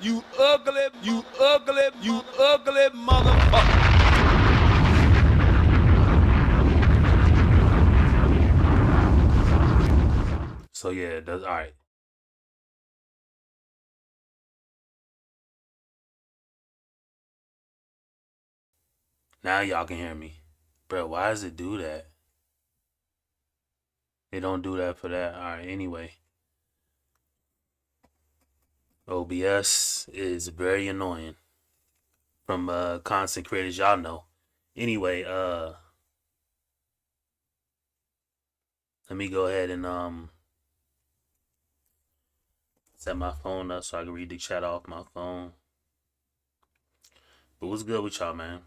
You ugly motherfucker. So yeah, that's all right. Now y'all can hear me. Bro, why does it do that? It don't do that for that. All right, anyway. OBS is very annoying. From content creators, y'all know. Anyway, let me go ahead and set my phone up so I can read the chat off my phone. But what's good with y'all, man?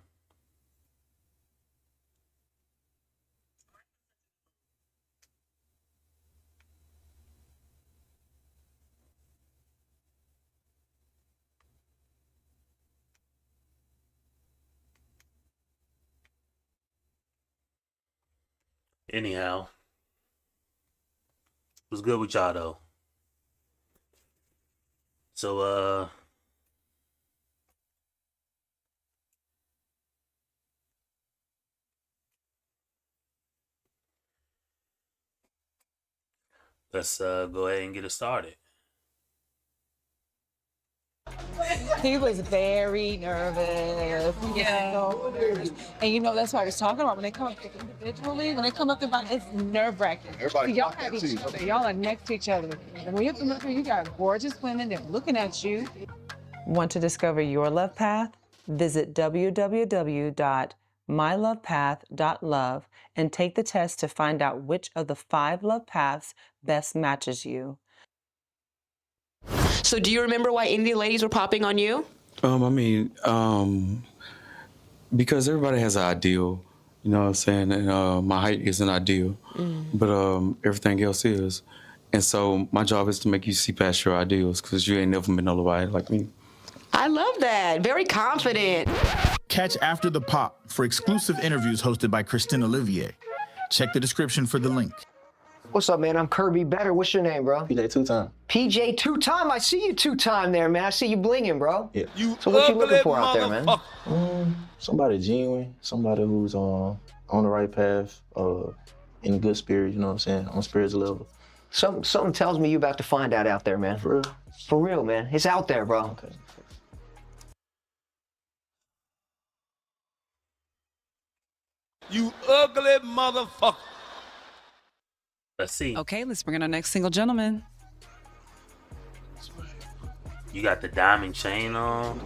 Anyhow, what's good with y'all though? So let's go ahead and get it started. He was very nervous. Yeah. And you know, that's what I was talking about. When they come up individually, when they come up to about, it's nerve-wracking. Y'all have each other. Y'all are next to each other. And when you come up here, you got gorgeous women. They're looking at you. Want to discover your love path? Visit www.mylovepath.love and take the test to find out which of the 5 love paths best matches you. So do you remember why any of the ladies were popping on you? Because everybody has an ideal, you know what I'm saying? And my height isn't ideal, but everything else is. And so my job is to make you see past your ideals because you ain't never been nobody like me. I love that. Very confident. Catch After the Pop for exclusive interviews hosted by Christine Olivier. Check the description for the link. What's up, man? I'm Kirby Better. What's your name, bro? PJ two-time. PJ two-time? I see you two-time there, man. I see you blinging, bro. Yeah. So what you looking for out there, man? Somebody genuine, somebody who's on the right path, in good spirit, you know what I'm saying, on spiritual level. Something tells me you about to find out there, man. For real? For real, man. It's out there, bro. Okay. You ugly motherfucker. Let's see. Okay, let's bring in our next single gentleman. You got the diamond chain on.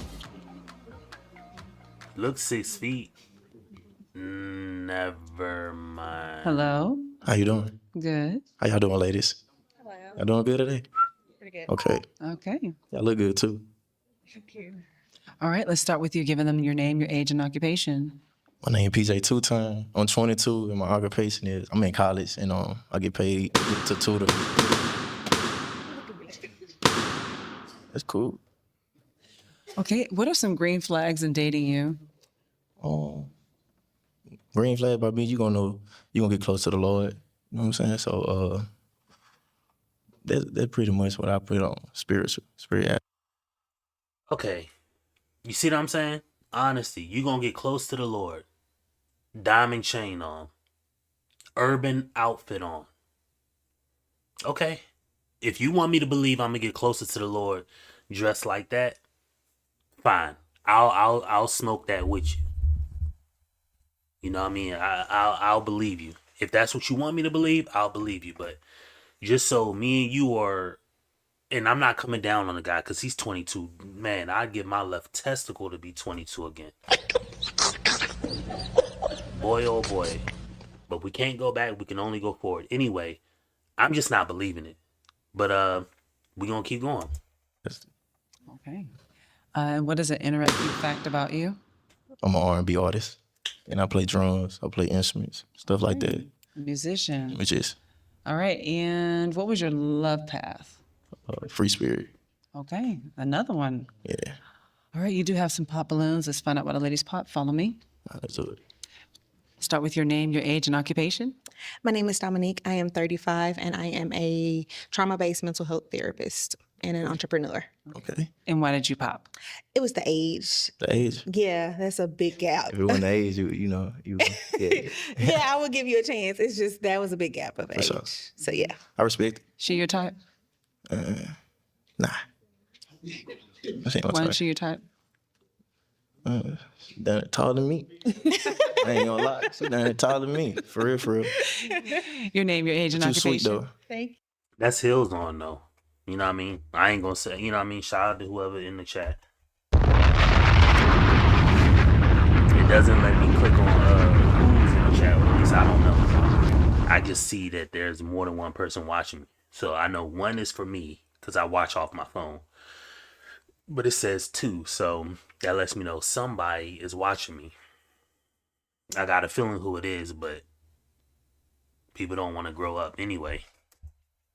Looks 6 feet. Never mind. Hello. How you doing? Good. How y'all doing, ladies? Hello. Y'all doing good today? Pretty good. Okay. Okay. Y'all look good too. Thank you. All right, let's start with you giving them your name, your age, and occupation. My name is PJ two-time. I'm 22 and my occupation is, I'm in college and I get paid to tutor. That's cool. Okay, what are some green flags in dating you? Green flag by me, you gonna know, you gonna get close to the Lord. You know what I'm saying? So that's pretty much what I put on spirit. Okay. You see what I'm saying? Honesty. You gonna get close to the Lord. Diamond chain on. Urban outfit on. Okay. If you want me to believe I'm gonna get closer to the Lord dressed like that, fine. I'll smoke that with you. You know what I mean? I'll believe you. If that's what you want me to believe, I'll believe you. But just so me and you are, and I'm not coming down on the guy because he's 22. Man, I'd give my left testicle to be 22 again. Boy, oh boy. But we can't go back. We can only go forward. Anyway, I'm just not believing it. But we're going to keep going. Okay. And what is an interesting fact about you? I'm an R&B artist, and I play drums, I play instruments, stuff like that. A musician. Which is All right. And what was your love path? free spirit. Okay. Another one. Yeah. All right. You do have some pop balloons. Let's find out what a lady's pop. Follow me. Let's do it. Start with your name, your age, and occupation. My name is Dominique. I am 35 and I am a trauma-based mental health therapist. and an entrepreneur. Okay. And why did you pop? It was the age. The age. Yeah, that's a big gap. If it wasn't the age, yeah. Yeah, I would give you a chance. It's just that was a big gap of age. sure. So yeah. I respect it. She your type? Nah. She ain't my Why type. ain't she your type? She done it taller than me. I ain't gonna lie. She done it taller than me. For real, for real. Your name, your age, and Too occupation. sweet though. Thank you. That's Hills on though. You know what I mean? I ain't gonna say, you know what I mean? Shout out to whoever in the chat. It doesn't let me click on who's in the chat, or at least I don't know. I just see that there's more than one person watching me. So I know one is for me because I watch off my phone. But it says 2, so that lets me know somebody is watching me. I got a feeling who it is, but people don't want to grow up anyway.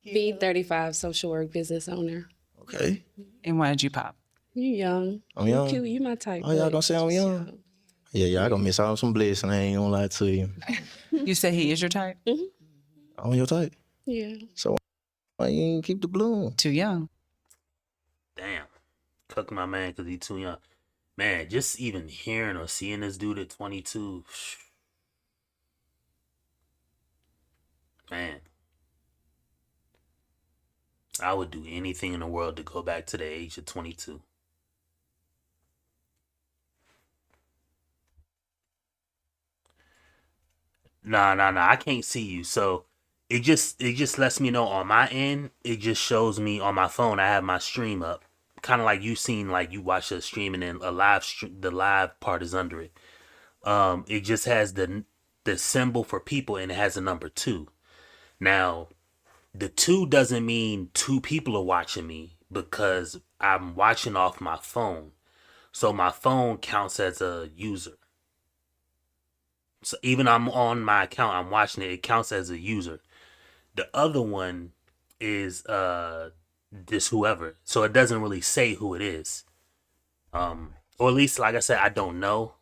B35 social work business owner. Okay. And why did you pop? You young. I'm young. You cute. You my type. Oh, y'all but gonna say I'm just young? Yeah, y'all gonna miss out on some blessing. I ain't gonna lie to you. You say he is your type? I'm your type. Yeah. So why you ain't keep the balloon? Too young. Damn. Cook my man because he's too young. Man, just even hearing or seeing this dude at 22. Man. I would do anything in the world to go back to the age of 22. Nah. I can't see you. So it just lets me know on my end. It just shows me on my phone. I have my stream up, kind of like you seen, like you watch a stream and then a live the live part is under it. It just has the symbol for people and it has a number 2. Now, the 2 doesn't mean 2 people are watching me because I'm watching off my phone. So my phone counts as a user. So even I'm on my account, I'm watching it, it counts as a user. The other one is this whoever. So it doesn't really say who it is. Or at least, like I said, I don't know.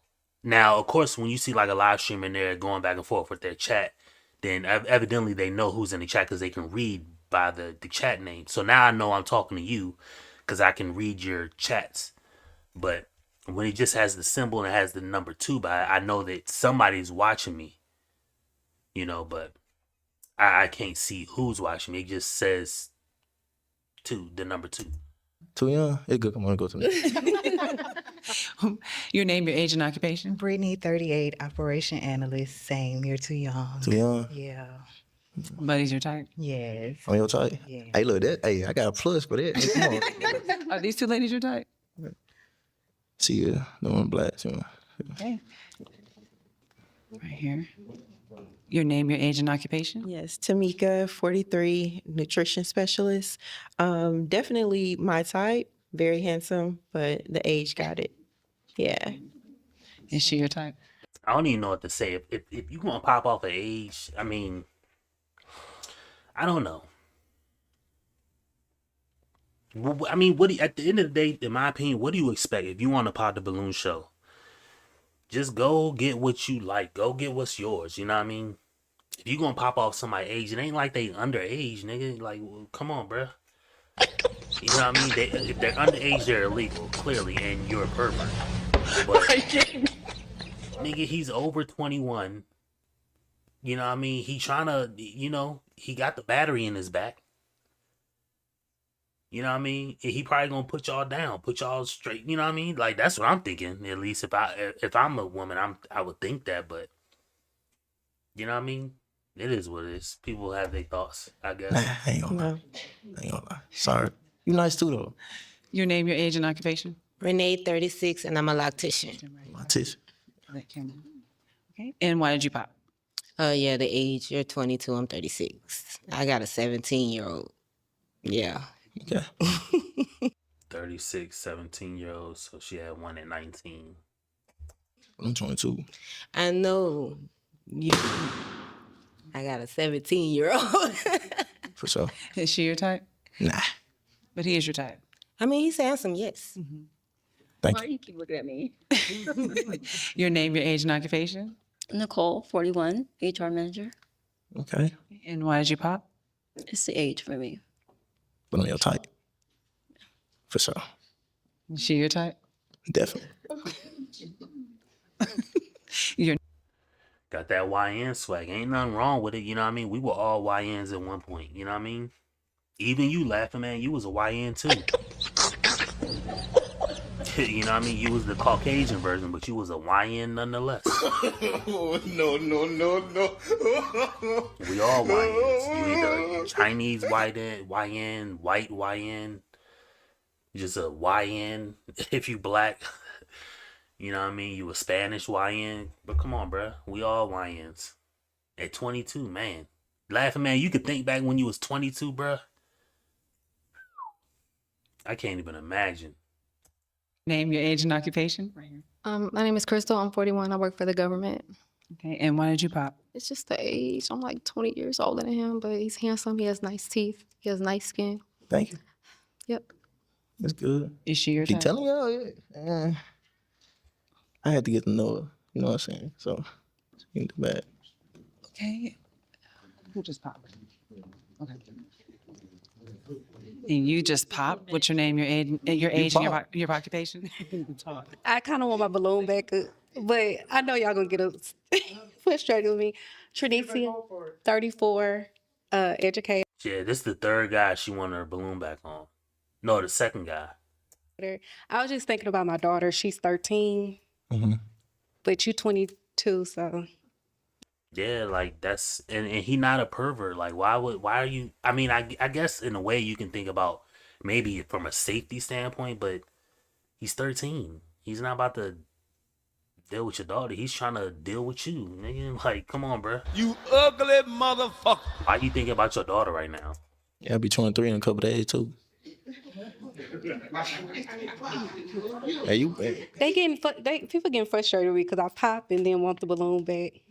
Now, of course, when you see like a live stream in there going back and forth with their chat, then evidently they know who's in the chat because they can read by the chat name. So now I know I'm talking to you because I can read your chats. But when it just has the symbol and it has the number 2 by it, I know that somebody's watching me. You know, but I can't see who's watching me. It just says 2, the number 2. Too young? It's good. Come on, go to me. Your name, your age, and occupation? Brittany, 38, operation analyst. Same. You're too young. Too young? Yeah. Buddy's your type? Yes. I'm your type? Yeah. Hey, look, that. Hey, I got a plus for that. Hey, come on. Are these 2 ladies your type? See ya. The one black. Okay. Right here. Your name, your age, and occupation? Yes, Tamika, 43, nutrition specialist. Definitely my type, very handsome, but the age got it. Yeah. Is she your type? I don't even know what to say. If you gonna pop off an age, I mean, I don't know. I mean, at the end of the day, in my opinion, what do you expect if you want to pop the balloon show? Just go get what you like. Go get what's yours. You know what I mean? If you gonna pop off somebody's age, it ain't like they underage, nigga. Like, well, come on, bruh. You know what I mean? If they're underage, they're illegal, clearly, and you're a pervert. But, nigga, he's over 21. You know what I mean? He trying to, you know, he got the battery in his back. You know what I mean? He probably gonna put y'all down, put y'all straight. You know what I mean? Like, that's what I'm thinking. At least if I'm a woman, I would think that. But you know what I mean? It is what it is. People have their thoughts, I guess. I ain't gonna lie. I ain't gonna lie. Sorry. You nice too though. Your name, your age, and occupation? Renee, 36, and I'm a loctician. Loctician. Okay. And why did you pop? Yeah, the age. You're 22. I'm 36. I got a 17-year-old. Yeah. Okay. 36, 17-year-old. So she had one at 19. I'm 22. I know. I got a 17-year-old. For sure. Is she your type? Nah. But he is your type. I mean, he's handsome, yes. Mm-hmm. Thank Why you keep looking at me? Your name, your age, and occupation? Nicole, 41, HR manager. Okay. And why did you pop? It's the age for me. But I'm your type. For sure. She your type? Definitely. You're Got that YN swag. Ain't nothing wrong with it. You know what I mean? We were all YNs at one point. You know what I mean? Even you laughing, man, you was a YN too. You know what I mean? You was the Caucasian version, but you was a YN nonetheless. No. We all YNs. You either Chinese YN, white YN, just a YN if you black. You know what I mean? You a Spanish YN. But come on, bruh. We all YNs. At 22, man. Laughing, man, you could think back when you was 22, bruh. I can't even imagine. name, your age, and occupation. Right here. My name is Crystal. I'm 41. I work for the government. Okay, and why did you pop? It's just the age. I'm like 20 years older than him, but he's handsome. He has nice teeth. He has nice skin. Thank you. Yep. That's good. Is she your Keep type? telling you, yeah. I had to get to know her. You know what I'm saying? So, she ain't too bad. Okay. Who just popped? Okay. And you just popped. What's your name, your age, and your occupation? I kind of want my balloon back up, but I know y'all gonna get frustrated with me. Trinicia, 34, educator. Yeah, this is the third guy she wanted her balloon back on. No, the second guy. I was just thinking about my daughter. She's 13, but you 22, so. Yeah, like that's and he not a pervert. Like why are you I mean I guess in a way you can think about maybe from a safety standpoint, but he's 13. He's not about to deal with your daughter. He's trying to deal with you, nigga. Like, come on, bro. You ugly motherfucker. Why you thinking about your daughter right now? Yeah, I'll be 23 in a couple days too. Hey, you. People getting frustrated with me because I pop and then want the balloon back.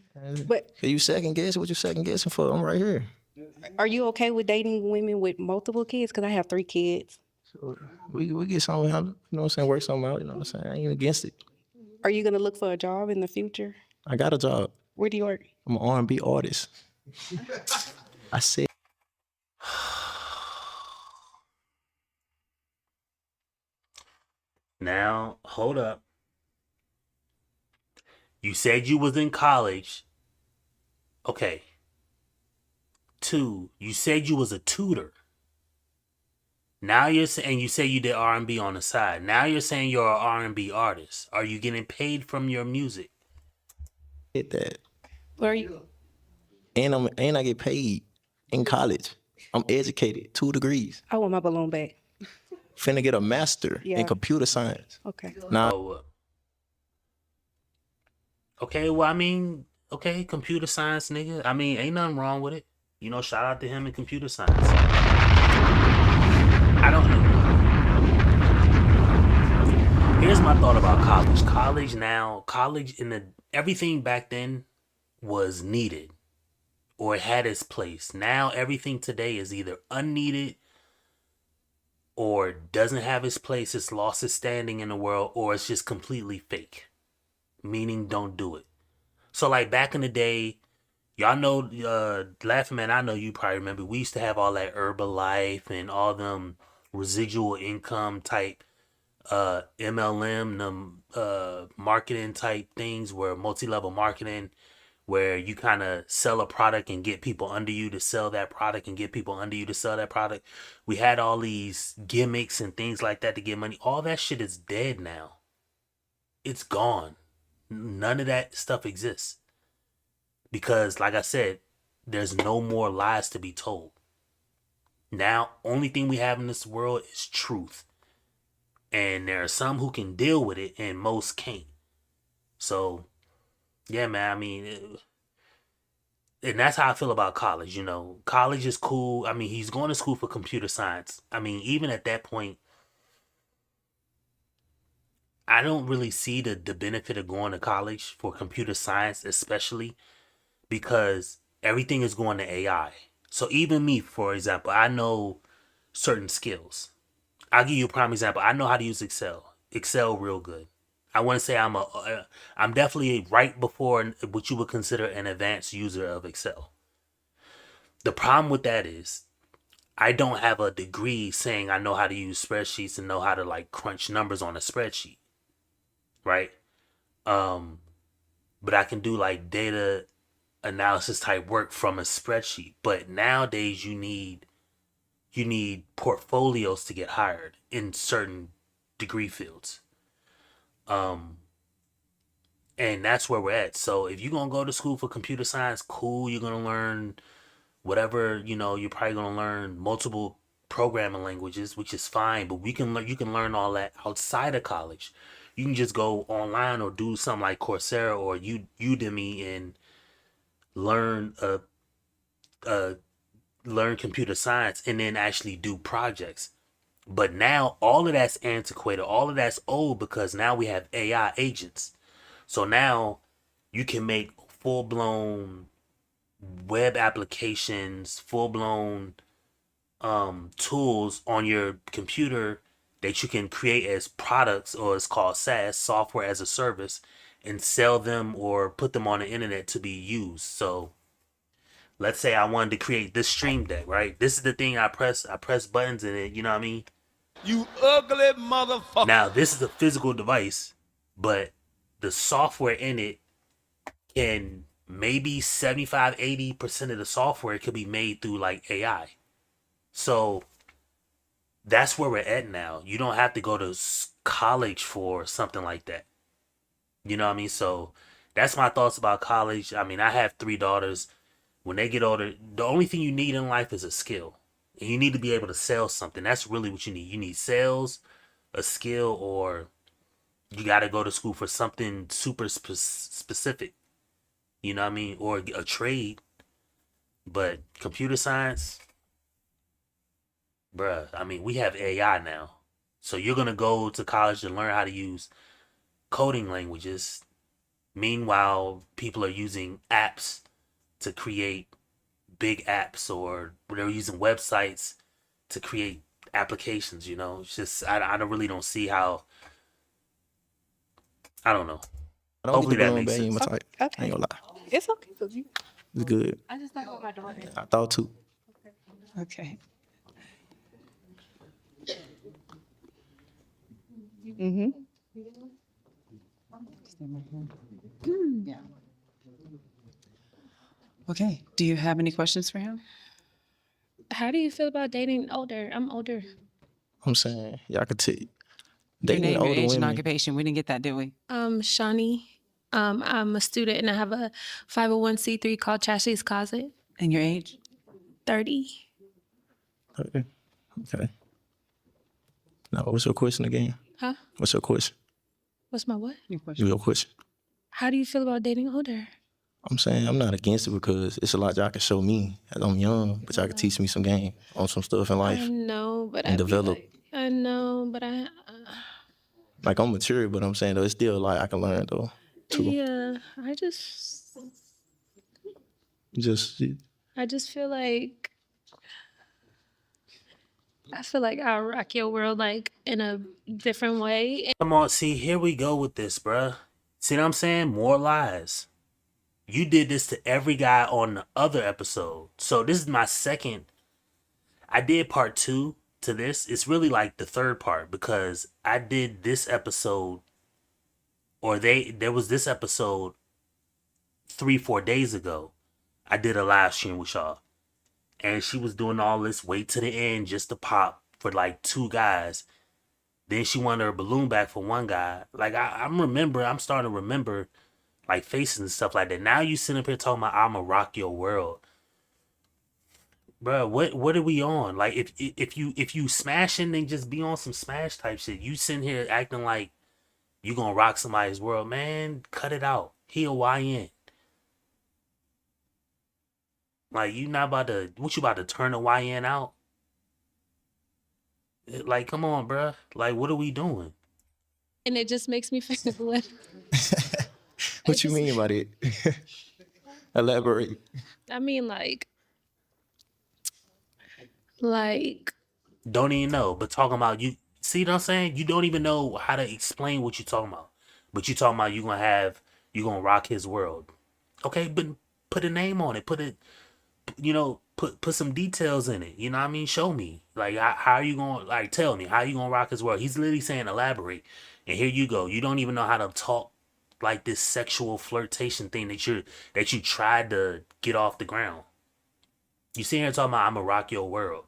But Hey, you second guess? What you second guessing for? I'm right here. are you okay with dating women with multiple kids? Because I have 3 kids. So we get something out. You know what I'm saying? Work something out. You know what I'm saying? I ain't against it. Are you gonna look for a job in the future? I got a job. Where do you work? I'm an R&B artist. I said. Now, hold up. You said you was in college. Okay. 2, you said you was a tutor. Now you're saying you say you did R&B on the side. Now you're saying you're an R&B artist. Are you getting paid from your music? Hit that. Where are you? And I get paid in college. I'm educated, 2 degrees. I want my balloon back. Finna get a master Yeah. in computer science. Okay. Now, Okay, well, I mean, okay, computer science, nigga. I mean, ain't nothing wrong with it. You know, shout out to him in computer science. I don't know. Here's my thought about college. Everything back then was needed or it had its place. Now everything today is either unneeded or doesn't have its place, it's lost its standing in the world, or it's just completely fake. Meaning don't do it. So like back in the day, y'all know, Laughing Man, I know you probably remember, we used to have all that Herbalife and all them residual income type MLM, them marketing type things where multi-level marketing, where you kind of sell a product and get people under you to sell that product and get people under you to sell that product. We had all these gimmicks and things like that to get money. All that shit is dead now. It's gone. None of that stuff exists. Because, like I said, there's no more lies to be told. Now, only thing we have in this world is truth. And there are some who can deal with it and most can't. So, yeah, man, I mean, and that's how I feel about college, you know. College is cool. I mean, he's going to school for computer science. I mean, even at that point, I don't really see the benefit of going to college for computer science, especially because everything is going to AI. So even me, for example, I know certain skills. I'll give you a prime example. I know how to use Excel. Excel real good. I wouldn't say I'm definitely right before what you would consider an advanced user of Excel. The problem with that is I don't have a degree saying I know how to use spreadsheets and know how to like crunch numbers on a spreadsheet, right? Um, but I can do like data analysis type work from a spreadsheet. But nowadays you need portfolios to get hired in certain degree fields. Um, and that's where we're at. So if you're gonna go to school for computer science, cool, you're gonna learn whatever, you're probably gonna learn multiple programming languages, which is fine, but you can learn all that outside of college. You can just go online or do something like Coursera or Udemy and learn learn computer science and then actually do projects. But now all of that's antiquated, all of that's old because now we have AI agents. So now you can make full blown web applications, full blown tools on your computer that you can create as products, or it's called SaaS, software as a service, and sell them or put them on the internet to be used. So let's say I wanted to create this stream deck, right? This is the thing I press buttons in it, you know what I mean? You ugly motherfucker. Now this is a physical device, but the software in it can maybe 75-80% of the software could be made through like AI. So that's where we're at now. You don't have to go to college for something like that. You know what I mean? So that's my thoughts about college. I mean, I have 3 daughters. When they get older, the only thing you need in life is a skill. And you need to be able to sell something. That's really what you need. You need sales, a skill, or you got to go to school for something super specific. You know what I mean? Or a trade. But computer science, bruh, I mean, we have AI now. So you're going to go to college to learn how to use coding languages. Meanwhile, people are using apps to create big apps, or they're using websites to create applications, It's just, I really don't see how, I don't know. I don't Hopefully get the that balloon makes bag in my sense. type. Okay. I ain't gonna lie. It's okay. 'Cause It's good. I just thought about my daughter. I thought too. Okay. Mm-hmm. Yeah. Okay. Do you have any questions for him? How do you feel about dating older? I'm older. I'm saying, y'all could tell. Your Dating name, your older age, and women. occupation. We didn't get that, did we? Shawnee. I'm a student and I have a 501c3 called Chassis Closet. And your age? 30. Okay. Okay. Now, what's your question again? Huh? What's your question? What's my what? Your question. Your question. How do you feel about dating older? I'm saying I'm not against it because it's a lot y'all can show me as I'm young, but y'all can teach me some game on some stuff in life. I know, but and develop. I know, but I. Like I'm mature, but I'm saying though it's still like I can learn though too. Yeah, I just feel like I'll rock your world like in a different way. Come on, see, here we go with this, bruh. See what I'm saying? More lies. You did this to every guy on the other episode. So this is my second. I did part 2 to this. It's really like the third part because I did this episode, or there was this episode 3-4 days ago. I did a live stream with y'all. And she was doing all this wait to the end just to pop for like 2 guys. Then she wanted her balloon back for 1 guy. Like I'm starting to remember like faces and stuff like that. Now you sitting up here talking about I'ma rock your world. Bro, what are we on? Like if you smashing, then just be on some smash type shit. You sitting here acting like you gonna rock somebody's world, man. Cut it out. He a YN. Like you not about to, what you about to turn a YN out? Like come on, bruh. Like what are we doing? And it just makes me feel What you mean by that? Elaborate. I mean like Don't even know, but talking about you. See what I'm saying? You don't even know how to explain what you're talking about. But you talking about you gonna rock his world. Okay, but put a name on it. Put put some details in it. You know what I mean? Show me. Like, how are you gonna, like, tell me how you gonna rock his world? He's literally saying elaborate, and here you go. You don't even know how to talk like this sexual flirtation thing that you tried to get off the ground. You sit here talking about I'm gonna rock your world.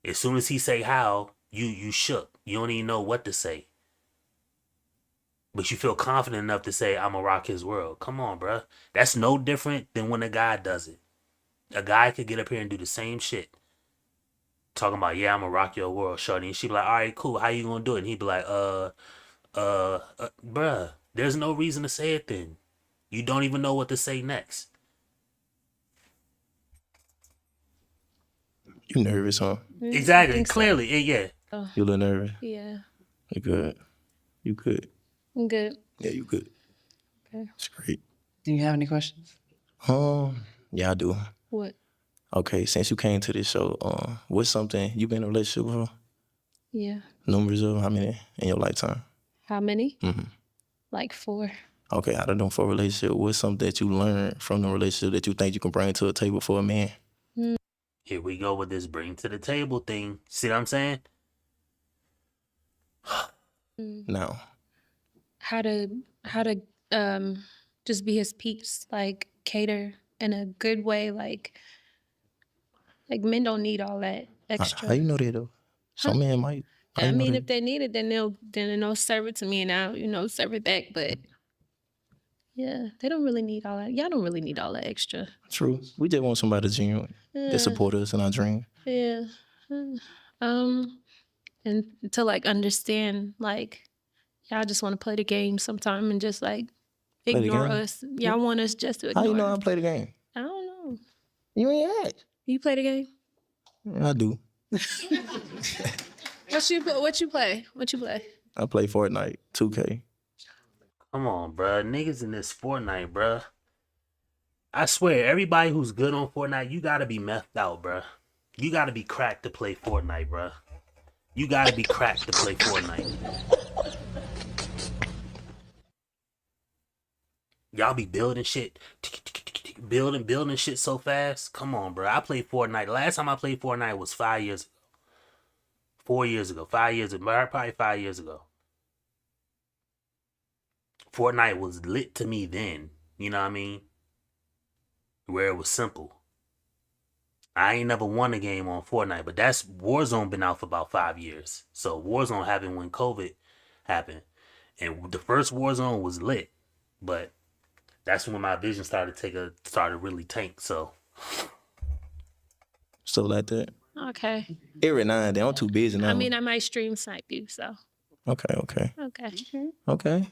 As soon as he say how, you shook. You don't even know what to say. But you feel confident enough to say I'm gonna rock his world. Come on, bruh. That's no different than when a guy does it. A guy could get up here and do the same shit. Talking about, yeah, I'm gonna rock your world, shorty. And she be like, all right, cool. How you gonna do it? And he be like, bruh, there's no reason to say it then. You don't even know what to say next. You nervous, huh? Exactly. Clearly. Yeah. You a little nervous? Yeah. You good? You good? I'm good. Yeah, you good. Okay. It's great. Do you have any questions? Yeah, I do. What? Okay, since you came to this show, what's something you been in a relationship before? Yeah. Numbers of how many in your lifetime? How many? Mm-hmm. Like 4. Okay, out of them 4 relationships, what's something that you learned from the relationship that you think you can bring to a table for a man? Here we go with this bring to the table thing. See what I'm saying? No. How to just be his peeps, like cater in a good way, like men don't need all that extra. How you know that though? Some men might. I mean, if they need it, then they'll serve it to me, and I'll serve it back. But yeah, they don't really need all that. Y'all don't really need all that extra. True. We just want somebody genuine that support us in our dream. Yeah. And to like understand, like, y'all just want to play the game sometime and just like ignore us. Y'all want us just to ignore. How you know I play the game? I don't know. You ain't asked. You play the game? Yeah, I do. What you play? I play Fortnite, 2K. Come on, bruh. Niggas in this Fortnite, bruh. I swear, everybody who's good on Fortnite, you gotta be methed out, bruh. You gotta be cracked to play Fortnite, bruh. You gotta be cracked to play Fortnite. Y'all be building shit. Building shit so fast. Come on, bruh. I played Fortnite. Last time I played Fortnite was 5 years ago. 4 years ago. 5 years ago. Probably 5 years ago. Fortnite was lit to me then. You know what I mean? Where it was simple. I ain't never won a game on Fortnite, but that's Warzone been out for about 5 years. So Warzone happened when COVID happened. And the first Warzone was lit. But that's when my vision started really tank. So Like that. Okay. Every now and then, I'm too busy now. I mean, I might stream snipe you, so. Okay. Okay. Okay.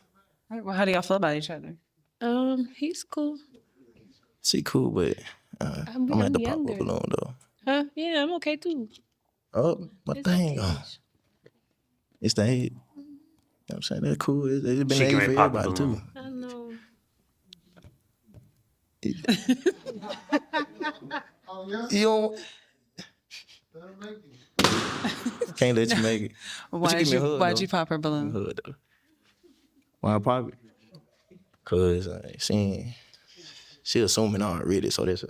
All right, well, how do y'all feel about each other? He's cool. She cool, but I'm at the pop a balloon though. Huh? Yeah, I'm okay too. Oh, my thing. It's the age. You know what I'm saying? That's cool. It's been the age for everybody too. I know. You don't. Can't let you make it. Why'd you pop her balloon? Hood though. Why I pop it? Cause she assuming already, so that's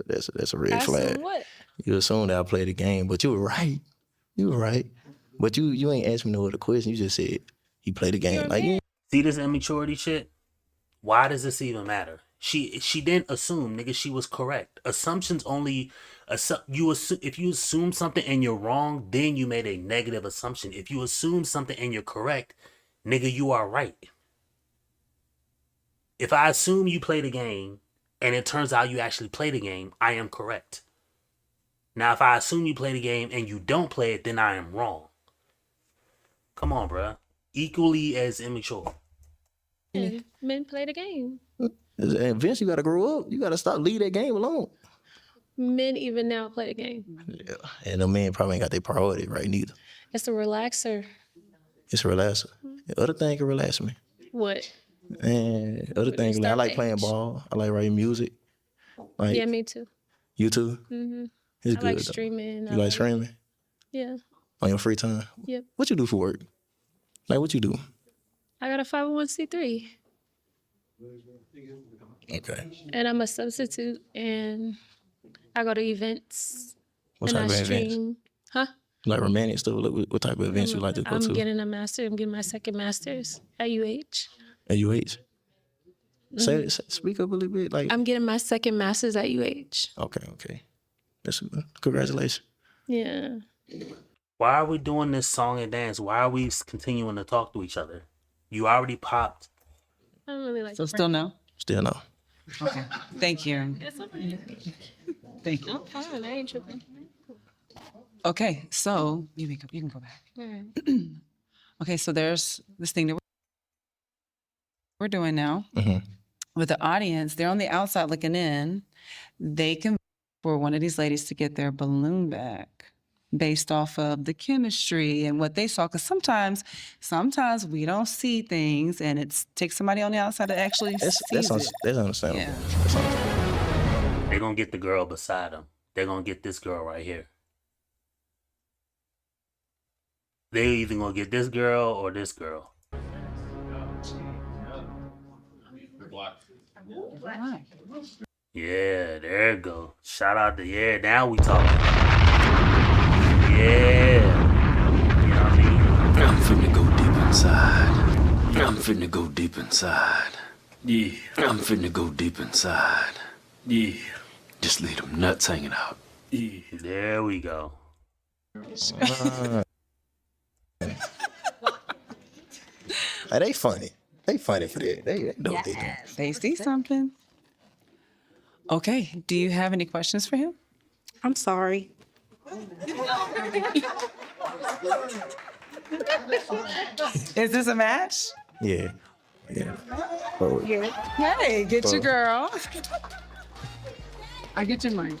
a red flag. What? You assume that I play the game, but you were right. But you ain't asked me no other question. You just said he played the game. Like, see this immaturity shit? Why does this even matter? She didn't assume, nigga. She was correct. Assumptions only. If you assume something and you're wrong, then you made a negative assumption. If you assume something and you're correct, nigga, you are right. If I assume you play the game and it turns out you actually play the game, I am correct. Now, if I assume you play the game and you don't play it, then I am wrong. Come on, bruh. Equally as immature. And men play the game. Eventually, you gotta grow up. You gotta stop leave that game alone. Men even now play the game. Yeah, and the men probably ain't got their priority right neither. It's a relaxer. It's a relaxer. The other thing can relax me. What? And other things, I like playing ball. I like writing music. Like, yeah, me too. You too? Mm-hmm. It's I good. like streaming. You like streaming? Yeah. On your free time? Yep. What you do for work? Like, what you do? I got a 501c3. Okay. And I'm a substitute, and I go to events. What and type I of events? stream. Huh? Like romantic stuff? What type of events you like to go I'm to? getting a master. I'm getting my second master's at UH. At UH? Say, speak up a little bit. Like I'm getting my second master's at UH. Okay. That's congratulations. Yeah. Why are we doing this song and dance? Why are we continuing to talk to each other? You already popped. I don't really like. So still no? Still no. Okay. Thank you. Thank you. I'm fine. I ain't tripping. Okay, so you can go back. All right. Okay, so there's this thing that we're doing now Mm-hmm. with the audience. They're on the outside looking in. They can for one of these ladies to get their balloon back based off of the chemistry and what they saw. Because sometimes we don't see things, and it takes somebody on the outside to actually see it. That's understandable. Yeah. That's understandable. They're going to get the girl beside them. They're going to get this girl right here. They're either going to get this girl or this girl. Yeah, there it go. Shout out to, yeah, now we talking. Yeah. You know what I mean? I'm finna go deep inside. I'm finna go deep inside. Yeah. I'm finna go deep inside. Yeah. Just leave them nuts hanging out. Yeah. There we go. Hey, they funny. They funny for that. They know what they do. They see something. Okay, do you have any questions for him? I'm sorry. Is this a match? Yeah. Oh, Hey, get your girl. I get your mic.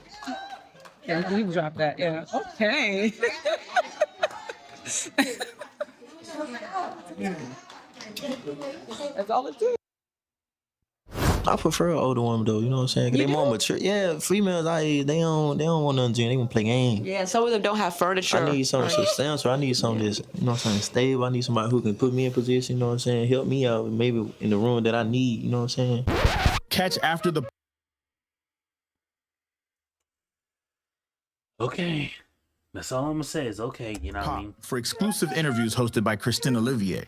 Yeah, we dropped that. Yeah. Okay. That's all it took. I prefer an older woman though, you know what I'm saying? 'Cause they more mature. Yeah, females, they don't want nothing to do. They want to play games. Yeah, some of them don't have furniture. I need something substantial. I need something that's, you know what I'm saying, stable. I need somebody who can put me in position, you know what I'm saying, help me out, maybe in the room that I need, you know what I'm saying? Catch after the Okay. That's all I'm going to say is okay. You know what I mean? for exclusive interviews hosted by Christine Olivier.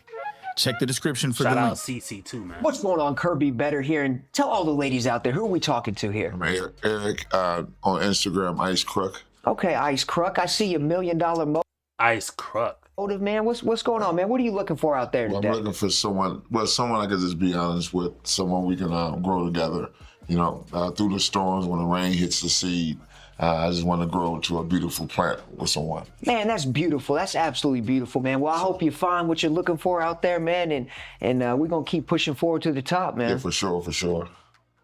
Check the description for Shout the out link. CC too, man. What's going on, Kirby Better here? And tell all the ladies out there, who are we talking to here? I'm Eric on Instagram, Ice Crook. Okay, Ice Crook. I see you $1 million Ice Crook. motive, man. What's going on, man? What are you looking for out there Well, today? I'm looking for someone I could just be honest with, someone we can grow together. You know, through the storms, when the rain hits the seed, I just want to grow to a beautiful plant with someone. Man, that's beautiful. That's absolutely beautiful, man. Well, I hope you find what you're looking for out there, man. And we're going to keep pushing forward to the top, man. Yeah, for sure.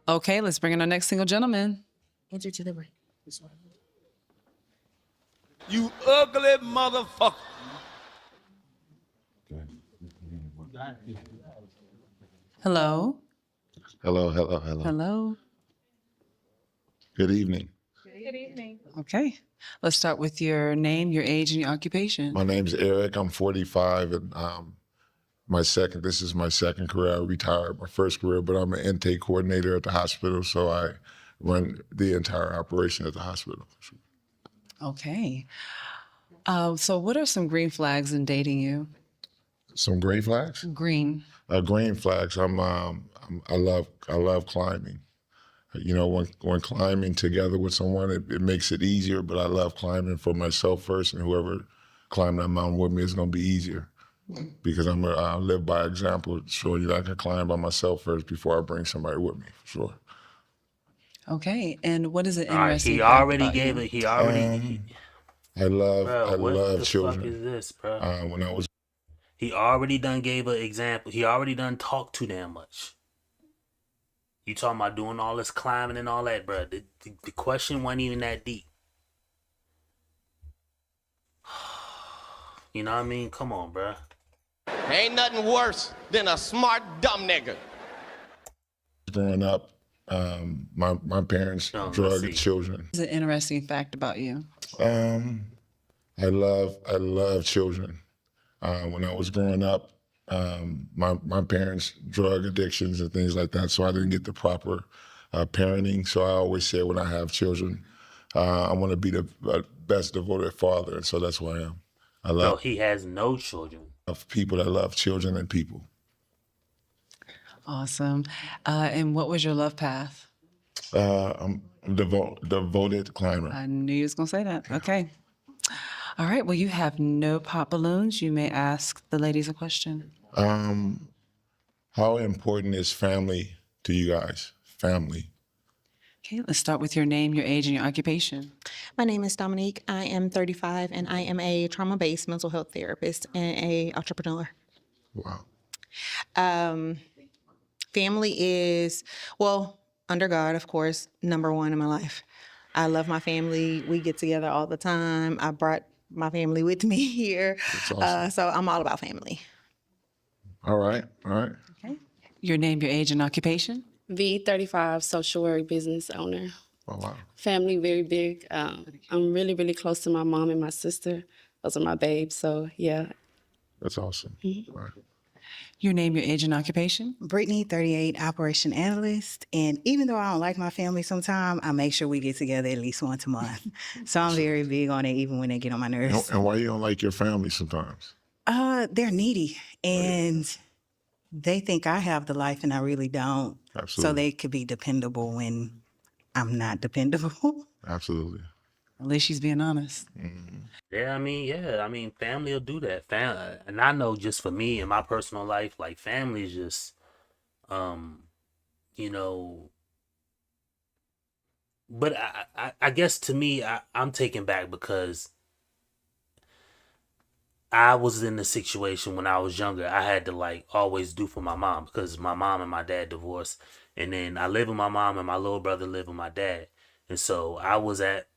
Okay, let's bring in our next single gentleman. Enter to the right. You ugly motherfucker. Hello. Hello. Hello. Good evening. Good evening. Okay. Let's start with your name, your age, and your occupation. My name's Eric. I'm 45, and this is my second career. I retired my first career, but I'm an intake coordinator at the hospital, so I run the entire operation at the hospital. Okay. So what are some green flags in dating you? Some gray flags? Green. Green flags. I love climbing. You know, when climbing together with someone, it makes it easier, but I love climbing for myself first, and whoever climbed that mountain with me is going to be easier because I live by example, showing you that I can climb by myself first before I bring somebody with me, for sure. Okay. And what is it All right, interesting? he already gave it. He already. I love what the children. fuck is this, bro? When I was. He already done gave an example. He already done talked too damn much. You talking about doing all this climbing and all that, bro. The question wasn't even that deep. You know what I mean? Come on, bro. Ain't nothing worse than a smart dumb nigga. Growing up, my parents drug children. What's an interesting fact about you? I love children. When I was growing up, my parents' drug addictions and things like that, so I didn't get the proper parenting. So I always say when I have children, I want to be the best devoted father, and so that's who I am. I So love he has no children. people that love children and people. Awesome. And what was your love path? I'm devoted climber. I knew you was going to say that. Okay. All right. Well, you have no pop balloons. You may ask the ladies a question. How important is family to you guys? Family. Okay. Let's start with your name, your age, and your occupation. My name is Dominique. I am 35, and I am a trauma-based mental health therapist and a entrepreneur. Wow. Family is, well, under God, of course, number one in my life. I love my family. We get together all the time. I brought my family with me here. That's awesome. So I'm all about family. All right. All right. Okay. Your name, your age, and occupation. V35, social work business owner. Oh, wow. Family very big. I'm really, really close to my mom and my sister. Those are my babes. So yeah. That's awesome. All right. Your name, your age, and occupation. Brittany, 38, operation analyst. And even though I don't like my family sometimes, I make sure we get together at least once a month. So I'm very big on it, even when they get on my nerves. And why you don't like your family sometimes? They're needy, and they think I have the life, and I really don't. Absolutely. So they could be dependable when I'm not dependable. Absolutely. At least she's being honest. Yeah, I mean, family will do that. And I know just for me in my personal life, like family is just, you know. But I guess to me, I'm taken back because I was in a situation when I was younger. I had to like always do for my mom because my mom and my dad divorced, and then I live with my mom and my little brother live with my dad, and so I was at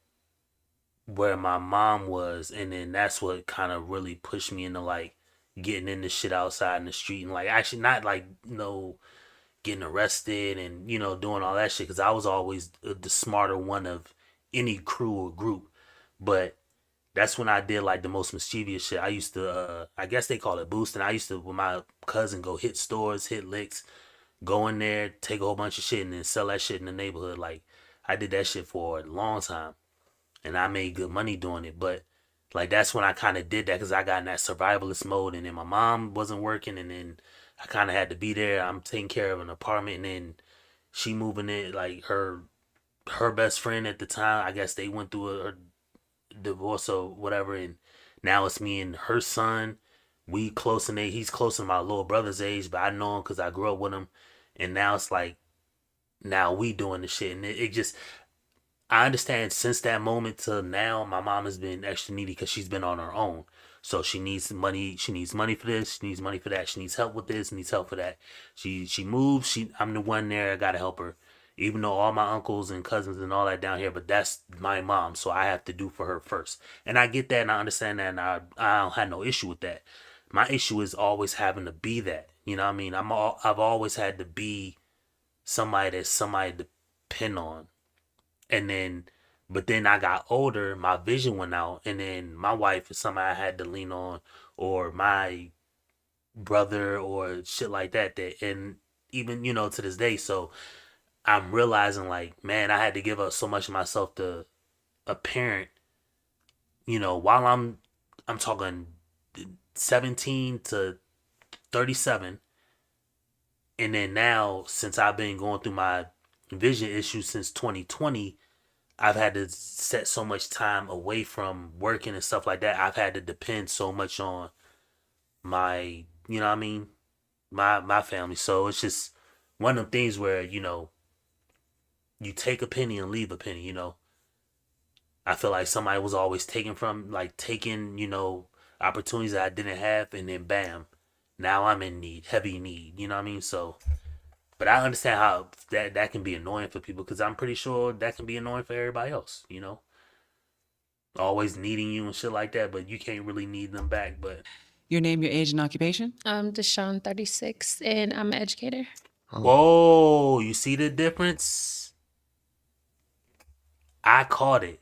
where my mom was, and then that's what kind of really pushed me into like getting into shit outside in the street and like actually not like getting arrested and doing all that shit because I was always the smarter one of any crew or group, but that's when I did like the most mischievous shit. I used to I guess they call it boosting. I used to with my cousin go hit stores, hit licks, go in there, take a whole bunch of shit and then sell that shit in the neighborhood. Like I did that shit for a long time. And I made good money doing it, but like that's when I kind of did that because I got in that survivalist mode, and then my mom wasn't working, and then I kind of had to be there. I'm taking care of an apartment, and then she moving in. Like her best friend at the time, I guess they went through a divorce or whatever, and now it's me and her son. We close in age. He's close to my little brother's age, but I know him because I grew up with him, and now it's like now we doing the shit, and it just. I understand since that moment till now, my mom has been extra needy because she's been on her own. So she needs money. She needs money for this. She needs money for that. She needs help with this. Needs help for that. She moves. I'm the one there. I gotta help her. Even though all my uncles and cousins and all that down here, but that's my mom, so I have to do for her first. And I get that and I understand that, and I don't have no issue with that. My issue is always having to be that. You know what I mean? I've always had to be somebody that's somebody to depend on. But then I got older, my vision went out, and then my wife is somebody I had to lean on, or my brother, or shit like that. And even, to this day, so I'm realizing, like, man, I had to give up so much of myself to a parent, while I'm talking 17 to 37. And then now, since I've been going through my vision issues since 2020, I've had to set so much time away from working and stuff like that. I've had to depend so much on my, my family. So it's just one of them things where, you take a penny and leave a penny, I feel like somebody was always taking opportunities that I didn't have, and then bam, now I'm in need, heavy need, you know what I mean? So, but I understand how that can be annoying for people because I'm pretty sure that can be annoying for everybody else, always needing you and shit like that, but you can't really need them back. But your name, your age, and occupation? I'm Deshawn, 36, and I'm an educator. Whoa, you see the difference? I caught it.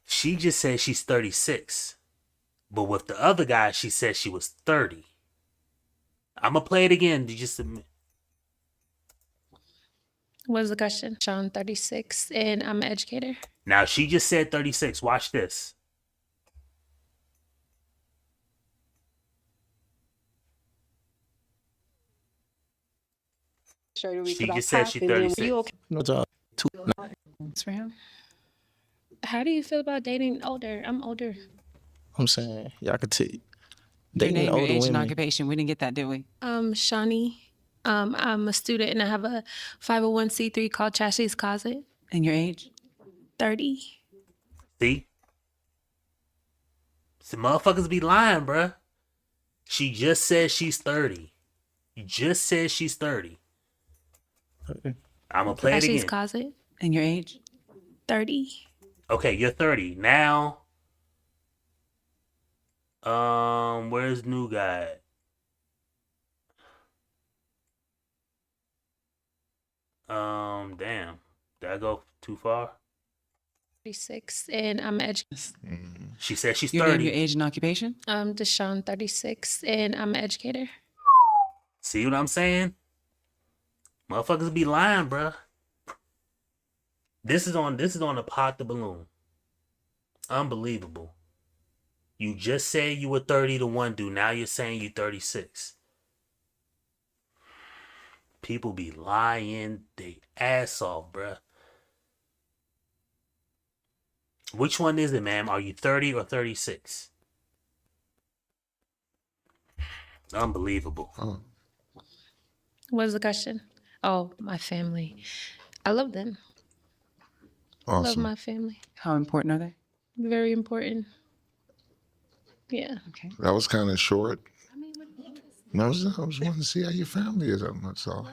She just said she's 36, but with the other guy, she said she was 30. I'm gonna play it again. You just admit. What was the question? Sean, 36, and I'm an educator. Now she just said 36. Watch this. She just said she's 36. No job. It's for him. How do you feel about dating older? I'm older. I'm saying y'all could take Your dating name, your older age, and women. occupation. We didn't get that, did we? Shawnee. I'm a student and I have a 501c3 called Chassis Closet. And your age? 30. See? Some motherfuckers be lying, bruh. She just said she's 30. You just said she's 30. I'm gonna play it Chassis again. Closet. And your age? 30. Okay, you're 30. Now, where's new guy at? Damn. Did I go too far? 36 and I'm educated. She said she's Your 30. name, your age, and occupation? I'm Deshaun, 36 and I'm an educator. See what I'm saying? Motherfuckers be lying, bruh. This is on the Pot the Balloon. Unbelievable. You just said you were 30 to one dude. Now you're saying you 36. People be lying their ass off, bruh. Which one is it, ma'am? Are you 30 or 36? Unbelievable. What's the question? Oh, my family. I love them. Love Awesome. my family. How important are they? Very important. Yeah. Okay. That was kind of short. I was wanting to see how your family is. That's all.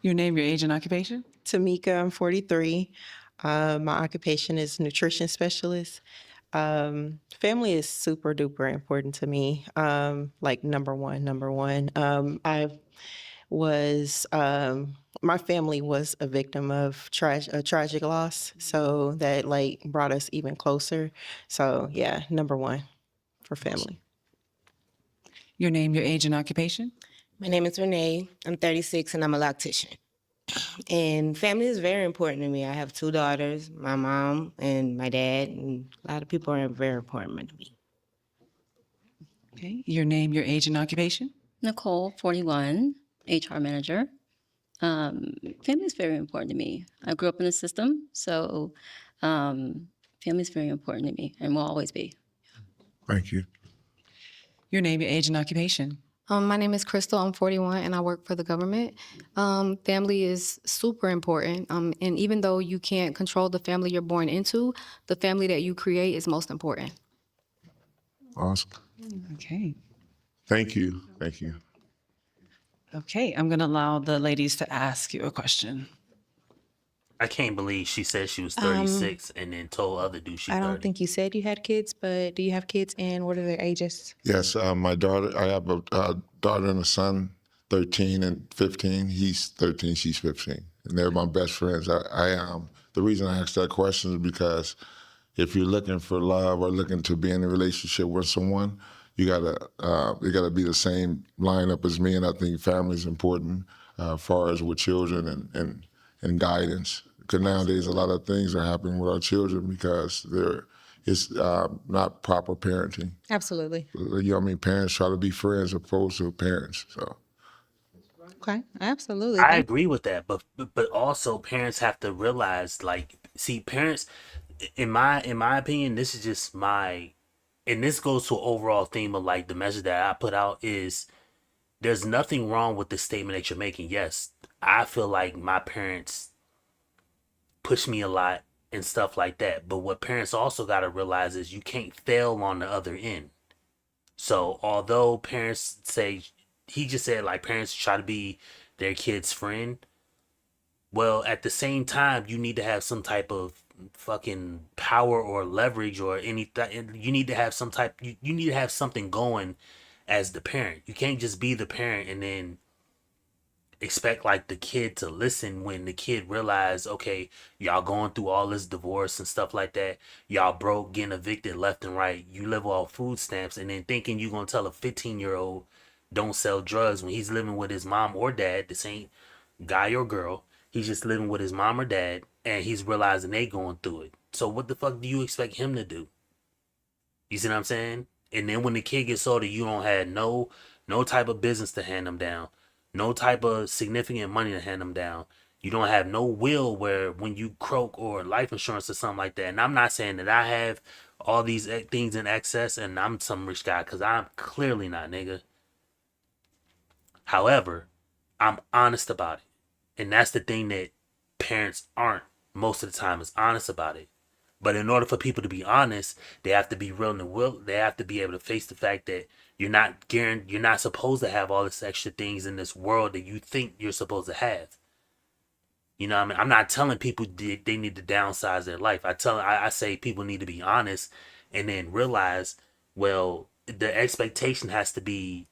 Your name, your age, and occupation? Tamika, I'm 43. My occupation is nutrition specialist. Family is super duper important to me. Like number one. My family was a victim of a tragic loss, so that like brought us even closer. So yeah, number one for family. Your name, your age, and occupation? My name is Renee. I'm 36 and I'm a lactician. And family is very important to me. I have 2 daughters, my mom and my dad, and a lot of people are very important to me. Okay. Your name, your age, and occupation? Nicole, 41, HR manager. Family is very important to me. I grew up in the system, so family is very important to me and will always be. Thank you. Your name, your age, and occupation? My name is Crystal. I'm 41 and I work for the government. Family is super important. And even though you can't control the family you're born into, the family that you create is most important. Awesome. Okay. Thank you. Thank you. Okay, I'm going to allow the ladies to ask you a question. I can't believe she said she was 36 and then told other dudes she's 30. I don't think you said you had kids, but do you have kids and what are their ages? Yes, my daughter. I have a daughter and a son, 13 and 15. He's 13, she's 15, and they're my best friends. The reason I asked that question is because if you're looking for love or looking to be in a relationship with someone, you gotta be the same lineup as me. And I think family is important as far as with children and guidance. Because nowadays a lot of things are happening with our children because it's not proper parenting. Absolutely. You know what I mean? Parents try to be friends opposed to parents. So Okay, absolutely. I agree with that, but also parents have to realize, like, see, parents, in my opinion, this is just my, and this goes to an overall theme of like the message that I put out is there's nothing wrong with the statement that you're making. Yes, I feel like my parents push me a lot and stuff like that, but what parents also got to realize is you can't fail on the other end. So although parents say, he just said like parents try to be their kid's friend, well, at the same time, you need to have some type of fucking power or leverage or anything. You need to have some type, you need to have something going as the parent. You can't just be the parent and then expect like the kid to listen when the kid realize, okay, y'all going through all this divorce and stuff like that. Y'all broke, getting evicted left and right. You live off food stamps and then thinking you're going to tell a 15-year-old don't sell drugs when he's living with his mom or dad, the same guy or girl. He's just living with his mom or dad, and he's realizing they going through it. So what the fuck do you expect him to do? You see what I'm saying? And then when the kid gets older, you don't have no type of business to hand them down, no type of significant money to hand them down. You don't have no will where when you croak or life insurance or something like that. And I'm not saying that I have all these things in excess and I'm some rich guy, because I'm clearly not, nigga. However, I'm honest about it. And that's the thing that parents aren't most of the time, is honest about it. But in order for people to be honest, they have to be real and they have to be able to face the fact that you're not supposed to have all this extra things in this world that you think you're supposed to have. You know what I mean? I'm not telling people they need to downsize their life. I say people need to be honest and then realize, well, the expectation has to be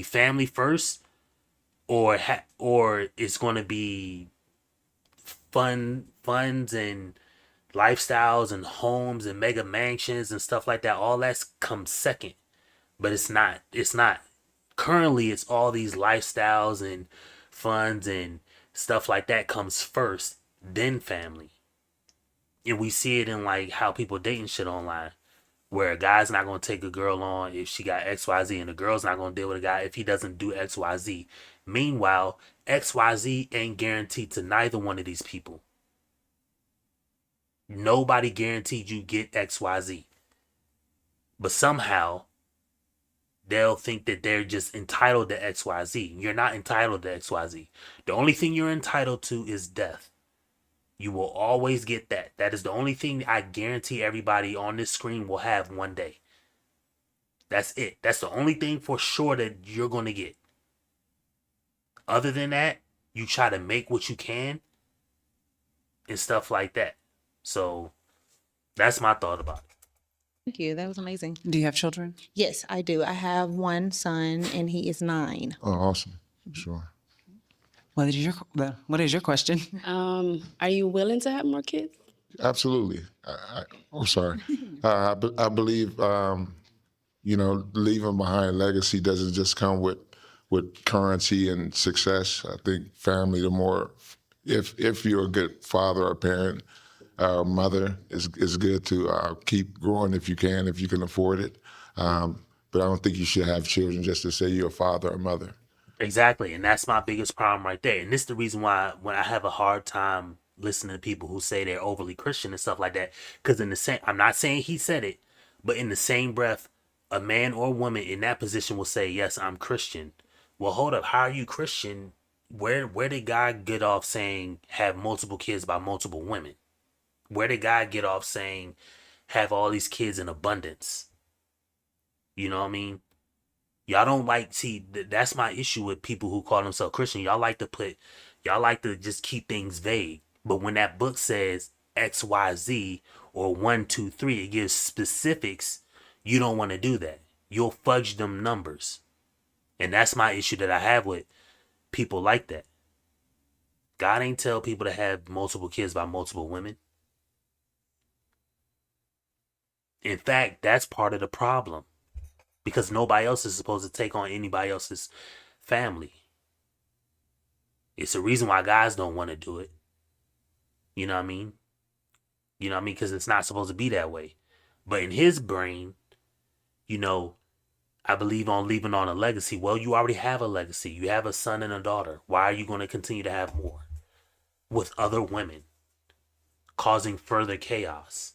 family first, or it's going to be funds and lifestyles and homes and mega mansions and stuff like that. All that comes second, but it's not. Currently, it's all these lifestyles and funds and stuff like that comes first, then family. And we see it in like how people dating shit online, where a guy's not going to take a girl on if she got XYZ, and the girl's not going to deal with a guy if he doesn't do XYZ. Meanwhile, XYZ ain't guaranteed to neither one of these people. Nobody guaranteed you get XYZ. But somehow, they'll think that they're just entitled to XYZ. You're not entitled to XYZ. The only thing you're entitled to is death. You will always get that. That is the only thing I guarantee everybody on this screen will have one day. That's it. That's the only thing for sure that you're going to get. Other than that, you try to make what you can and stuff like that. So that's my thought about it. Thank you. That was amazing. Do you have children? Yes, I do. I have one son, and he is 9. Oh, awesome. Sure. What is your question? Are you willing to have more kids? Absolutely. Sorry. I believe, leaving behind legacy doesn't just come with currency and success. I think family, the more, if you're a good father or parent, mother, is good to keep growing if you can afford it. But I don't think you should have children just to say you're a father or mother. Exactly, and that's my biggest problem right there. And this is the reason why when I have a hard time listening to people who say they're overly Christian and stuff like that, because I'm not saying he said it, but in the same breath, a man or woman in that position will say, yes, I'm Christian. Well, hold up, how are you Christian? Where did God get off saying have multiple kids by multiple women? Where did God get off saying have all these kids in abundance? You know what I mean? Y'all don't that's my issue with people who call themselves Christian. Y'all like to just keep things vague. But when that book says XYZ or 1, 2, 3, it gives specifics. You don't want to do that. You'll fudge them numbers. And that's my issue that I have with people like that. God ain't tell people to have multiple kids by multiple women. In fact, that's part of the problem. Because nobody else is supposed to take on anybody else's family. It's the reason why guys don't want to do it. You know what I mean? Because it's not supposed to be that way. But in his brain, I believe on leaving on a legacy. Well, you already have a legacy. You have a son and a daughter. Why are you going to continue to have more? With other women. Causing further chaos.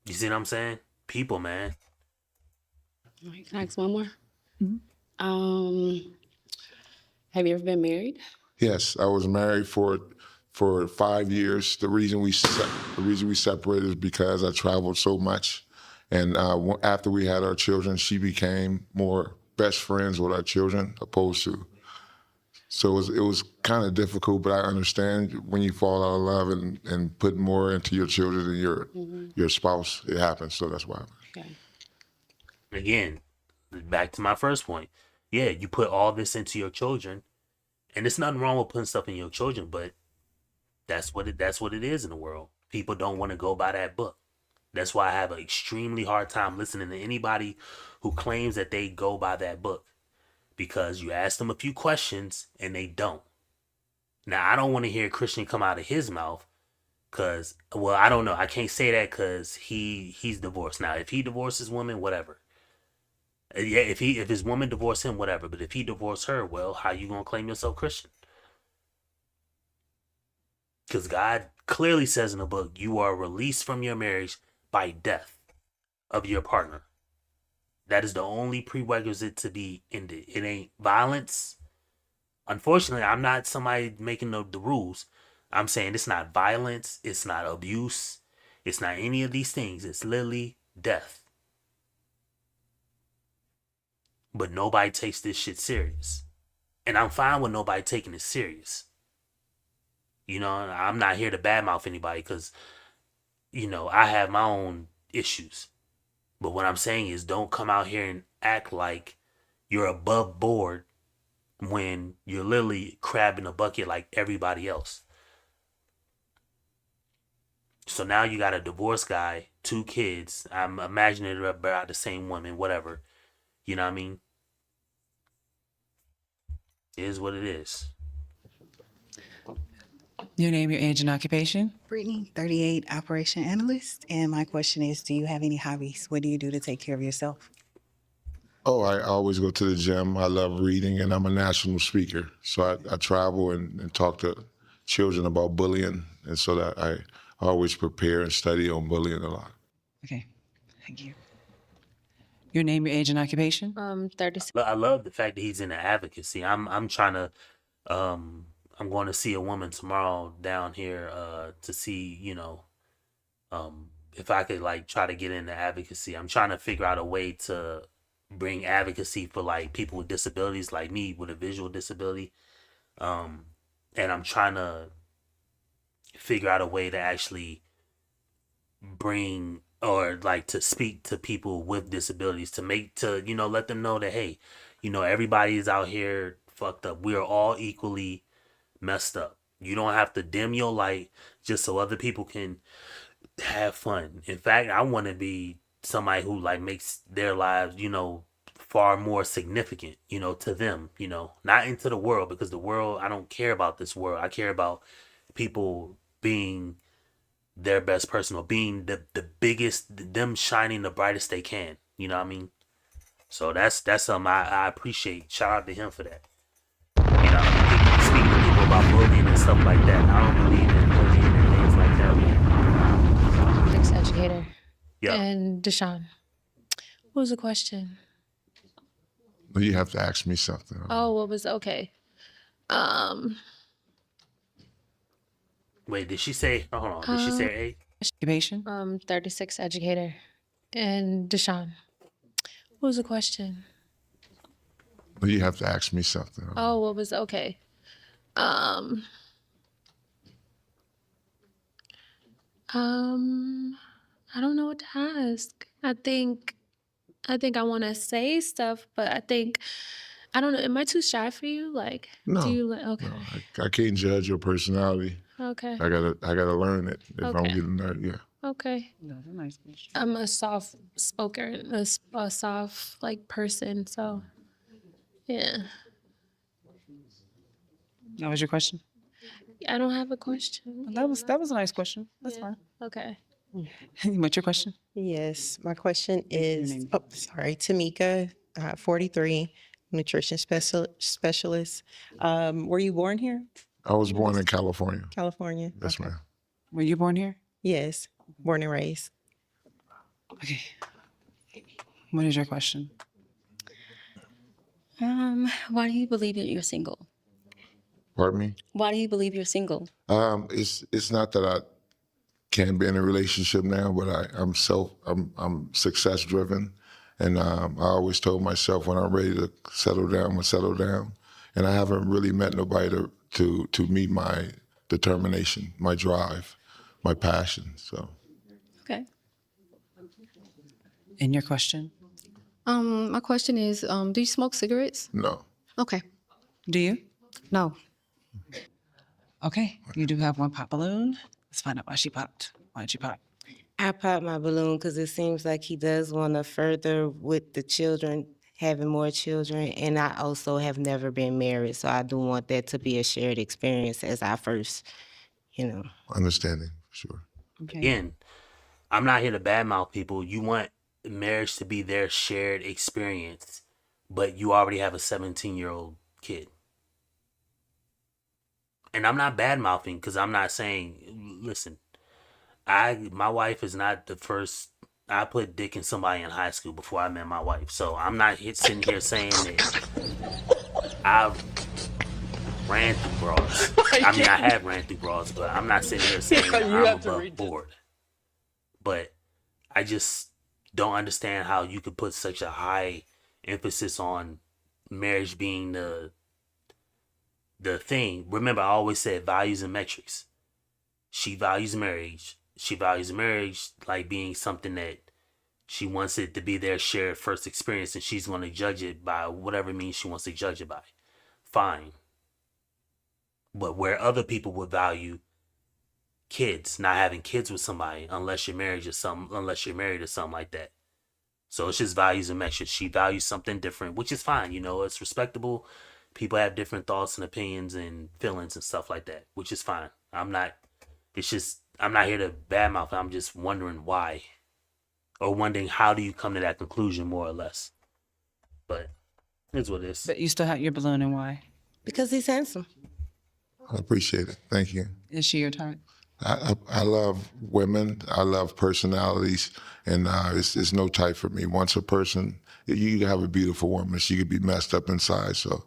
You see what I'm saying? People, man. All right, can I ask one more? Mm-hmm. Have you ever been married? Yes, I was married for 5 years. The reason we separated is because I traveled so much, and after we had our children, she became more best friends with our children opposed to. So it was kind of difficult, but I understand when you fall out of love and put more into your children than your spouse, it happens. So that's why. Okay. Again, back to my first point. Yeah, you put all this into your children, and there's nothing wrong with putting stuff in your children, but that's what it is in the world. People don't want to go by that book. That's why I have an extremely hard time listening to anybody who claims that they go by that book, because you ask them a few questions and they don't. Now, I don't want to hear Christian come out of his mouth because, well, I don't know. I can't say that because he's divorced. Now, if he divorces women, whatever. Yeah, if his woman divorced him, whatever. But if he divorced her, well, how you gonna claim yourself Christian? Because God clearly says in the book, you are released from your marriage by death of your partner. That is the only prerequisite to be ended. It ain't violence. Unfortunately, I'm not somebody making the rules. I'm saying it's not violence. It's not abuse. It's not any of these things. It's literally death. But nobody takes this shit serious. And I'm fine with nobody taking it serious. You know, I'm not here to badmouth anybody because, you know, I have my own issues. But what I'm saying is don't come out here and act like you're above board when you're literally crab in a bucket like everybody else. So now you got a divorced guy, 2 kids. I'm imagining they're about the same woman, whatever. You know what I mean? It is what it is. Your name, your age, and occupation? Brittany, 38, operation analyst. And my question is, do you have any hobbies? What do you do to take care of yourself? Oh, I always go to the gym. I love reading, and I'm a national speaker. So I travel and talk to children about bullying, and so that I always prepare and study on bullying a lot. Okay, thank you. Your name, your age, and occupation? 36. I love the fact that he's into advocacy. I'm trying to I'm going to see a woman tomorrow down here to see, you know, if I could like try to get into advocacy. I'm trying to figure out a way to bring advocacy for like people with disabilities like me with a visual disability. And I'm trying to figure out a way to actually bring or like to speak to people with disabilities to you know, let them know that, hey, you know, everybody is out here fucked up. We are all equally messed up. You don't have to dim your light just so other people can have fun. In fact, I want to be somebody who like makes their lives, you know, far more significant, you know, to them, you know, not into the world, because the world, I don't care about this world. I care about people being their best person or being the biggest, them shining the brightest they can. You know what I mean? So that's something I appreciate. Shout out to him for that. You know, speaking to people about bullying and stuff like that. I don't believe in bullying and things like that. Sex educator. Yeah. And Deshaun. What was the question? You have to ask me something. Oh, what was okay? Wait, did she say? Hold on. Did she say age? Occupation? 36 educator. And Deshaun. What was the question? You have to ask me something. Oh, what was okay? I don't know what to ask. I think I want to say stuff, but I don't know. Am I too shy for you? Like, No, do you like? Okay, I can't judge your personality. okay, I gotta learn it if I'm Okay. getting there. Yeah. okay. That's a nice question. I'm a soft spoker, a soft like person. So, yeah. That was your question? I don't have a question. That was a nice question. That's fine. Okay. What's your question? Yes, my question is, name? Tamika, 43, nutrition specialist. Were you born here, I was born in California. California? Yes, ma'am. Were you born here? Yes, born and raised. Okay. What is your question? Why do you believe that you're single? Pardon me. Why do you believe you're single? It's not that I can't be in a relationship now, but I'm success driven, and I always told myself when I'm ready to settle down, I'm gonna settle down, and I haven't really met nobody to meet my determination, my drive, my passion. So. Okay. And your question? My question is, do you smoke cigarettes? No. Okay. Do you? No. Okay. You do have one pop balloon. Let's find out why she popped. Why did she pop? I pop my balloon because it seems like he does want to further with the children, having more children, and I also have never been married, so I do want that to be a shared experience as our first, Understanding, for sure. Again, I'm not here to badmouth people. You want marriage to be their shared experience, but you already have a 17-year-old kid. And I'm not badmouthing because I'm not saying, listen, my wife is not the first. I put dick in somebody in high school before I met my wife. So I'm not sitting here saying that I ran through bras. I mean, I have ran through bras, but I'm not sitting here saying that I'm above board. But I just don't understand how you could put such a high emphasis on marriage being the thing. Remember, I always said values and metrics. She values marriage. She values marriage like being something that she wants it to be their shared first experience, and she's going to judge it by whatever means she wants to judge it by. Fine. But where other people would value kids, not having kids with somebody unless you're married or something like that. So it's just values and metrics. She values something different, which is fine. It's respectable. People have different thoughts and opinions and feelings and stuff like that, which is fine. I'm not here to badmouth. I'm just wondering why, or wondering how do you come to that conclusion, more or less. But it's what it is. But you still have your balloon, and why? Because he's handsome. I appreciate it. Thank you. Is she your type? I love women. I love personalities, and it's no type for me. Once a person, you can have a beautiful woman, she could be messed up inside. So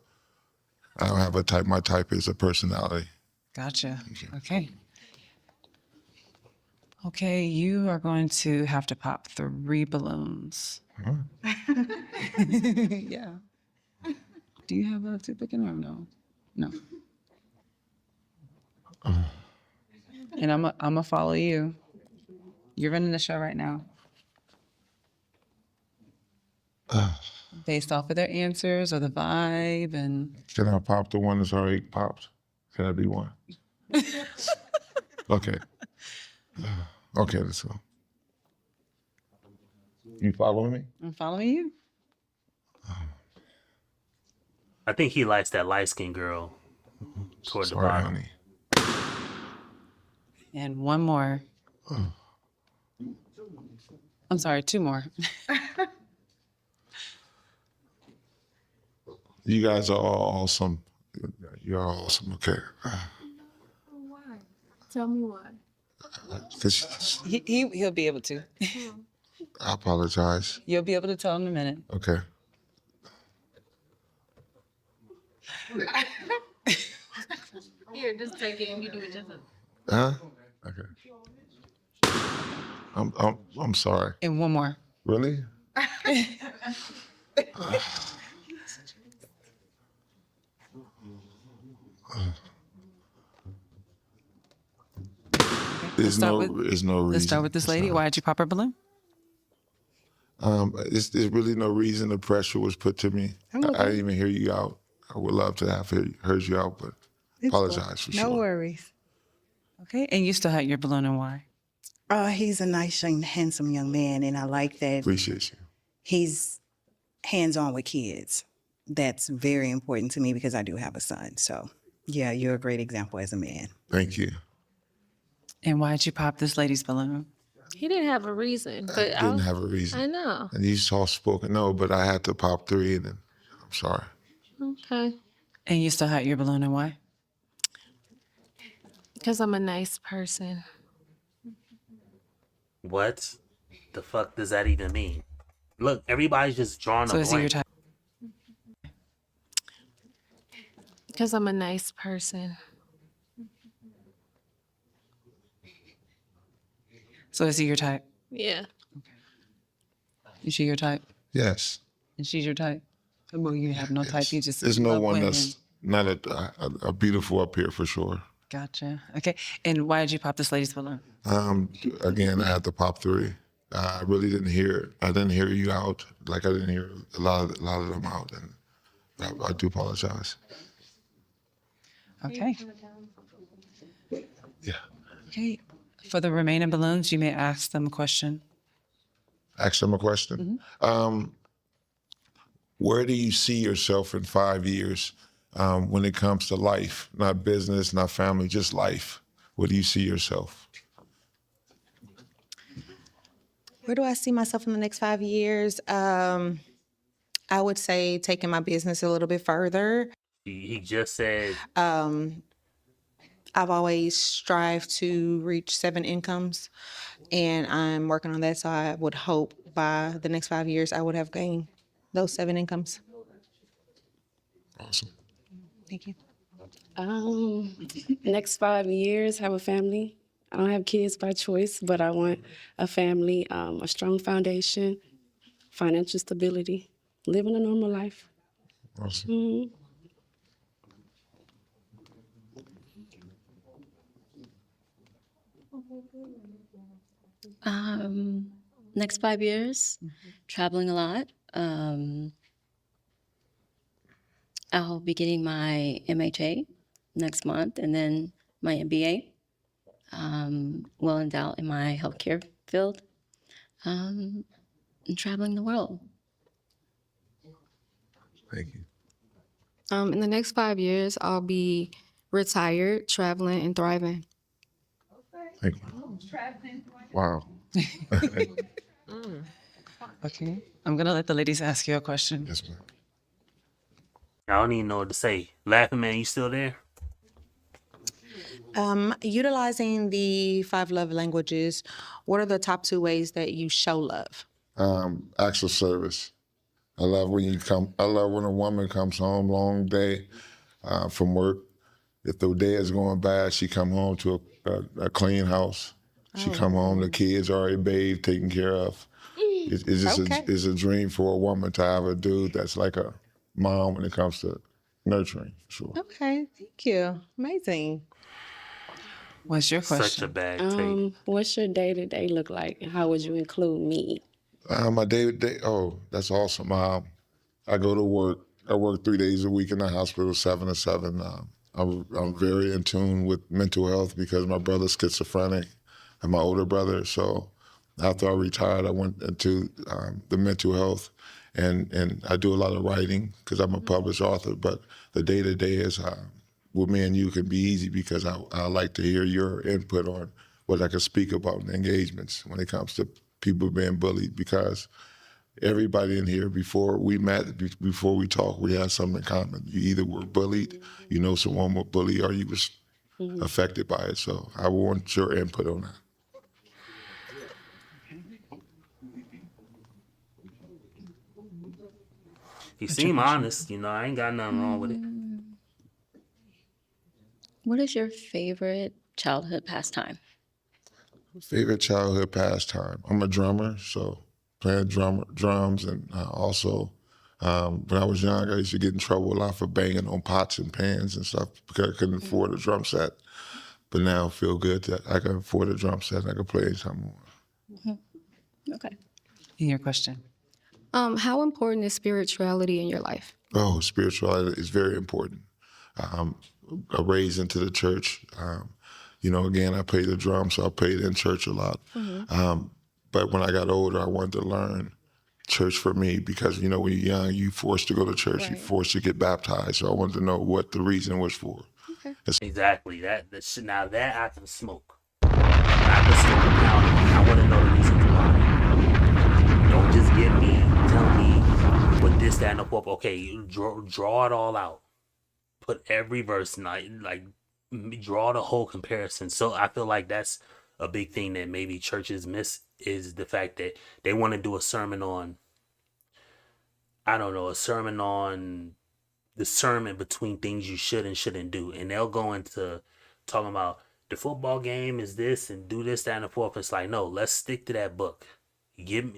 I don't have a type. My type is a personality. Gotcha. Okay. Okay, you are going to have to pop 3 balloons. Huh? Yeah. Do you have a toothpick in there? No. No. And I'm gonna follow you. You're running the show right now. Based off of their answers or the vibe and. Can I pop the one that's already popped? Can I be one? Okay. Okay, let's go. You following me? I'm following you. I think he likes that light-skinned girl toward the bottom. Honey. And one more. I'm sorry, 2 more. You guys are all awesome. You're all awesome. Okay. Why? Tell me why. He'll be able to. I apologize. You'll be able to tell him in a minute. Okay. Here, just take it and you do it just. Huh? Okay. I'm sorry. And one more. Really? There's no reason. Let's start with this lady. Why did you pop her balloon? There's really no reason. The pressure was put to me. I didn't even hear you out. I would love to have heard you out, but apologize for sure. No worries. Okay, and you still had your balloon, and why? He's a nice and handsome young man, and I like that. Appreciate you. He's hands-on with kids. That's very important to me because I do have a son. So, yeah, you're a great example as a man. Thank you. And why did you pop this lady's balloon? He didn't have a reason, but I didn't have a reason. I know. And you soft-spoken, no, but I had to pop 3, and then I'm sorry. Okay. And you still had your balloon, and why? Because I'm a nice person. What the fuck does that even mean? Look, everybody's just drawing So a is he your blank. type? Because I'm a nice person. So is he your type? Yeah. Is she your type? Yes. And she's your type? Well, you have no type. You just There's no love one women. that's not a beautiful up here for sure. Gotcha. Okay. And why did you pop this lady's balloon? Again, I had to pop 3. I really didn't hear it. I didn't hear you out. Like I didn't hear a lot of them out, and I do apologize. Okay. Yeah. Okay. For the remaining balloons, you may ask them a question. Ask them a question. Where do you see yourself in 5 years when it comes to life? Not business, not family, just life. Where do you see yourself? Where do I see myself in the next 5 years? I would say taking my business a little bit further. He just said, I've always strived to reach 7 incomes, and I'm working on that. So I would hope by the next 5 years I would have gained those 7 incomes. Awesome. Thank you. Next 5 years, have a family. I don't have kids by choice, but I want a family, a strong foundation, financial stability, living a normal life. Awesome. Mhm. Next 5 years, traveling a lot. I'll be getting my MHA next month and then my MBA. Well endowed in my healthcare field. And traveling the world. Thank you. In the next 5 years, I'll be retired, traveling, and thriving. Thank you. Wow. Okay. I'm going to let the ladies ask you a question. Yes, ma'am. I don't even know what to say. Laughing Man, you still there? Utilizing the 5 love languages, what are the top 2 ways that you show love? Acts of service. I love when a woman comes home, long day from work. If the day is going bad, she come home to a clean house. She come home, the kids already bathed, taken care of. It's just it's a dream for a woman to have a dude that's like a mom when it comes to nurturing. Sure. Okay, thank you. Amazing. What's your question? Such a bad take. What's your day-to-day look like, and how would you include me? My day-to-day, that's awesome. I go to work. I work 3 days a week in the hospital, 7 to 7. I'm very in tune with mental health because my brother's schizophrenic and my older brother. So after I retired, I went into the mental health, and I do a lot of writing because I'm a published author. But the day-to-day is with me and you can be easy because I like to hear your input on what I can speak about in engagements when it comes to people being bullied, because everybody in here, before we met, before we talked, we had something in common. You either were bullied, you know someone was bullied, or you was affected by it. So I want your input on that. He seemed honest, I ain't got nothing wrong with it. What is your favorite childhood pastime? Favorite childhood pastime? I'm a drummer, so playing drums, and also when I was young, I used to get in trouble a lot for banging on pots and pans and stuff because I couldn't afford a drum set. But now I feel good that I can afford a drum set and I can play anytime I want. Okay. And your question? How important is spirituality in your life? Oh, spirituality is very important. I raised into the church. Again, I played the drums, so I played in church a lot. But when I got older, I wanted to learn church for me because, when you're young, you're forced to go to church, you're forced to get baptized. So I wanted to know what the reason was for. Okay. Exactly. Now that I can smoke. I can smoke now. I want to know the reason why. Don't just tell me what this, that, and the fourth. Okay, you draw it all out. Put every verse, like draw the whole comparison. So I feel like that's a big thing that maybe churches miss, is the fact that they want to do a sermon on, discernment between things you should and shouldn't do. And they'll go into talking about the football game is this and do this, that, and the fourth. It's like, no, let's stick to that book.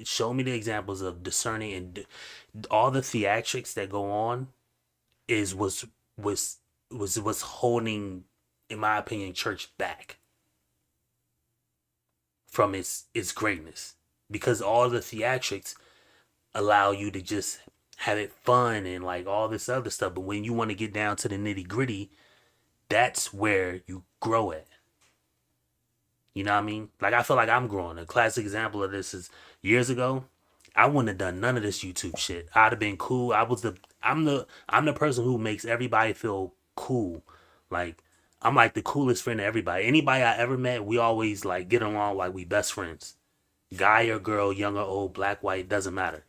Show me the examples of discerning, and all the theatrics that go on is was holding, in my opinion, church back from its greatness, because all the theatrics allow you to just have it fun and like all this other stuff. But when you want to get down to the nitty gritty, that's where you grow at. You know what I mean? Like, I feel like I'm growing. A classic example of this is years ago, I wouldn't have done none of this YouTube shit. I'd have been cool. I'm the person who makes everybody feel cool. Like I'm like the coolest friend to everybody. Anybody I ever met, we always like get along like we best friends. Guy or girl, young or old, black, white, doesn't matter.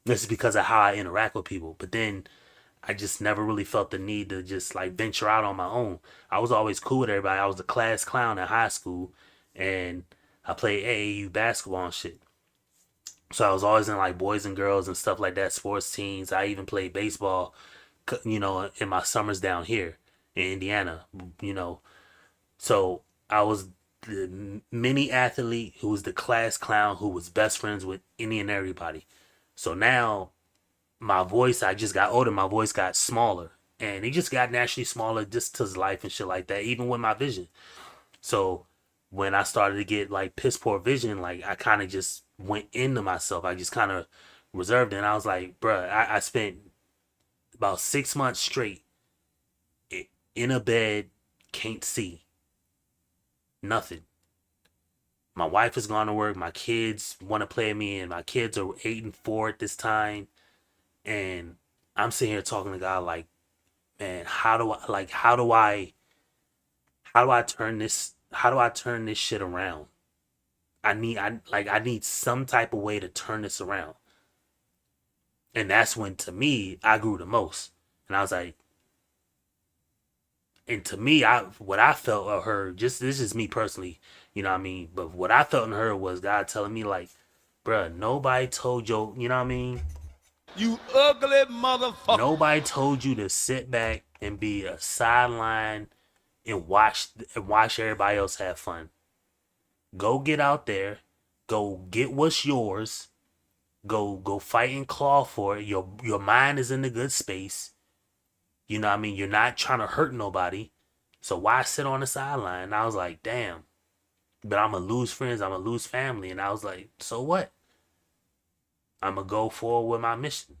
This is because of how I interact with people. But then I just never really felt the need to just like venture out on my own. I was always cool with everybody. I was the class clown in high school and I played AAU basketball and shit. So I was always in like boys and girls and stuff like that, sports teams. I even played baseball, in my summers down here in Indiana, So I was the mini athlete who was the class clown who was best friends with any and everybody. So now my voice, I just got older, my voice got smaller. And it just got naturally smaller just to life and shit like that, even with my vision. So when I started to get like piss poor vision, like I kind of just went into myself. I just kind of reserved it. And I was like, bruh, I spent about 6 months straight in a bed, can't see nothing. My wife has gone to work. My kids want to play with me, and my kids are 8 and 4 at this time. And I'm sitting here talking to God like, man, how do I turn this shit around? I need some type of way to turn this around. And that's when, to me, I grew the most. And I was like, and to me, what I felt or heard, just this is me personally, you know what I mean? But what I felt and heard was God telling me like, bruh, nobody told you, you know what I mean? You ugly motherfucker. Nobody told you to sit back and be a sideline and watch everybody else have fun. Go get out there, go get what's yours, go fight and claw for it. Your mind is in a good space. You know what I mean? You're not trying to hurt nobody. So why sit on the sideline? And I was like, damn. But I'm going to lose friends. I'm going to lose family. And I was like, so what? I'm going to go forward with my mission.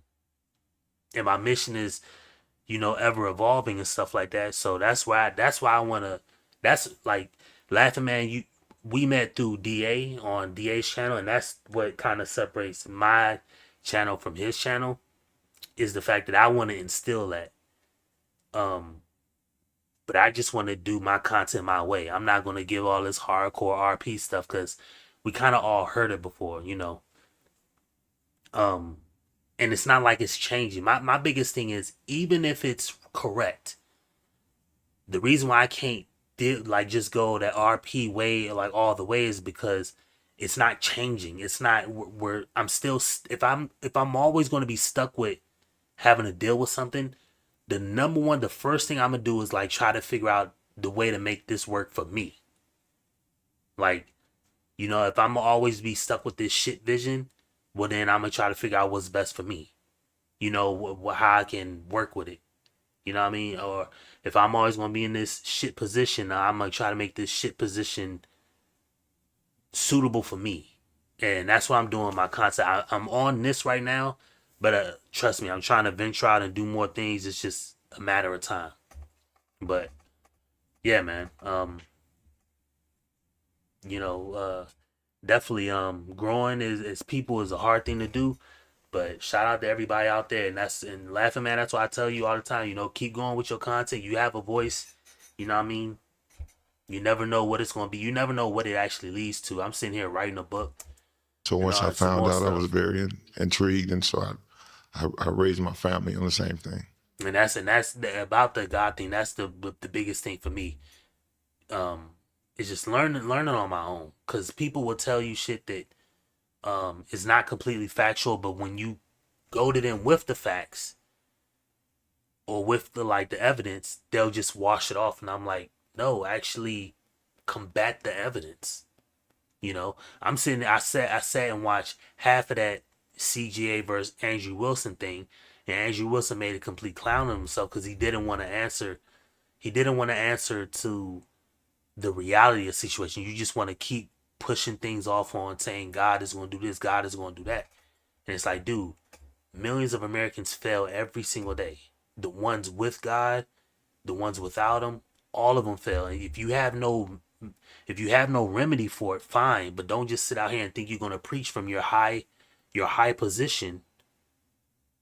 And my mission is, ever evolving and stuff like that. So that's why I want to, that's like, Laughing Man, we met through DA on DA's channel. And that's what kind of separates my channel from his channel, is the fact that I want to instill that. But I just want to do my content my way. I'm not going to give all this hardcore RP stuff because we kind of all heard it before, And it's not like it's changing. My biggest thing is, even if it's correct, the reason why I can't just go that RP way like all the way is because it's not changing. It's not where I'm still, if I'm always going to be stuck with having to deal with something, the first thing I'm gonna do is like try to figure out the way to make this work for me. Like, if I'm gonna always be stuck with this shit vision, well then I'm gonna try to figure out what's best for me. How I can work with it. You know what I mean? Or if I'm always gonna be in this shit position, I'm gonna try to make this shit position suitable for me. And that's what I'm doing with my content. I'm on this right now. But trust me, I'm trying to venture out and do more things. It's just a matter of time. But yeah, man. Definitely growing as people is a hard thing to do. But shout out to everybody out there, and Laughing Man, that's why I tell you all the time, keep going with your content. You have a voice, you know what I mean? You never know what it's gonna be. You never know what it actually leads to. I'm sitting here writing a book. So once I found out, I was very intrigued, and so I raised my family on the same thing. And that's about the God thing. That's the biggest thing for me. It's just learning on my own. Cause people will tell you shit that is not completely factual, but when you go to them with the facts or with the evidence, they'll just wash it off. And I'm like, no, actually combat the evidence. I'm sitting there, I sat and watched half of that CGA versus Andrew Wilson thing, and Andrew Wilson made a complete clown of himself because he didn't want to answer to the reality of the situation. You just want to keep pushing things off on saying God is going to do this, God is going to do that. And it's like, dude, millions of Americans fail every single day. The ones with God, the ones without him, all of them fail. And if you have no remedy for it, fine, but don't just sit out here and think you're going to preach from your high your high position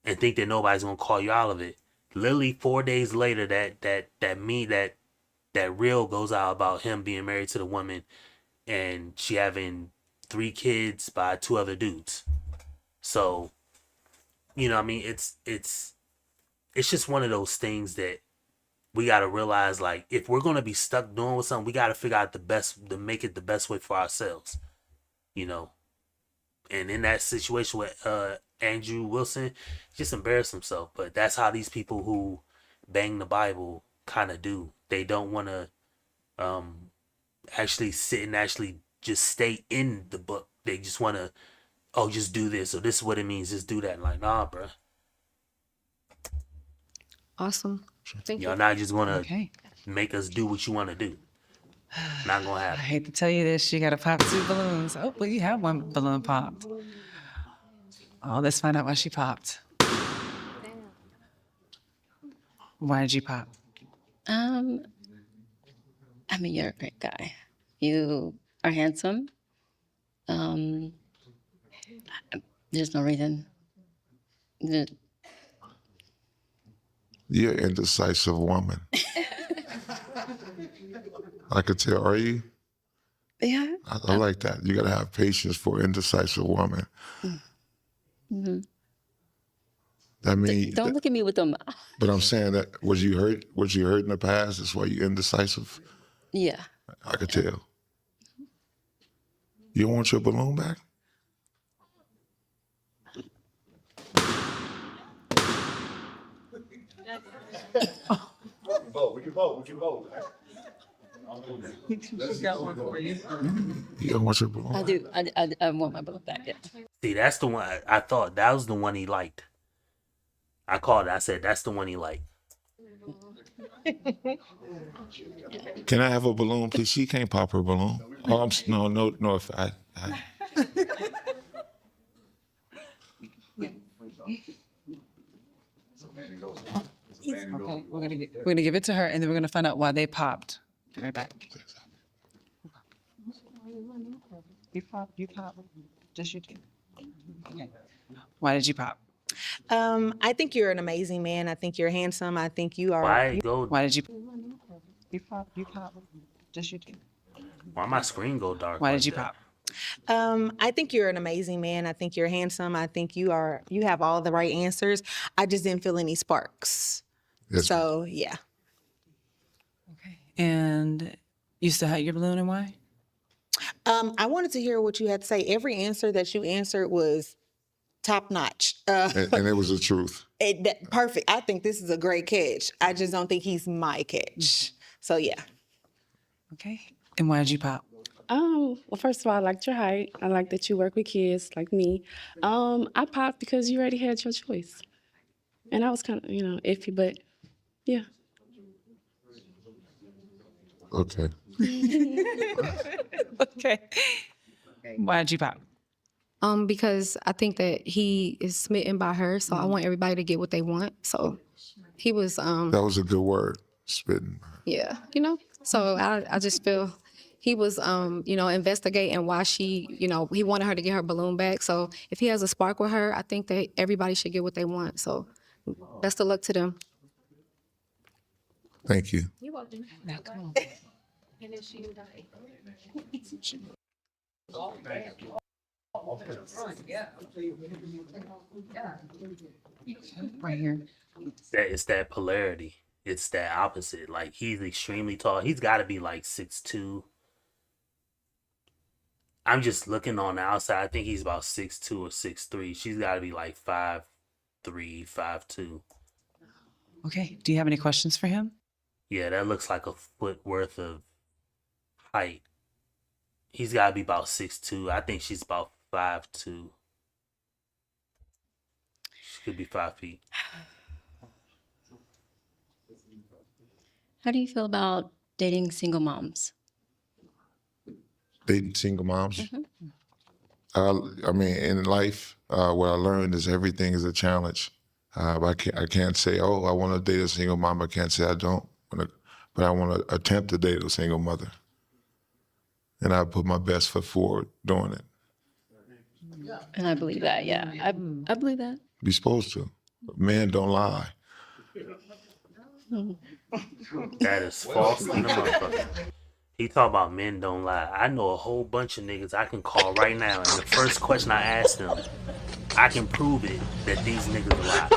and think that nobody's gonna call you out of it. Literally 4 days later, that reel goes out about him being married to the woman and she having 3 kids by 2 other dudes. So, you know what I mean? It's just one of those things that we gotta realize, like, if we're gonna be stuck doing with something, we gotta figure out the best to make it the best way for ourselves. You know. And in that situation with Andrew Wilson, he just embarrassed himself. But that's how these people who bang the Bible kind of do. They don't want to actually sit and actually just stay in the book. They just want to, oh, just do this, or this is what it means, just do that. Like, nah, bro. Awesome. Thank you. Y'all not just gonna make us do what you want to do. Not gonna I happen. hate to tell you this, you gotta pop 2 balloons. Oh, well, you have 1 balloon popped. Oh, let's find out why she popped. Why did you pop? I mean, you're a great guy. You are handsome. There's no reason. You're an indecisive woman. I could tell. Are you? Yeah. I like that. You got to have patience for an indecisive woman. Mm-hmm. That means. Don't look at me with them. But I'm saying that was you hurt? Was you hurt in the past? That's why you're indecisive. Yeah. I could tell. You want your balloon back? We can vote. You don't want your balloon? I do. I want my balloon back. Yeah. See, that's the one I thought that was the one he liked. I called it. I said that's the one he liked. Can I have a balloon, please? She can't pop her balloon. Oh, no. If I Okay, we're gonna give it to her, and then we're gonna find out why they popped. Be right back. You pop. Just you two. Okay. Why did you pop? I think you're an amazing man. I think you're handsome. I think you are. Why did you? You pop. Just you two. Why my screen go dark? Why like did you that? pop? I think you're an amazing man. I think you're handsome. I think you have all the right answers. I just didn't feel any sparks. Yes. So yeah. And you still had your balloon, and why? I wanted to hear what you had to say. Every answer that you answered was top notch. and it was the truth. Perfect. I think this is a great catch. I just don't think he's my catch. So yeah. Okay. And why did you pop? Well, first of all, I liked your height. I like that you work with kids like me. I popped because you already had your choice. And I was kind of, iffy, but yeah. Okay. Okay. Why did you pop? Because I think that he is smitten by her, so I want everybody to get what they want. So he was That was a good word, spitting. yeah, So I just feel he was investigating why she, he wanted her to get her balloon back. So if he has a spark with her, I think that everybody should get what they want. So best of luck to them. Thank you. You're welcome. Now come on. And then she died. Right here. It's that polarity. It's that opposite. Like, he's extremely tall. He's got to be like 6'2". I'm just looking on the outside. I think he's about 6'2" or 6'3". She's got to be like 5'3", 5'2". Okay. Do you have any questions for him? Yeah, that looks like a foot worth of height. He's got to be about 6'2". I think she's about 5'2". She could be 5 feet. How do you feel about dating single moms? Dating single moms. I mean, in life, what I learned is everything is a challenge. I can't say, oh, I want to date a single mom. I can't say I don't. But I want to attempt to date a single mother. And I put my best foot forward doing it. And I believe that, yeah. I believe that. Be supposed to. Men don't lie. That is false in the motherfucker. He talk about men don't lie. I know a whole bunch of niggas I can call right now, and the first question I ask them, I can prove it that these niggas lie.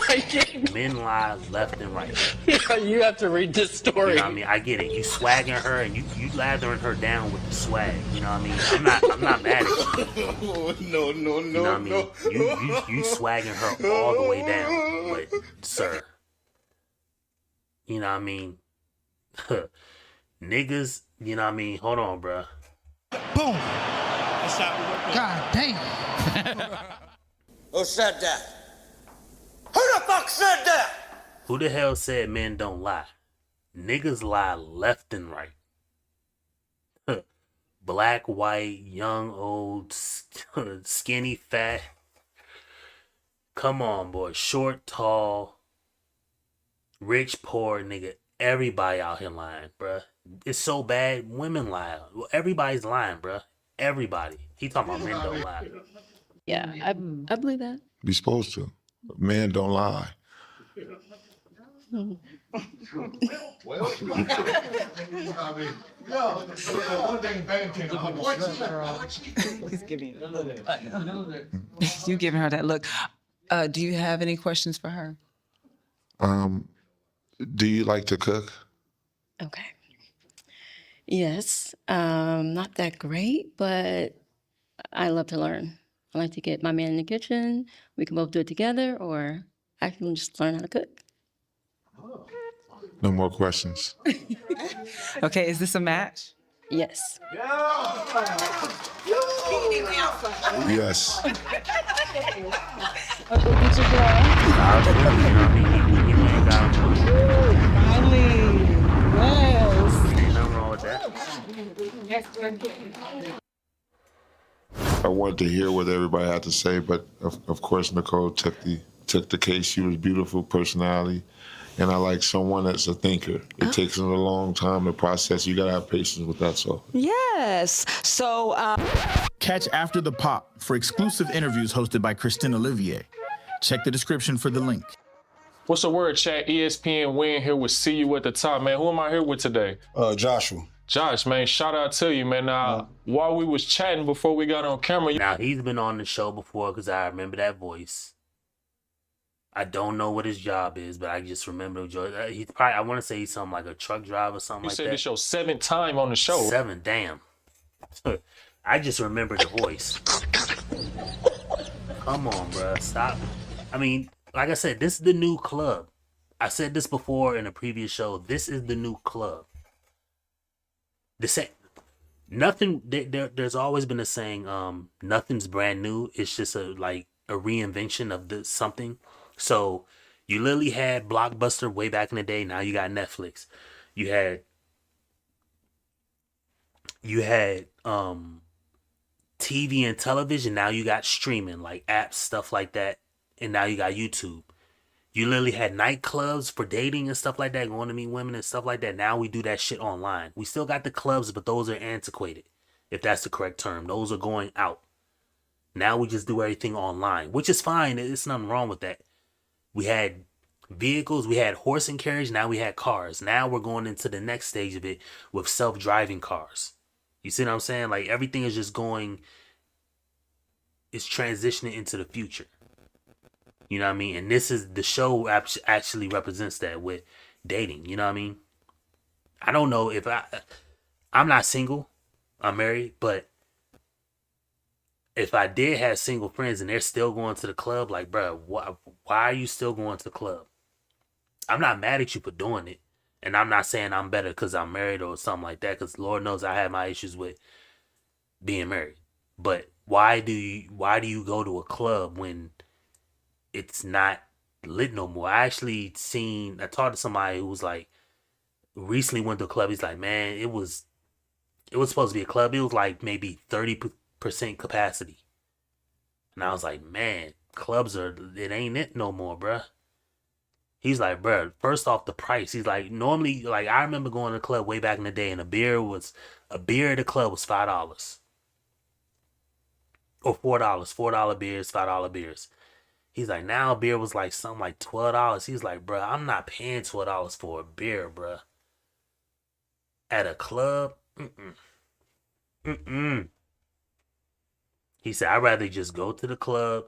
Men lie left and right. You have to read this story. You know what I mean? I get it. You swagging her and you lathering her down with the swag. You know what I mean? I'm not mad at you. No, no, You know what I mean? You swagging her all the way down. But sir, you know what I mean? Niggas, you know what I mean? Hold on, bruh. Boom. God damn. Who said that? Who the fuck said that? Who the hell said men don't lie? Niggas lie left and right. Black, white, young, old, skinny, fat. Come on, boy. Short, tall, rich, poor, nigga. Everybody out here lying, bruh. It's so bad, women lie. Well, everybody's lying, bruh. Everybody. He talking about men don't lie. Yeah, I believe that. Be supposed to. Men don't lie. Well, He's giving you giving her that look. Do you have any questions for her? Do you like to cook? Okay. Yes. Not that great, but I love to learn. I like to get my man in the kitchen. We can both do it together, or I can just learn how to cook. No more questions. Okay, is this a match? Yes. Yes. Finally, yes. Ain't nothing wrong with that. I wanted to hear what everybody had to say, but of course Nicole took the case. She was beautiful personality, and I like someone that's a thinker. It takes them a long time to process. You gotta have patience with that. So Yes. So Catch After the Pop for exclusive interviews hosted by Kristen Olivier. Check the description for the link. What's the word, chat? ESPN Win here with See You at the Top, man. Who am I here with today? Joshua. Josh, man, shout out to you, man. Now, while we was chatting before we got on camera. Now, he's been on the show before because I remember that voice. I don't know what his job is, but I just remember he's probably, I want to say he's something like a truck driver or something You like said that. this your 7th time on the show. 7, damn. I just remember the voice. Come on, bruh. Stop. I mean, like I said, this is the new club. I said this before in a previous show. This is the new club. Nothing. There's always been a saying. Nothing's brand new. It's just a reinvention of something. So you literally had Blockbuster way back in the day. Now you got Netflix. You had TV and television. Now you got streaming, like apps, stuff like that. And now you got YouTube. You literally had nightclubs for dating and stuff like that, going to meet women and stuff like that. Now we do that shit online. We still got the clubs, but those are antiquated, if that's the correct term. Those are going out. Now we just do everything online, which is fine. There's nothing wrong with that. We had vehicles, we had horse and carriage, now we had cars. Now we're going into the next stage of it with self-driving cars. You see what I'm saying? Like everything is just it's transitioning into the future. You know what I mean? And this is the show actually represents that with dating. You know what I mean? I don't know if I'm not single. I'm married, but if I did have single friends and they're still going to the club, like, bro, why are you still going to the club? I'm not mad at you for doing it. And I'm not saying I'm better because I'm married or something like that, because Lord knows I have my issues with being married. But why do you go to a club when it's not lit no more? I talked to somebody who was like, recently went to a club. He's like, man, it was supposed to be a club. It was like maybe 30% capacity. And I was like, man, it ain't it no more, bruh. He's like, bruh, first off the price. He's like, normally, like I remember going to the club way back in the day and a beer at the club was $5. Or $4 beers, $5 beers. He's like, now beer was like something like $12. He's like, bruh, I'm not paying $12 for a beer, bruh. At a club, He said, I'd rather just go to the club,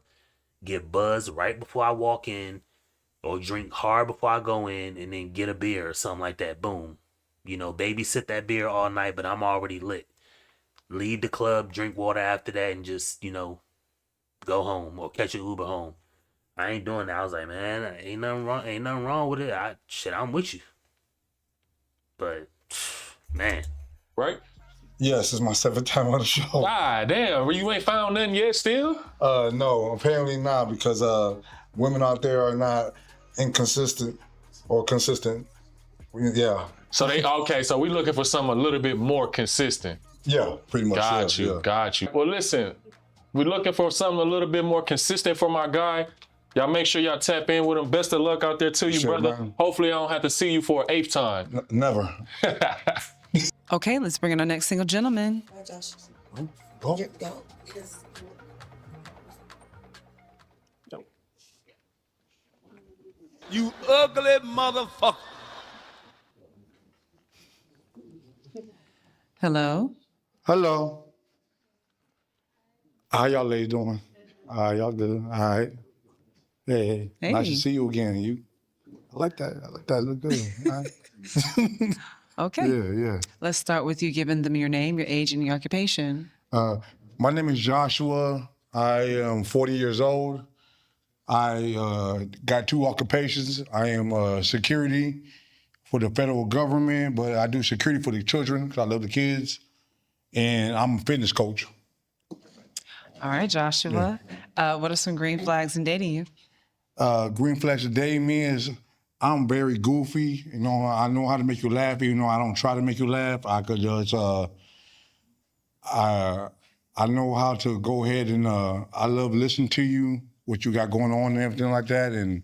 get buzzed right before I walk in, or drink hard before I go in, and then get a beer or something like that. Boom. You know, babysit that beer all night, but I'm already lit. Leave the club, drink water after that, and just, you know, go home or catch an Uber home. I ain't doing that. I was like, man, ain't nothing wrong with it. I'm with you. But man. Right? Yes, it's my 7th time on the show. God damn, you ain't found nothing yet still? No, apparently not, because women out there are not inconsistent or consistent. Yeah. So so we looking for something a little bit more consistent. Yeah, pretty much. Got you. Well, listen, we're looking for something a little bit more consistent for my guy. Y'all make sure y'all tap in with him. Best of luck out there to you, brother. Man. Hopefully I don't have to see you for an 8th time. Never. Okay, let's bring in our next single gentleman. You ugly motherfucker. Hello. Hello. How y'all ladies doing? Y'all good? All right. Hey, nice to see you again. I like that. Look good. All right. Okay. Yeah. Let's start with you giving them your name, your age, and your occupation. My name is Joshua. I am 40 years old. I got 2 occupations. I am security for the federal government, but I do security for the children because I love the kids. And I'm a fitness coach. All right, Joshua. Yeah. What are some green flags in dating you? Green flags in dating me is I'm very goofy. You know, I know how to make you laugh, even though I don't try to make you laugh. I could just, I know how to go ahead and I love listening to you, what you got going on and everything like that. And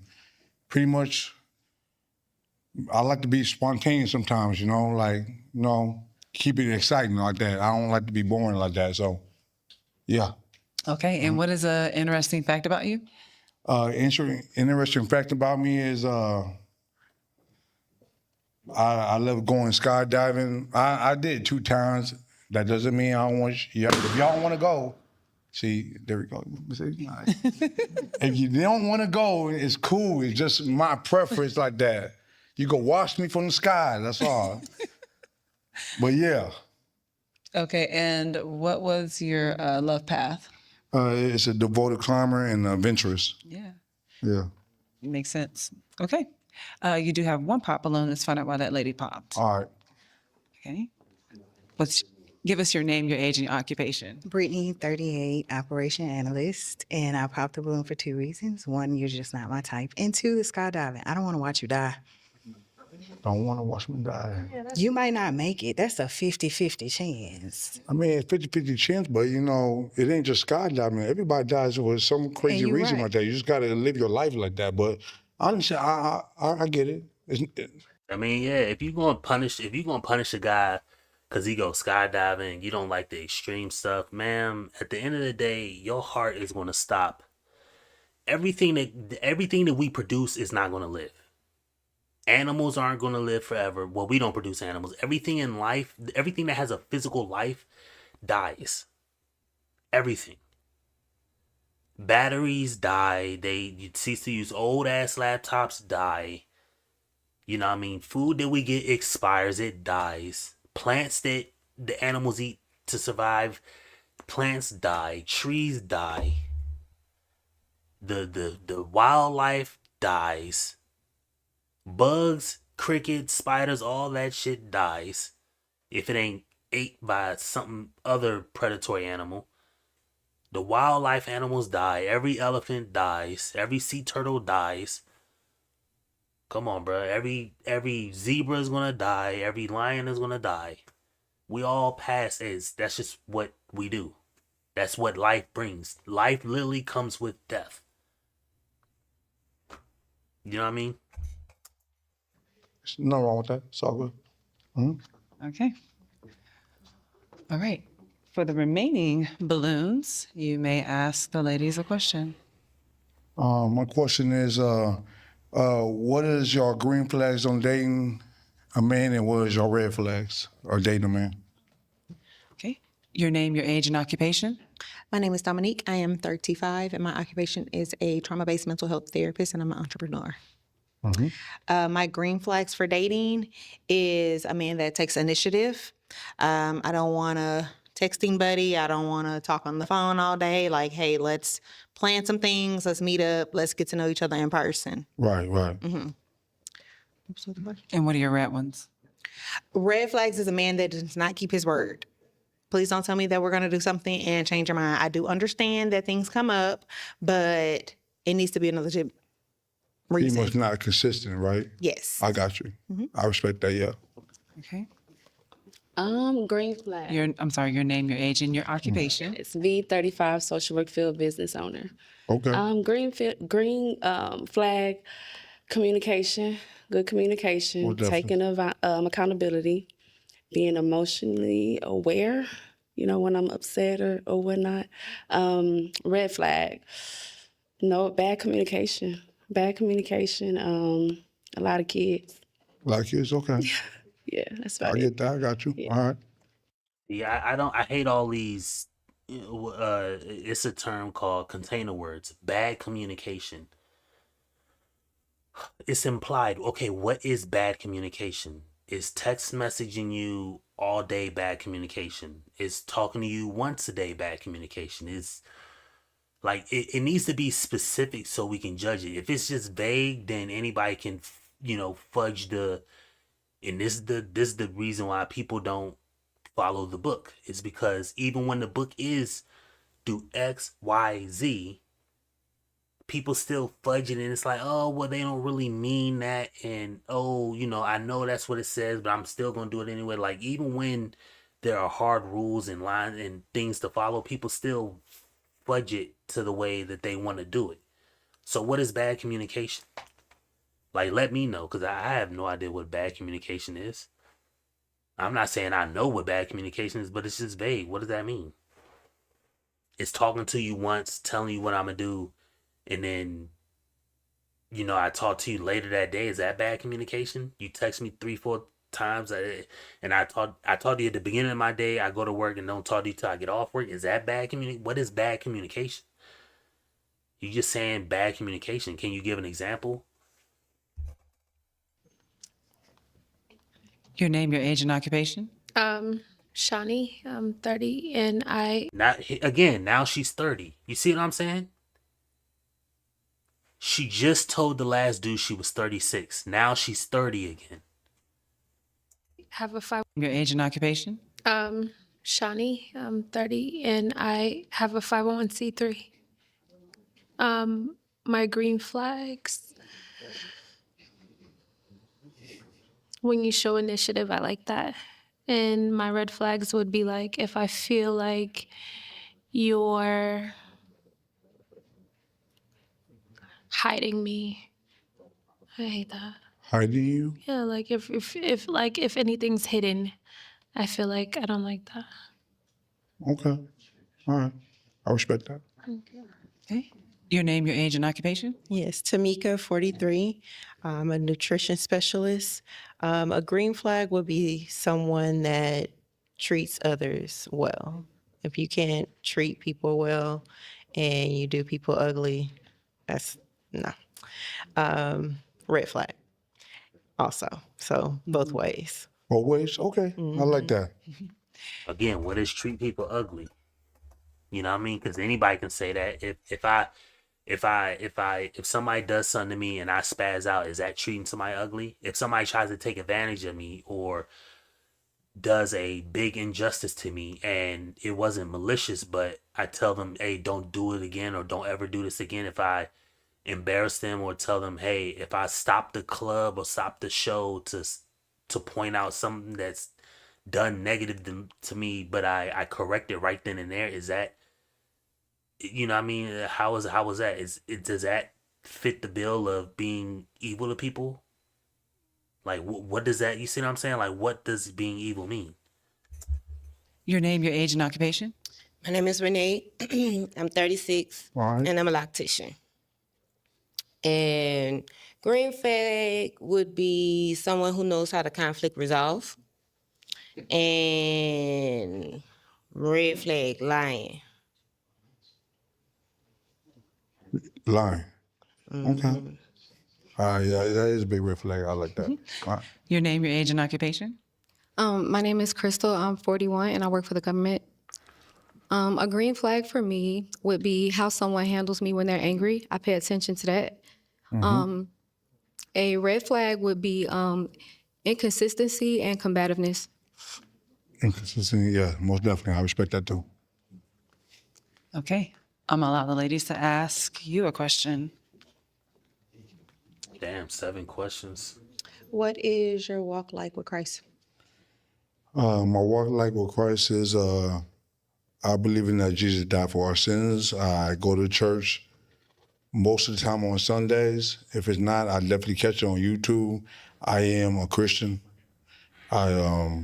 pretty much, I like to be spontaneous sometimes, you know, like, you know, keep it exciting like that. I don't like to be boring like that. So, yeah. Okay. And what is an interesting fact about you? Interesting fact about me is I love going skydiving. I did 2 times. That doesn't mean I don't want you. If y'all want to go, see, there we go. If you don't want to go, it's cool. It's just my preference like that. You go watch me from the sky. That's all. But yeah. Okay. And what was your love path? It's a devoted climber and adventurous. Yeah. Yeah. Makes sense. Okay. You do have 1 pop balloon. Let's find out why that lady popped. All right. Okay. Give us your name, your age, and your occupation. Brittany, 38, operation analyst, and I popped the balloon for 2 reasons. 1, you're just not my type, and 2, the skydiving. I don't want to watch you die. Don't want to watch me die. You might not make it. That's a 50-50 chance. I mean, it's 50-50 chance, but you know, it ain't just skydiving. Everybody dies for some crazy reason like that. You just gotta live your life like that. But honestly, I get it. I mean, yeah, if you're gonna punish a guy because he goes skydiving, you don't like the extreme stuff, ma'am, at the end of the day, your heart is gonna stop. Everything that we produce is not gonna live. Animals aren't going to live forever. Well, we don't produce animals. Everything in life, everything that has a physical life dies. Everything. Batteries die. You cease to use old ass laptops, die. You know what I mean? Food that we get expires, it dies. Plants that the animals eat to survive, plants die. Trees die. The wildlife dies. Bugs, crickets, spiders, all that shit dies if it ain't ate by some other predatory animal. The wildlife animals die. Every elephant dies. Every sea turtle dies. Come on, bro. Every zebra is gonna die. Every lion is gonna die. We all pass as that's just what we do. That's what life brings. Life literally comes with death. You know what I mean? There's nothing wrong with that. It's all good. Okay. All right. For the remaining balloons, you may ask the ladies a question. My question is, what is your green flags on dating a man, and what is your red flags or dating a man? Okay. Your name, your age, and occupation. My name is Dominique. I am 35, and my occupation is a trauma-based mental health therapist, and I'm an entrepreneur. My green flags for dating is a man that takes initiative. I don't want a texting buddy. I don't want to talk on the phone all day. Like, hey, let's plan some things. Let's meet up. Let's get to know each other in person. Right. And what are your red ones? Red flags is a man that does not keep his word. Please don't tell me that we're going to do something and change your mind. I do understand that things come up, but it needs to be another legit reason. He must not consistent, right? Yes. I got you. I respect that, yeah. Okay. Green flag. Your name, your age, and your occupation. It's V35 social work field business owner. Okay. Green flag, communication, good communication, Well, definitely. taking accountability, being emotionally aware, when I'm upset or whatnot. Red flag, no, bad communication, a lot of kids. A lot of kids, okay. Yeah, that's I about it. get that. I got you. Yeah. All right. Yeah, I hate all these. It's a term called container words. Bad communication. It's implied. Okay, what is bad communication? Is text messaging you all day bad communication? Is talking to you once a day bad communication? Is like it needs to be specific so we can judge it. If it's just vague, then anybody can fudge the. And this is the reason why people don't follow the book. Is because even when the book is do X, Y, Z, people still fudge it, and it's like, oh, well, they don't really mean that, and oh, I know that's what it says, but I'm still gonna do it anyway. Like, even when there are hard rules and lines and things to follow, people still fudge it to the way that they want to do it. So what is bad communication? Like, let me know, because I have no idea what bad communication is. I'm not saying I know what bad communication is, but it's just vague. What does that mean? It's talking to you once, telling you what I'm gonna do, and then, I talk to you later that day. Is that bad communication? You text me 3-4 times, and I talk to you at the beginning of my day. I go to work and don't talk to you till I get off work. Is that bad communication? What is bad communication? You just saying bad communication. Can you give an example? Your name, your age, and occupation. Shawnee, I'm 30, and Now she's 30. You see what I'm saying? She just told the last dude she was 36. Now she's 30 again. have a 5. Your age and occupation. Shawnee, I'm 30, and I have a 501c3. My green flags. When you show initiative, I like that. And my red flags would be like if I feel like you're hiding me. I hate that. Hiding you? Yeah, like if anything's hidden, I feel like I don't like that. Okay. All right. I respect that. Okay. Your name, your age, and occupation. Yes, Tamika, 43. I'm a nutrition specialist. A green flag would be someone that treats others well. If you can't treat people well and you do people ugly, that's no. Red flag also. So both ways. Both ways? Okay. I like that. Again, what is treat people ugly? You know what I mean? Because anybody can say that. If somebody does something to me and I spaz out, is that treating somebody ugly? If somebody tries to take advantage of me or does a big injustice to me and it wasn't malicious, but I tell them, hey, don't do it again or don't ever do this again. If I embarrass them or tell them, hey, if I stop the club or stop the show to point out something that's done negative to me, but I correct it right then and there, is that, you know what I mean? How is that? Does that fit the bill of being evil to people? Like, what does that, you see what I'm saying? Like, what does being evil mean? Your name, your age, and occupation? My name is Renee. I'm 36, All right. and I'm a loctician. And green flag would be someone who knows how to conflict resolve. And red flag, lying. Lying. Okay. Yeah, that is a big red flag. I like that. All right. Your name, your age, and occupation? My name is Crystal. I'm 41 and I work for the government. A green flag for me would be how someone handles me when they're angry. I pay attention to that. A red flag would be inconsistency and combativeness. Inconsistency, yeah, most definitely. I respect that too. Okay. I'm gonna allow the ladies to ask you a question. Damn, 7 questions. What is your walk like with Christ? My walk like with Christ is I believe in that Jesus died for our sins. I go to church most of the time on Sundays. If it's not, I definitely catch it on YouTube. I am a Christian. I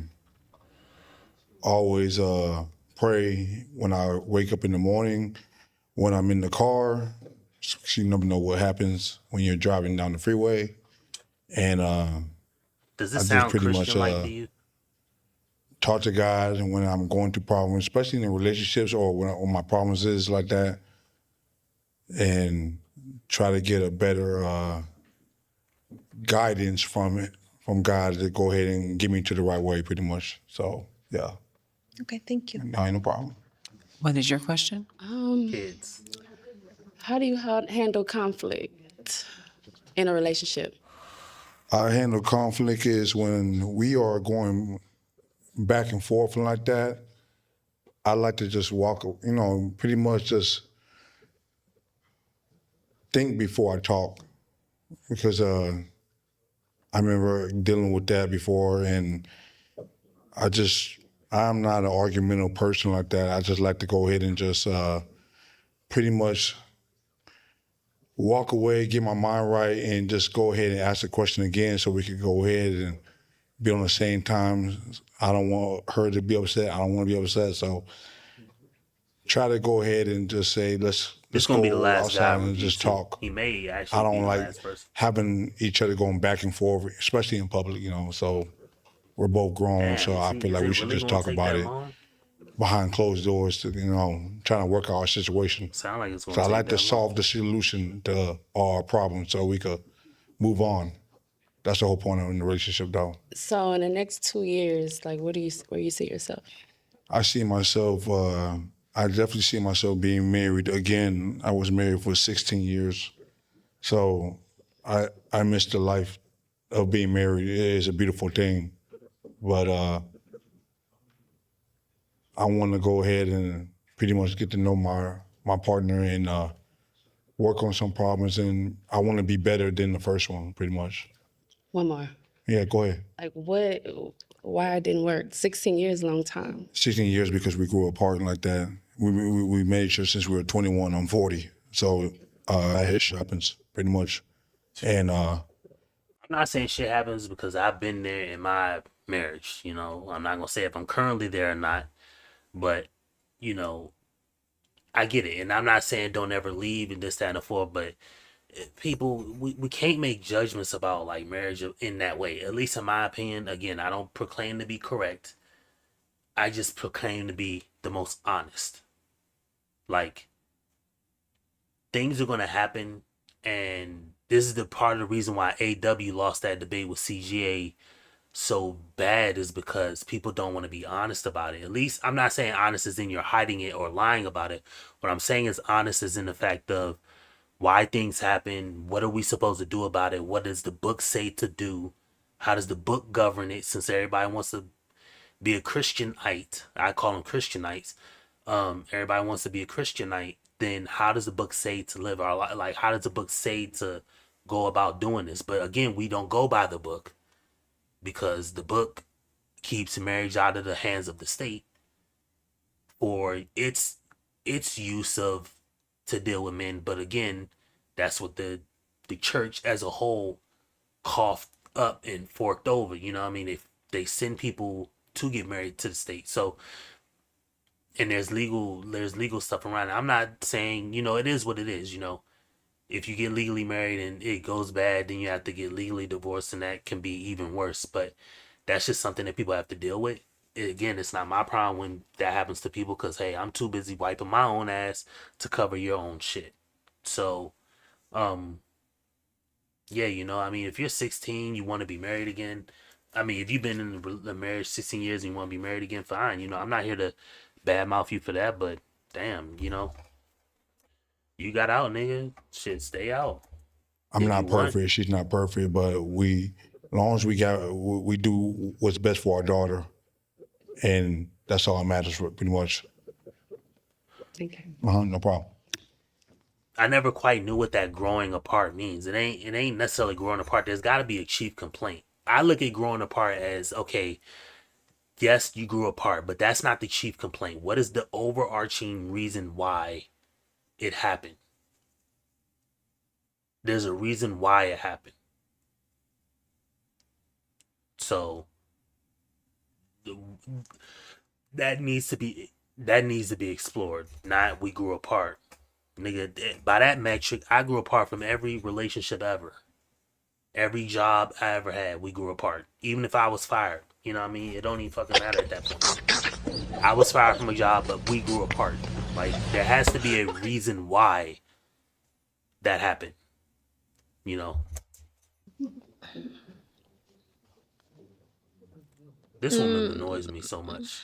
always pray when I wake up in the morning, when I'm in the car. You never know what happens when you're driving down the freeway. And Does I this just sound pretty Christian-like much to you? talk to God, and when I'm going through problems, especially in relationships or when my problems is like that, and try to get a better guidance from God to go ahead and get me to the right way, pretty much. So, yeah. Okay, thank you. No, ain't no problem. What is your question? Kids. How do you handle conflict in a relationship? I handle conflict is when we are going back and forth and like that, I like to just walk, pretty much just think before I talk. Because I remember dealing with that before, and I'm not an argumentative person like that. I just like to go ahead and just pretty much walk away, get my mind right, and just go ahead and ask the question again so we could go ahead and be on the same time. I don't want her to be upset. I don't want to be upset. So try to go ahead and just say, let's This gonna go be the last guy outside and review, just too. talk. He may actually I be don't the like last person. having each other going back and forth, especially in public, So we're both grown, Damn, so I feel like we should just talk about it behind closed doors to, trying to work out our situation. Sound like it's gonna So I take like to that solve the solution to our problem so we could move on. That's the whole point of the relationship, though. So in the next 2 years, like where you see yourself? I see myself, I definitely see myself being married again. I was married for 16 years. So I miss the life of being married. It is a beautiful thing. But I want to go ahead and pretty much get to know my partner and work on some problems. And I want to be better than the first one, pretty much. One more. Yeah, go ahead. Like why it didn't work? 16 years, long time. 16 years because we grew apart and like that. We made sure since we were 21, I'm 40. So that shit happens pretty much. And I'm not saying shit happens because I've been there in my marriage, I'm not gonna say if I'm currently there or not, but I get it. And I'm not saying don't ever leave and this, that, and the fourth, but people, we can't make judgments about like marriage in that way. At least in my opinion. Again, I don't proclaim to be correct. I just proclaim to be the most honest. Like, things are gonna happen, and this is the part of the reason why AW lost that debate with CGA so bad, is because people don't want to be honest about it. At least I'm not saying honest as in you're hiding it or lying about it. What I'm saying is honest as in the fact of why things happen, what are we supposed to do about it, what does the book say to do, how does the book govern it, since everybody wants to be a Christianite. I call them Christianites. Everybody wants to be a Christianite. Then how does the book say to live our life? Like, how does the book say to go about doing this? But again, we don't go by the book because the book keeps marriage out of the hands of the state for its use of to deal with men. But again, that's what the church as a whole coughed up and forked over. You know what I mean? They send people to get married to the state. So and there's legal stuff around it. I'm not saying, it is what it is, If you get legally married and it goes bad, then you have to get legally divorced, and that can be even worse. But that's just something that people have to deal with. Again, it's not my problem when that happens to people, because hey, I'm too busy wiping my own ass to cover your own shit. So, yeah, if you're 16, you want to be married again. If you've been in the marriage 16 years and you want to be married again, fine. I'm not here to badmouth you for that, but damn, you got out, nigga. Shit, stay out. I'm If not you want. perfect. She's not perfect, but as long as we do what's best for our daughter, and that's all that matters, pretty much. Okay. No problem. I never quite knew what that growing apart means. It ain't necessarily growing apart. There's got to be a chief complaint. I look at growing apart as, okay, yes, you grew apart, but that's not the chief complaint. What is the overarching reason why it happened? There's a reason why it happened. So that needs to be explored. Not we grew apart. Nigga, by that metric, I grew apart from every relationship ever. Every job I ever had, we grew apart. Even if I was fired. You know what I mean? It don't even fucking matter at that point. I was fired from a job, but we grew apart. Like, there has to be a reason why that happened. This woman annoys me so much.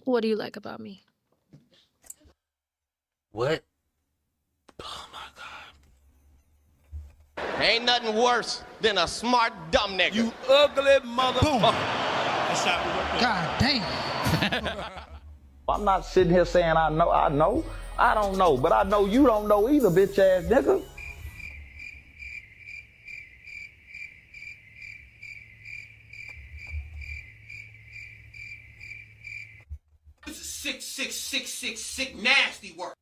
What do you like about me? What? Ain't nothing worse than a smart dumb nigga. You ugly motherfucker. That's how we work. God damn. I'm not sitting here saying I know. I don't know, but I know you don't know either, bitch ass nigga. This is sick, nasty work.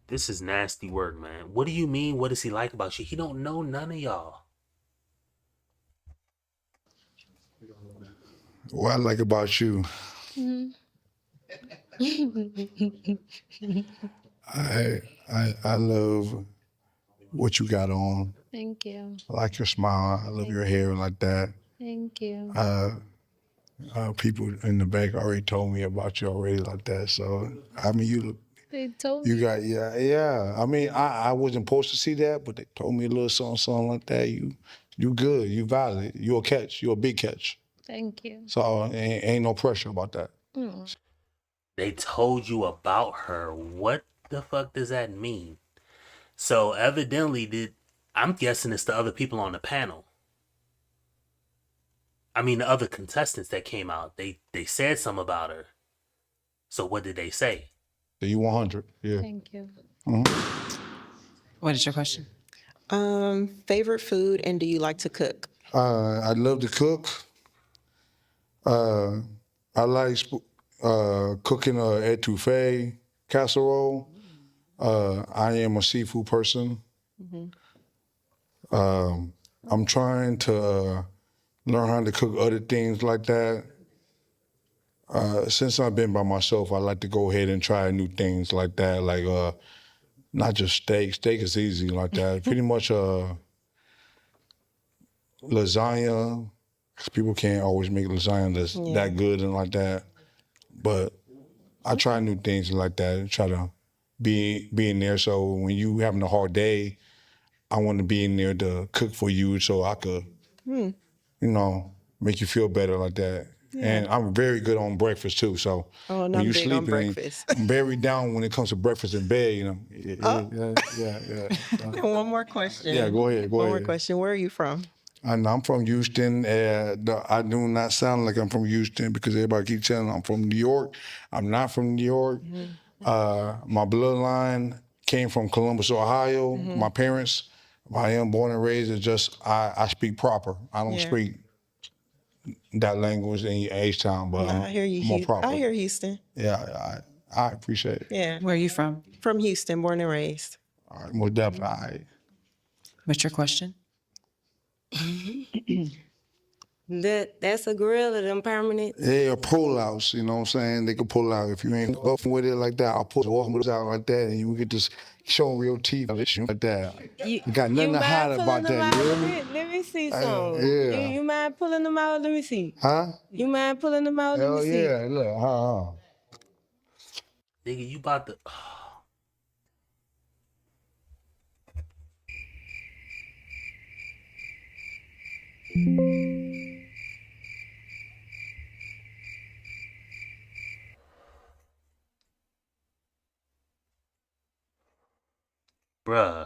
This is nasty work, man. What do you mean? What does he like about you? He don't know none of y'all. What I like about you, I love what you got on. Thank you. I like your smile. I love your hair like that. Thank you. People in the back already told me about you already like that. So They told you me. got yeah. I wasn't supposed to see that, but they told me a little something like that. You good. You valid. You a catch. You a big catch. Thank you. So ain't no pressure about that. They told you about her. What the fuck does that mean? So evidently, I'm guessing it's the other people on the panel. The other contestants that came out. They said something about her. So what did they say? You 100. Yeah. Thank you. What is your question? Favorite food, and do you like to cook? I love to cook. I like cooking etouffee, casserole. I am a seafood person. I'm trying to learn how to cook other things like that. Since I've been by myself, I like to go ahead and try new things like that, like not just steak. Steak is easy like that. Pretty much lasagna, because people can't always make lasagna that's that good and like that. But I try new things like that and try to be in there. So when you having a hard day, I want to be in there to cook for you so I could, make you feel better like that. Yeah. And I'm very good on breakfast too. So and when I'm you big on sleeping, breakfast. I'm very down when it comes to breakfast and bed. Yeah. One more question. Yeah, go ahead. One more question. Where are you from? I'm from Houston. I do not sound like I'm from Houston because everybody keeps telling me I'm from New York. I'm not from New York. My bloodline came from Columbus, Ohio. My parents, I am born and raised. It's just I speak proper. I don't speak that language in H-Town, but I hear you. I'm more proper. I hear Houston. Yeah, I appreciate it. Yeah. Where are you from? From Houston, born and raised. All right, most definitely. All right. What's your question? That's a gorilla, them permanent. Yeah, pull-outs, you know what I'm saying? They can pull out. If you ain't up with it like that, I'll pull it out like that, and you get to show real teeth like that. You got nothing to hide about that, you hear me? Let me see some. Yeah. You mind pulling them out? Let me see. Huh? You mind pulling them out? Let Hell me see. yeah, look, Nigga, you about to. Bruh.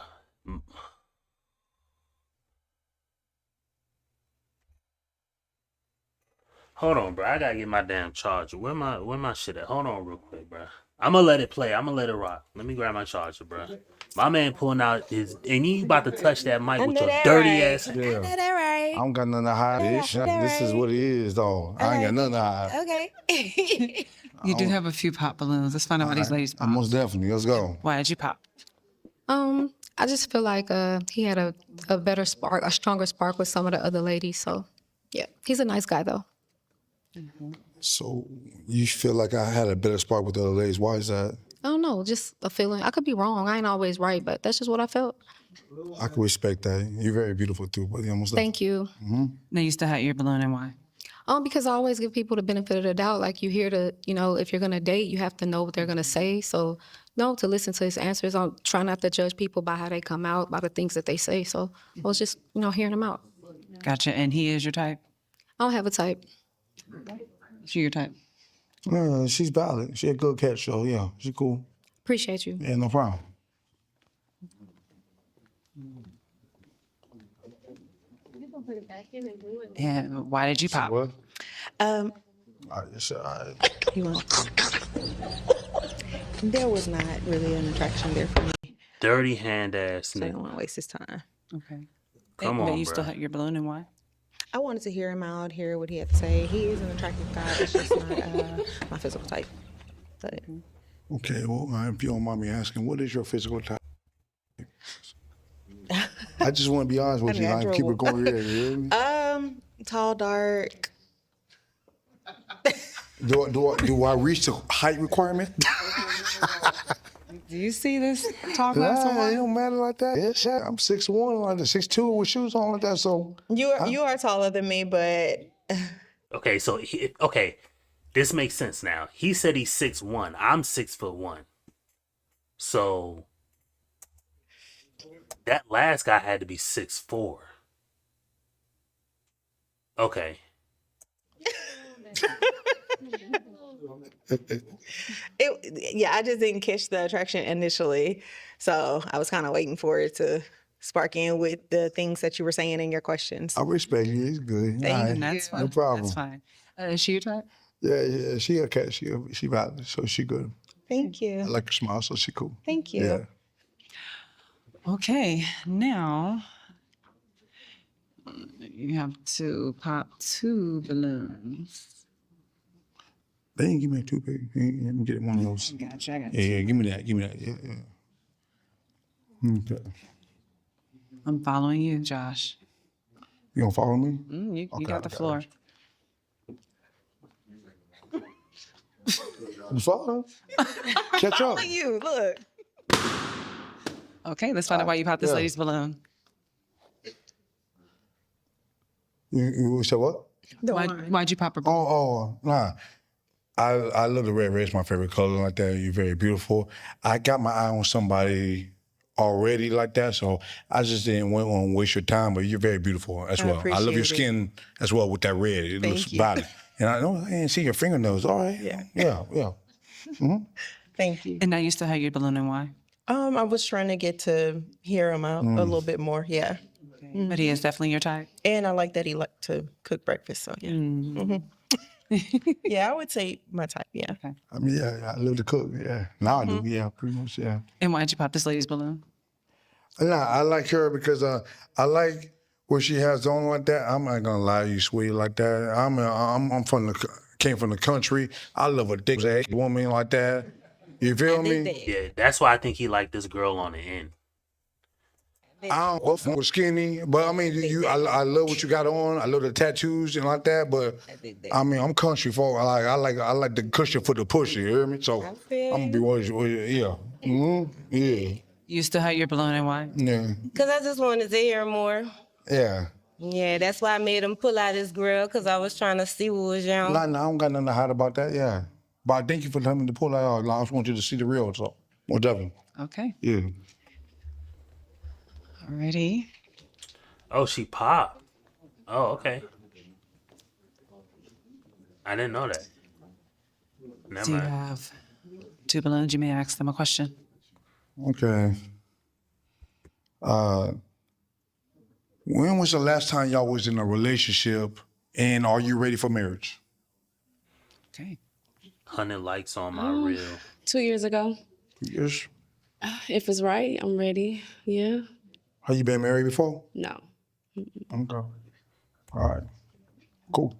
Hold on, bro. I gotta get my damn charger. Where my shit at? Hold on real quick, bro. I'm gonna let it play. I'm gonna let it rock. Let me grab my charger, bro. My man pulling out his, and you about to touch that mic with your dirty ass. Yeah. I know that right. I don't got nothing to hide. This is what it is, though. I ain't got nothing to hide. Okay. You do have a few pop balloons. Let's find out why these ladies pop. Most definitely. Let's go. Why did you pop? I just feel like he had a better spark, a stronger spark with some of the other ladies. So, yeah, he's a nice guy though. So you feel like I had a better spark with the other ladies. Why is that? I don't know, just a feeling. I could be wrong. I ain't always right, but that's just what I felt. I can respect that. You're very beautiful too, but almost. Thank you. Now you still had your balloon, and why? Because I always give people the benefit of the doubt. Like you hear if you're gonna date, you have to know what they're gonna say. So, no, to listen to his answers. I try not to judge people by how they come out, by the things that they say. So I was just, hearing them out. Gotcha. And he is your type? I don't have a type. She your type? She's valid. She a good catch, so yeah, she cool. Appreciate you. Yeah, no problem. And why did you pop? What? There was not really an attraction there for me. Dirty hand ass So I nigga. didn't want to waste his time. Okay. Come But on, you bro. still had your balloon, and why? I wanted to hear him out, hear what he had to say. He is an attractive guy. It's just not my physical type. But Okay, well, if you don't mind me asking, what is your physical type? I just want to be honest with you. I keep it going here. You hear me? tall, dark. Do I reach the height requirement? Do you see this tall Nah, glass of it wine? don't matter like that. Yes, I'm 6'1", like that, 6'2", with shoes on like that. So You are taller than me, but Okay, so this makes sense now. He said he's 6'1". I'm 6'1". So that last guy had to be 6'4". Okay. I just didn't catch the attraction initially. So I was kind of waiting for it to spark in with the things that you were saying in your questions. I respect you. It's good. Thank All right. you. That's fine. No problem. That's fine. Is she your type? Yeah, she a cat. She valid, so she good. Thank you. I like her smile, so she cool. Thank you. Yeah. Okay, now you have to pop 2 balloons. They didn't give me a too big. Let me get one of those. I got you. Yeah, give me that. Yeah. Okay. I'm following you, Josh. You gonna follow me? You Okay, got the okay. floor. You follow? Catch up. You look. Okay, let's find out why you popped this Yeah. lady's balloon. You said what? Why'd you pop her balloon? Oh, nah. I love the red. Red's my favorite color like that. You're very beautiful. I got my eye on somebody already like that, so I just didn't want to waste your time, but you're very beautiful as well. I love your appreciate it. skin as well with that red. It Thank looks you. violent. And I know I didn't see your fingernails. All right. Yeah. Thank you. And now you still have your balloon, and why? I was trying to get to hear him out a little bit more. Yeah. But he is definitely your type. And I like that he liked to cook breakfast. So yeah. Mhm. Yeah, I would say my type. Yeah. I mean, yeah, I love to cook. Yeah. Now I do. Yeah, pretty much. Yeah. And why'd you pop this lady's balloon? Nah, I like her because I like what she has on like that. I'm not gonna lie to you, sweetie, like that. I'm came from the country. I love a thick ass woman like that. You feel me? Yeah, that's why I think he liked this girl on the end. I don't go for skinny, but I mean, I love what you got on. I love the tattoos and like that. But I mean, I'm country folk. I like the cushion for the pussy. You hear me? So I'm gonna be what yeah. Yeah. You still have your balloon and white? Yeah. Because I just wanted to hear more. Yeah. Yeah, that's why I made him pull out his grill, because I was trying to see what was young. Nah, I don't got nothing to hide about that. Yeah. But thank you for telling me to pull that out. I just want you to see the real. So, well, definitely. Okay. Yeah. Alrighty. Oh, she popped. Oh, okay. I didn't know that. Never Do you mind. have 2 balloons? You may ask them a question. Okay. When was the last time y'all was in a relationship, and are you ready for marriage? Okay. 100 likes on my reel. 2 years ago. Yes. If it's right, I'm ready. Yeah. Have you been married before? No. Okay. All right. Cool.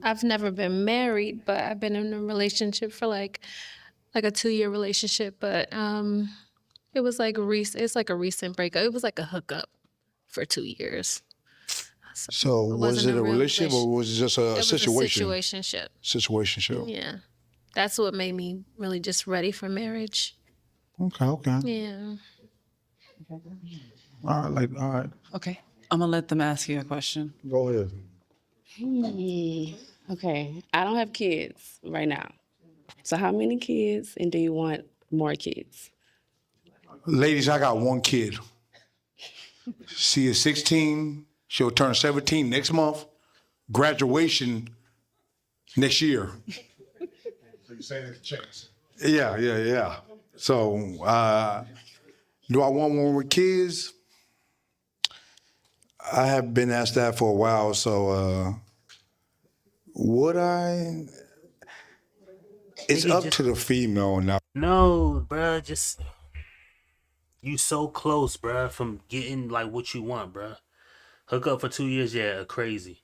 I've never been married, but I've been in a relationship for like a 2-year relationship. But it was like it's like a recent breakup. It was like a hookup for 2 years. So was it a real relationship or was it just a situation? It was a situationship. Situationship. Yeah, that's what made me really just ready for marriage. Okay. Yeah. All right. Okay. I'm gonna let them ask you a question. Go ahead. Okay. I don't have kids right now. So how many kids, and do you want more kids? Ladies, I got one kid. She is 16. She'll turn 17 next month. Graduation next year. So you're saying it's a chance? Yeah. So, do I want one with kids? I have been asked that for a while, so would I? It's up to the female now. No, bruh, just you so close, bruh, from getting like what you want, bruh. Hook up for 2 years, yeah, crazy.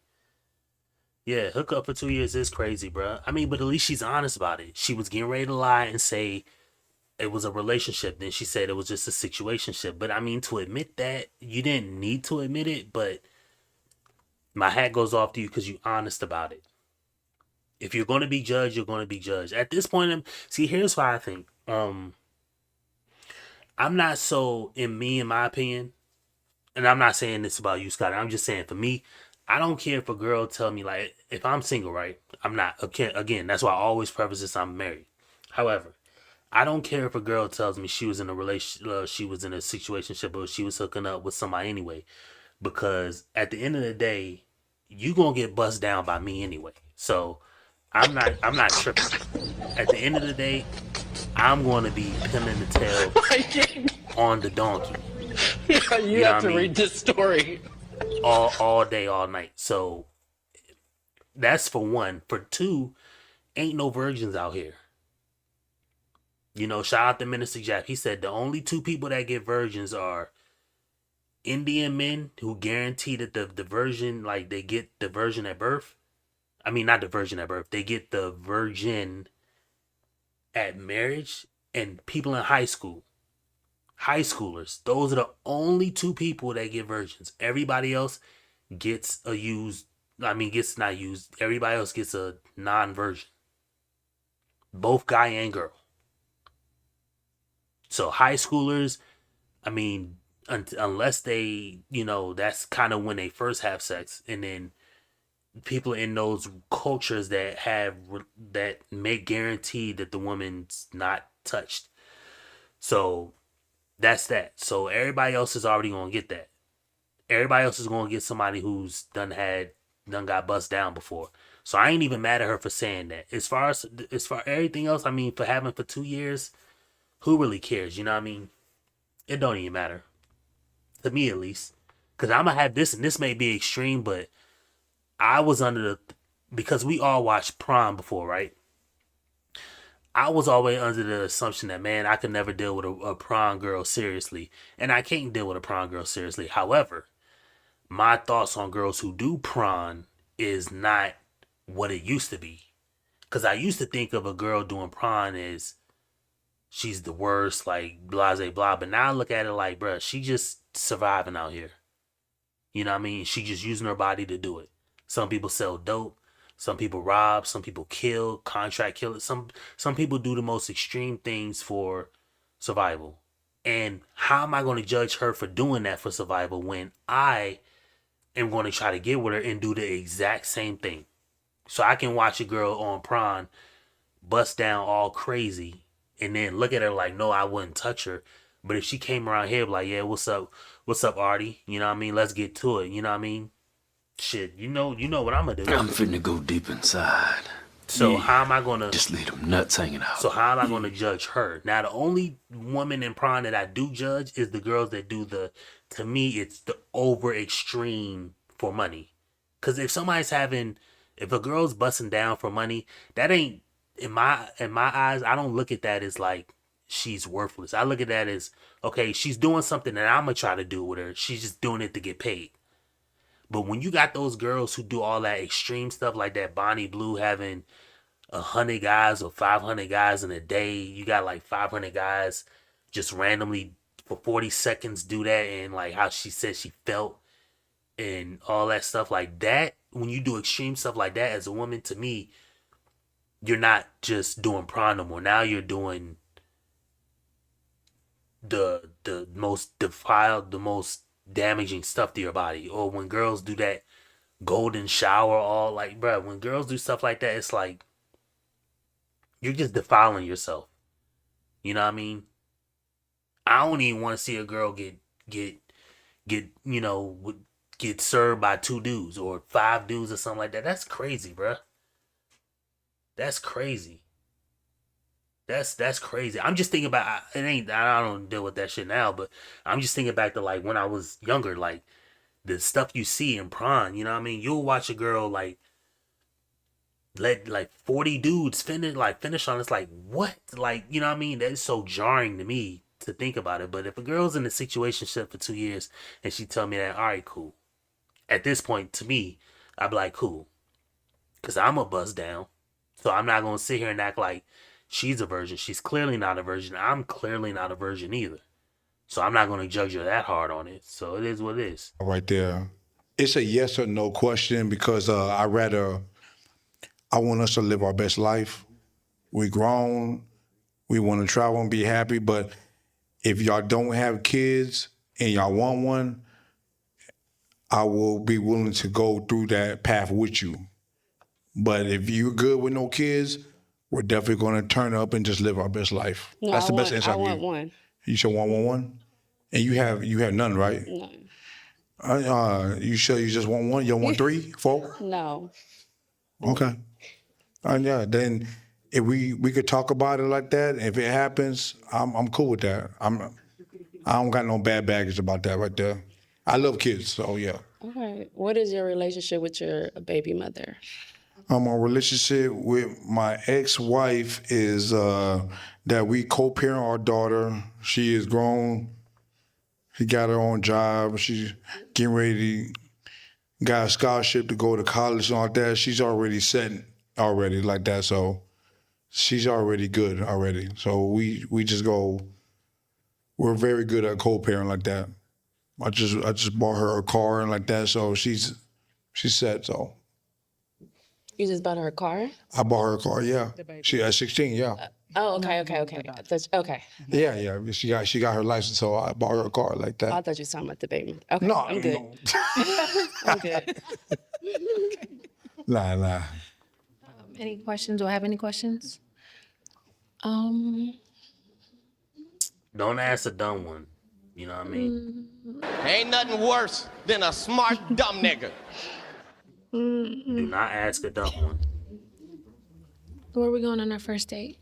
Yeah, hook up for 2 years is crazy, bruh. I mean, but at least she's honest about it. She was getting ready to lie and say it was a relationship. Then she said it was just a situationship. But I mean, to admit that, you didn't need to admit it, but my hat goes off to you because you're honest about it. If you're going to be judged, you're going to be judged. At this point, see, here's why I think. I'm not so in my opinion, and I'm not saying this about you, Scott. I'm just saying for me, I don't care if a girl tell me, like, if I'm single, right? I'm not. Okay, again, that's why I always preface this, I'm married. However, I don't care if a girl tells me she was in a relationship, she was in a situationship, or she was hooking up with somebody anyway. Because at the end of the day, you gonna get bust down by me anyway. So I'm not tripping. At the end of the day, I'm going to be pinning the tail on the donkey. You have to read this story. All day, all night. So that's for one. For two, ain't no virgins out here. You know, shout out to Minister Jack. He said the only 2 people that get virgins are Indian men who guarantee that the virgin, like they get the virgin at birth. I mean, not the virgin at birth. They get the virgin at marriage, and people in high school. High schoolers. Those are the only 2 people that get virgins. Everybody else gets gets not used. Everybody else gets a non-virgin. Both guy and girl. So high schoolers, I mean, unless they, that's kind of when they first have sex. And then people in those cultures that make guarantee that the woman's not touched. So that's that. So everybody else is already going to get that. Everybody else is going to get somebody who's done got bust down before. So I ain't even mad at her for saying that. As far everything else, I mean, for having for 2 years, who really cares? You know what I mean? It don't even matter. To me, at least. Because I'm going to have this, and this may be extreme, but I was because we all watched prom before, right? I was always under the assumption that, man, I could never deal with a prom girl seriously. And I can't deal with a prom girl seriously. However, my thoughts on girls who do prom is not what it used to be. Because I used to think of a girl doing prom as she's the worst, like blase blah. But now I look at it like, bruh, she just surviving out here. You know what I mean? She just using her body to do it. Some people sell dope. Some people rob. Some people kill, contract kill. Some people do the most extreme things for survival. And how am I going to judge her for doing that for survival when I am going to try to get with her and do the exact same thing? So I can watch a girl on prawn bust down all crazy and then look at her like, no, I wouldn't touch her. But if she came around here like, yeah, what's up, Artie? You know what I mean? Let's get to it. You know what I mean? Shit, you know what I'm gonna do. I'm finna go deep inside. So how am I gonna just leave them nuts hanging out? So how am I gonna judge her? Now the only woman in prawn that I do judge is the girls that do to me it's the over extreme for money. Cause if a girl's busting down for money, that ain't in my eyes, I don't look at that as like she's worthless. I look at that as, okay, she's doing something that I'm gonna try to do with her. She's just doing it to get paid. But when you got those girls who do all that extreme stuff like that, Bonnie Blue having 100 guys or 500 guys in a day, you got like 500 guys just randomly for 40 seconds do that, and like how she said she felt and all that stuff like that. When you do extreme stuff like that as a woman, to me, you're not just doing prawn no more. Now you're doing the most defiled, the most damaging stuff to your body. Or when girls do that golden shower, all like, bruh, when girls do stuff like that, it's like you're just defiling yourself. You know what I mean? I don't even want to see a girl get served by 2 dudes or 5 dudes or something like that. That's crazy, bruh. That's crazy. That's crazy. I'm just thinking about I don't deal with that shit now, but I'm just thinking back to like when I was younger, like the stuff you see in prawn, you know what I mean? You'll watch a girl like let like 40 dudes finish on. It's like, what? Like, you know what I mean? That's so jarring to me to think about it. But if a girl's in a situationship for 2 years and she tell me that, all right, cool. At this point, to me, I'd be like, cool. Cause I'm a buzz down. So I'm not gonna sit here and act like she's a virgin. She's clearly not a virgin. I'm clearly not a virgin either. So I'm not going to judge her that hard on it. So it is what it is. Right there. It's a yes or no question because I want us to live our best life. We grown. We want to travel and be happy. But if y'all don't have kids and y'all want one, I will be willing to go through that path with you. But if you're good with no kids, we're definitely going to turn up and just live our best life. No, That's the best answer I want can give. one. You should want one? And you have none, right? No. You sure you just want one? You don't want 3, 4? No. Okay. Yeah, then if we could talk about it like that, if it happens, I'm cool with that. I don't got no bad baggage about that right there. I love kids, so yeah. Okay. What is your relationship with your baby mother? My relationship with my ex-wife is that we co-parent our daughter. She is grown. She got her own job. She's getting ready to got a scholarship to go to college and all that. She's already set already like that. So she's already good already. So we just go. We're very good at co-parent like that. I just bought her a car and like that. So she's set. So. You just bought her a car? I bought her a car, yeah. She at 16, yeah. Okay. Okay. Yeah. She got her license, so I bought her a car like that. I thought you were talking about the baby. Okay, No, I'm good. I'm good. Nah. Any questions? Do I have any questions? Don't ask a dumb one. You know what I mean? Ain't nothing worse than a smart dumb nigga. Do not ask a dumb one. Where are we going on our first date?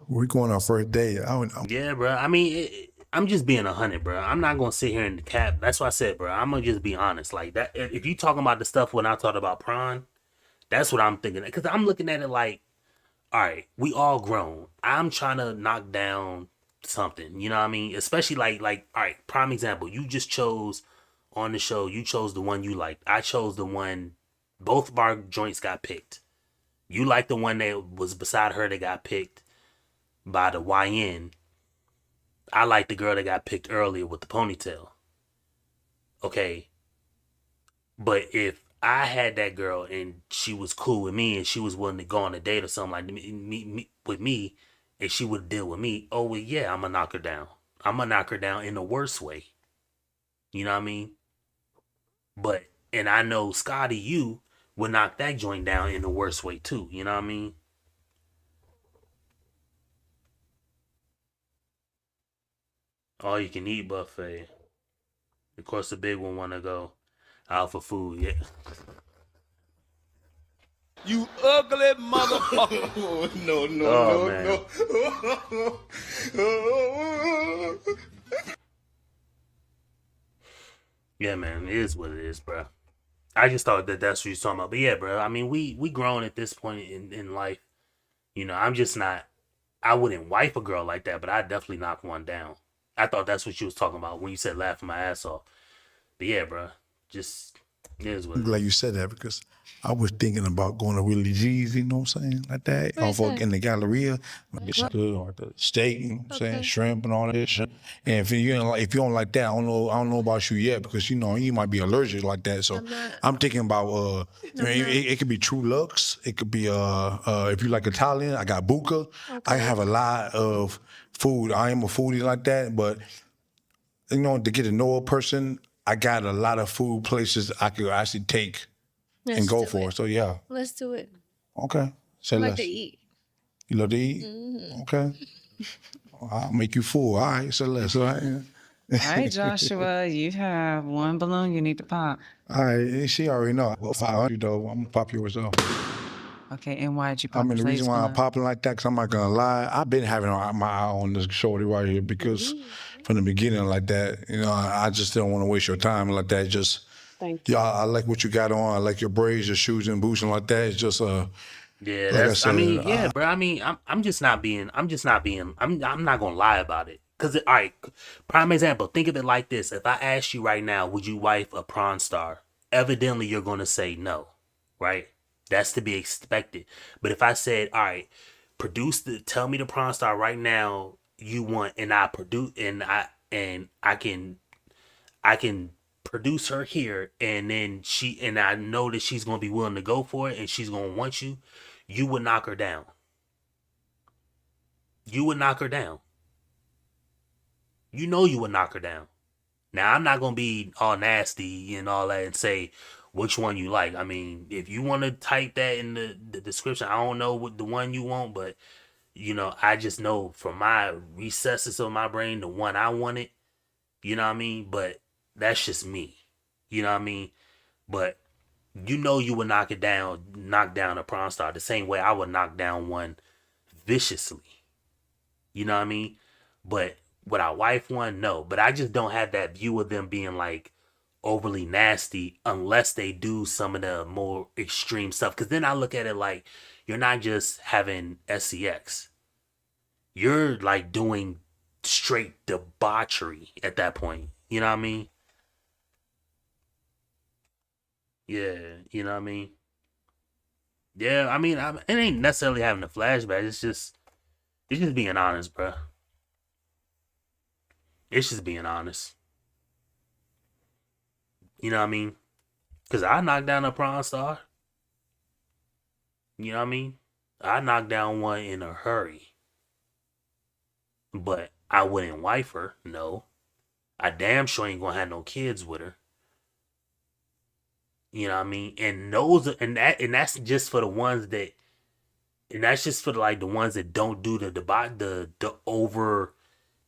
We're going on our first date. I don't know. Yeah, bro. I mean, I'm just being 100, bro. I'm not gonna sit here and cap. That's why I said, bro. I'm gonna just be honest. Like that. If you talking about the stuff when I talked about prawn, that's what I'm thinking. Because I'm looking at it like, all right, we all grown. I'm trying to knock down something. You know what I mean? Especially like, all right, prime example. You just chose on the show. You chose the one you liked. I chose the one. Both of our joints got picked. You like the one that was beside her that got picked. by the YN, I like the girl that got picked earlier with the ponytail. Okay. But if I had that girl and she was cool with me and she was willing to go on a date or something like with me, and she would deal with me, oh well, yeah, I'm gonna knock her down. I'm gonna knock her down in the worst way. You know what I mean? But and I know Scotty, you would knock that joint down in the worst way too. You know what I mean? All you can eat buffet. Of course, the big one wanna go out for food. Yeah. You ugly motherfucker. No. Yeah, man, it is what it is, bro. I just thought that that's what you're talking about. But yeah, bro, I mean, we grown at this point in life. You know, I'm just not, I wouldn't wife a girl like that, but I definitely knock one down. I thought that's what you was talking about when you said laughing my ass off. But yeah, bro, just, it is what I'm it glad is. you said that because I was thinking about going to Willie G's, you know what I'm saying? Like that. Where's Off that? in the Galleria. Get some good or the steak, you know what I'm saying? Shrimp and all that shit. And if you don't like that, I don't know about you yet because you know you might be allergic like that. So I'm thinking about it could be True Lux. It could be if you like Italian, I got Buca. I have a lot of food. I am a foodie like that, but you know, to get to know a person, I got a lot of food places I could actually take and go for. So yeah. Let's do it. Okay. Say I like less. to eat. You love to eat? Mhm. Okay. I'll make you full. All right. Say less. All right. All right, Joshua, you have one balloon you need to pop. All right. She already know. Well, 500 though. I'm gonna pop yours off. Okay, and why'd you pop I mean, the Flay's reason why I'm balloon? popping like that, because I'm not gonna lie, I've been having my eye on this shorty right here because from the beginning like that, you know, I just don't want to waste your time like that. Just, Thank you. yeah, I like what you got on. I like your braids, your shoes and boots and like that. It's just Yeah, like that's. I said, mean, yeah, bro. I mean, I'm just not being. I'm not gonna lie about it. Cause all right, prime example. Think of it like this: if I asked you right now, would you wife a prawn star? Evidently, you're gonna say no, right? That's to be expected. But if I said, all right, tell me the prawn star right now you want, and I produce, and I can produce her here, and then I know that she's gonna be willing to go for it, and she's gonna want you. You would knock her down. You would knock her down. You know you would knock her down. Now I'm not gonna be all nasty and all that and say which one you like. I mean, if you want to type that in the description, I don't know what the one you want, but you know, I just know from my recesses of my brain, the one I wanted. You know what I mean? But that's just me. You know what I mean? But you know you would knock down a prawn star the same way I would knock down one viciously. You know what I mean? But would I wife one? No. But I just don't have that view of them being like overly nasty unless they do some of the more extreme stuff. Because then I look at it like you're not just having sex. You're like doing straight debauchery at that point. You know what I mean? Yeah, you know what I mean? Yeah, I mean, it ain't necessarily having a flashback. It's just being honest, bro. It's just being honest. You know what I mean? Because I knocked down a prawn star. You know what I mean? I knocked down one in a hurry. But I wouldn't wife her, no. I damn sure ain't gonna have no kids with her. You know what I mean? And that's just for the ones that, and that's just for like the ones that don't do the over,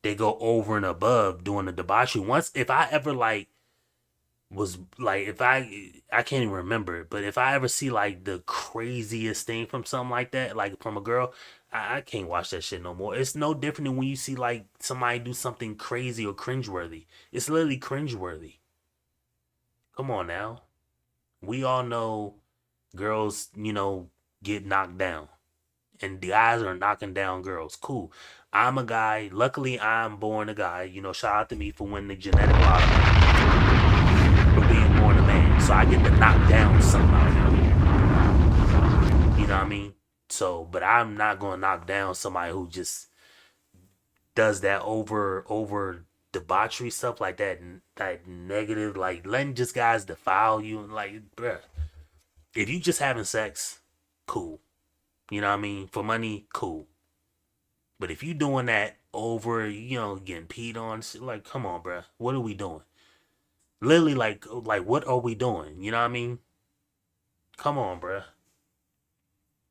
they go over and above doing the debauchery. Once, if I ever like was like, if I can't even remember it, but if I ever see like the craziest thing from something like that, like from a girl, I can't watch that shit no more. It's no different than when you see like somebody do something crazy or cringeworthy. It's literally cringeworthy. Come on now. We all know girls, you know, get knocked down. And the guys are knocking down girls. Cool. I'm a guy. Luckily, I'm born a guy. You know, shout out to me for winning the genetic lottery. For being born a man. So I get to knock down somebody. You know what I mean? So, but I'm not going to knock down somebody who just does that over debauchery stuff like that, that negative, like letting just guys defile you and like, bruh, if you just having sex, cool. You know what I mean? For money, cool. But if you doing that over, getting peed on, like, come on, bruh. What are we doing? Literally, like, what are we doing? You know what I mean? Come on, bruh.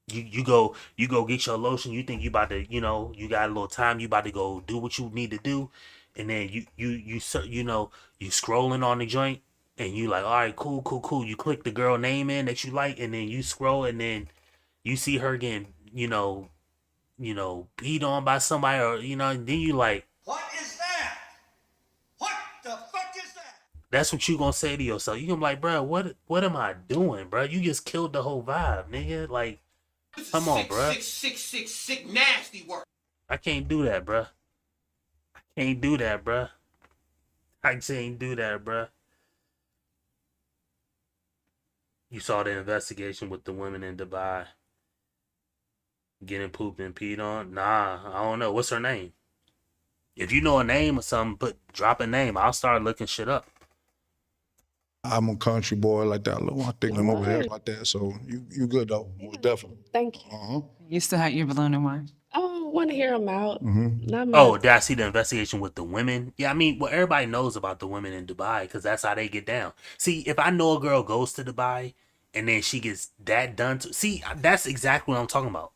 You go get your lotion. You think you about to, you got a little time. You about to go do what you need to do, and then you scrolling on the joint, and you like, all right, cool. You click the girl name in that you like, and then you scroll, and then you see her getting, beat on by somebody, or and then you like, What is that? What the fuck is that? that's what you gonna say to yourself. You gonna be like, bro, what am I doing, bro? You just killed the whole vibe, nigga. Like, come on, bro. Sick, nasty work. I can't do that, bro. I can't do that, bro. I can't do that, bro. You saw the investigation with the women in Dubai getting pooped and peed on? Nah, I don't know. What's her name? If you know a name or something, drop a name. I'll start looking shit up. I'm a country boy like that. I think I'm over there like that. So you good though, most definitely. Thank you. You still had your balloon and wine. I want to hear them out. Not much. Oh, did I see the investigation with the women? Yeah, I mean, well, everybody knows about the women in Dubai because that's how they get down. See, if I know a girl goes to Dubai and then she gets that done to, see, that's exactly what I'm talking about.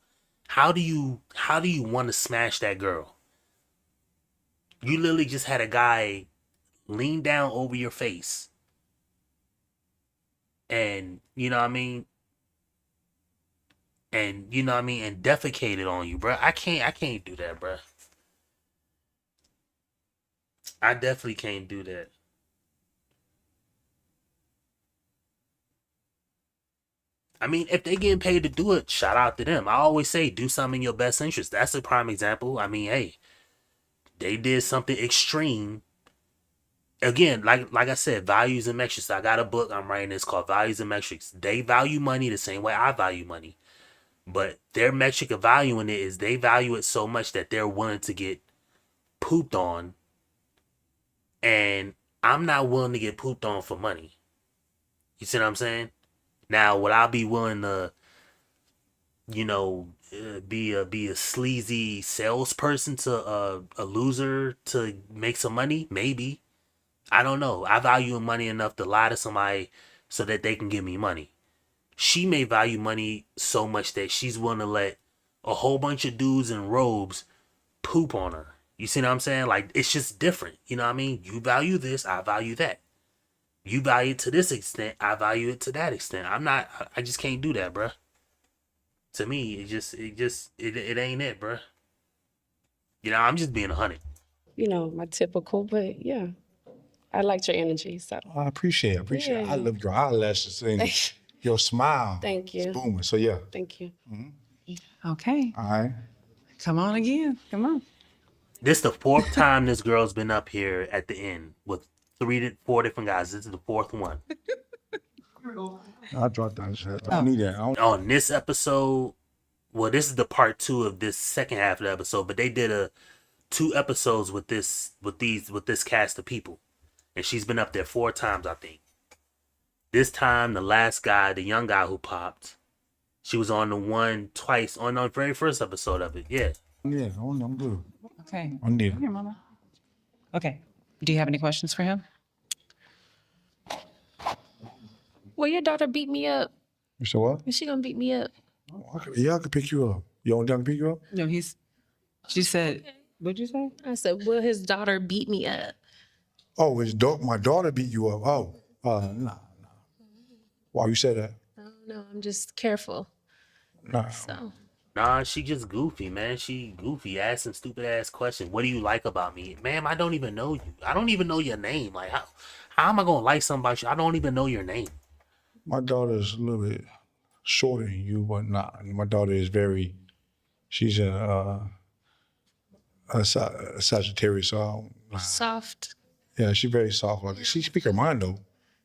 How do you want to smash that girl? You literally just had a guy lean down over your face and, you know what I mean? And, you know what I mean? And defecated on you, bro. I can't do that, bro. I definitely can't do that. I mean, if they getting paid to do it, shout out to them. I always say, do something in your best interest. That's a prime example. I mean, hey, they did something extreme. Again, like I said, values and metrics. I got a book I'm writing. It's called Values and Metrics. They value money the same way I value money. But their metric of valuing it is they value it so much that they're willing to get pooped on. And I'm not willing to get pooped on for money. You see what I'm saying? Now, would I be willing to, be a sleazy salesperson to a loser to make some money? Maybe. I don't know. I value money enough to lie to somebody so that they can give me money. She may value money so much that she's willing to let a whole bunch of dudes in robes poop on her. You see what I'm saying? Like, it's just different. You know what I mean? You value this, I value that. You value it to this extent, I value it to that extent. I just can't do that, bruh. To me, it ain't it, bruh. I'm just being 100. My typical, but yeah. I liked your energy, so. I appreciate it. Yeah. I love your eyelashes and your smile. Thank you. It's booming. So yeah. Thank you. Okay. All right. Come on again. Come on. This the 4th time this girl's been up here at the end with 3 to 4 different guys. This is the 4th one. I dropped that shit. I need that. On this episode, well, this is the part 2 of this second half of the episode, but they did 2 episodes with this cast of people. And she's been up there 4 times, I think. This time, the last guy, the young guy who popped, she was on the one twice on the very first episode of it. Yeah. Yeah, I'm good. Okay. I need it. Here, Mama. Okay. Do you have any questions for him? Well, your daughter beat me up. You said what? Is she gonna beat me up? Yeah, I can pick you up. You want them to pick you up? No, she said, what'd you say? I said, will his daughter beat me up? Oh, my daughter beat you up. Oh, nah. Why you said that? I don't know. I'm just careful. Nah. So. Nah, she just goofy, man. She goofy, asking stupid ass questions. What do you like about me? Ma'am, I don't even know you. I don't even know your name. Like, how am I gonna like somebody? I don't even know your name. My daughter's a little bit shorter than you, but not. My daughter is she's a Sagittarius, so Soft. yeah, she's very soft. Like she speak her mind though.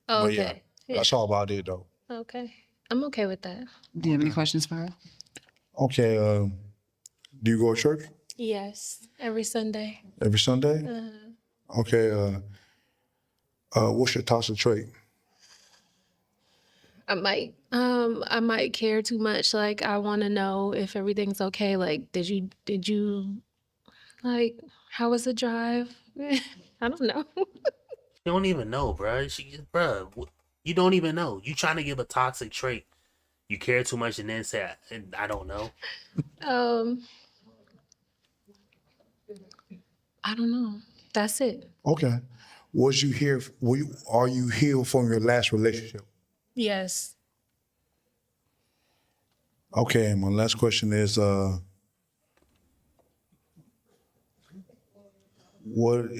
Oh, But okay. yeah, that's all about it though. Okay. I'm okay with that. Do you have any questions for her? Okay, do you go to church? Yes, every Sunday. Every Sunday? Uh, Okay. What's your toxic trait? I might care too much. Like I want to know if everything's okay. Like, did you, like, how was the drive? I don't know. You don't even know, bruh. You don't even know. You trying to give a toxic trait. You care too much and then say, I don't know. Um, I don't know. That's it. Okay. Are you healed from your last relationship? Yes. Okay, and my last question is, what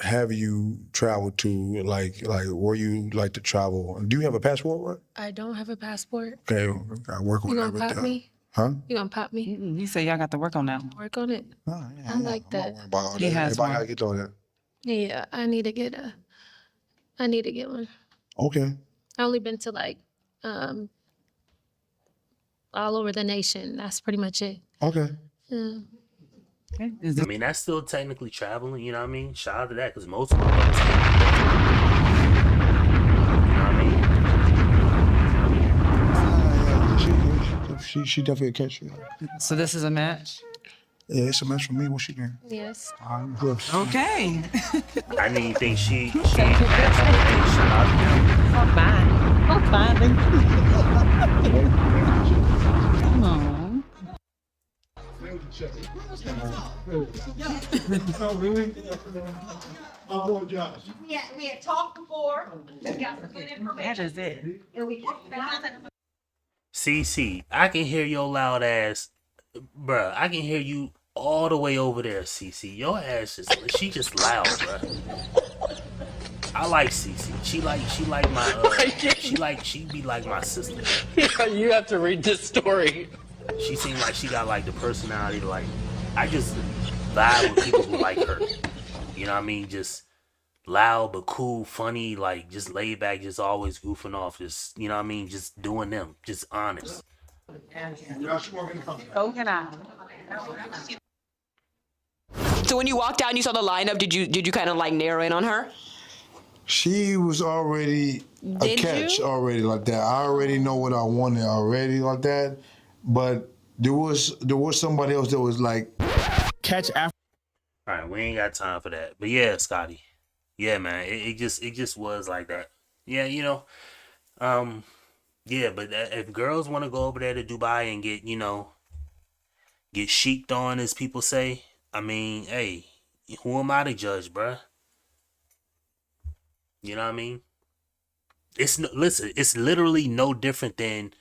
have you traveled to, like where you like to travel? Do you have a passport, right? I don't have a passport. Okay, I work on You that gonna with pop me? Huh? You gonna pop me? He said y'all got to work on that. Work on it. I like that. About all He that. has Everybody one. gotta get on that. Yeah, I need to get one. Okay. I only been to like all over the nation. That's pretty much it. Okay. Yeah. I mean, that's still technically traveling, you know what I mean? Shout out to that, because most of them can't. You know what I mean? She definitely catch you. So this is a match? Yeah, it's a match for me. What she doing? Yes. Okay. I didn't even think she shout out to them. I'm fine. I'm fine. Come on. We had talked before. We got some good information. That is it. And we CC, I can hear your loud ass, bruh. I can hear you all the way over there, CC. Your ass she just loud, bruh. I like CC. She be like my sister. You have to read this story. She seemed like she got like the personality to, like, I just vibe with people who like her. You know what I mean? Just loud but cool, funny, like just laid back, just always goofing off, just, you know what I mean? Just doing them, just honest. Oh, can I? So when you walked out and you saw the lineup, did you kind of like narrow in on her? She was already a catch already like that. I already know what I wanted already like that. But there was somebody else that was like catch after. All right, we ain't got time for that. But yeah, Scotty. Yeah, man, it just was like that. Yeah, you know, yeah, but if girls want to go over there to Dubai and get sheiked on, as people say, I mean, hey, who am I to judge, bruh? You know what I mean? Listen, it's literally no different than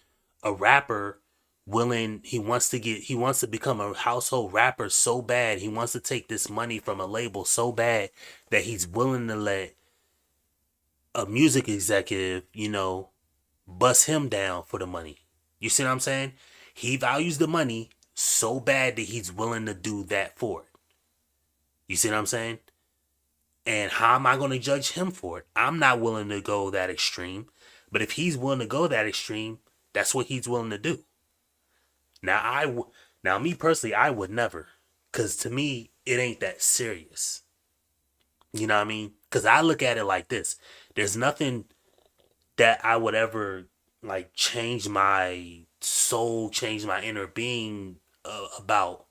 a rapper he wants to become a household rapper so bad. He wants to take this money from a label so bad that he's willing to let a music executive, bust him down for the money. You see what I'm saying? He values the money so bad that he's willing to do that for it. You see what I'm saying? And how am I going to judge him for it? I'm not willing to go that extreme. But if he's willing to go that extreme, that's what he's willing to do. Now, me personally, I would never. Because to me, it ain't that serious. You know what I mean? Because I look at it like this. There's nothing that I would ever, like, change my soul, change my inner being about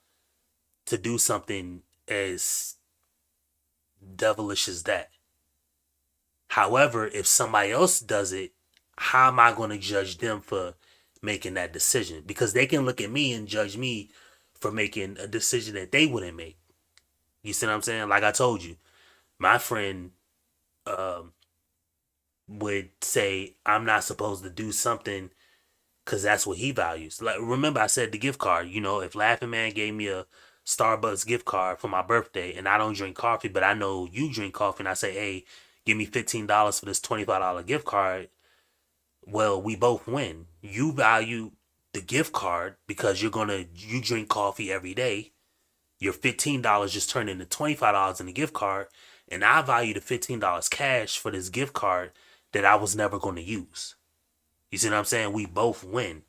to do something as devilish as that. However, if somebody else does it, how am I going to judge them for making that decision? Because they can look at me and judge me for making a decision that they wouldn't make. You see what I'm saying? Like I told you, my friend would say I'm not supposed to do something because that's what he values. Like, remember I said the gift card. If Laughing Man gave me a Starbucks gift card for my birthday and I don't drink coffee, but I know you drink coffee, and I say, hey, give me $15 for this $25 gift card, well, we both win. You value the gift card because you drink coffee every day. Your $15 just turned into $25 in the gift card, and I value the $15 cash for this gift card that I was never going to use. You see what I'm saying? We both win.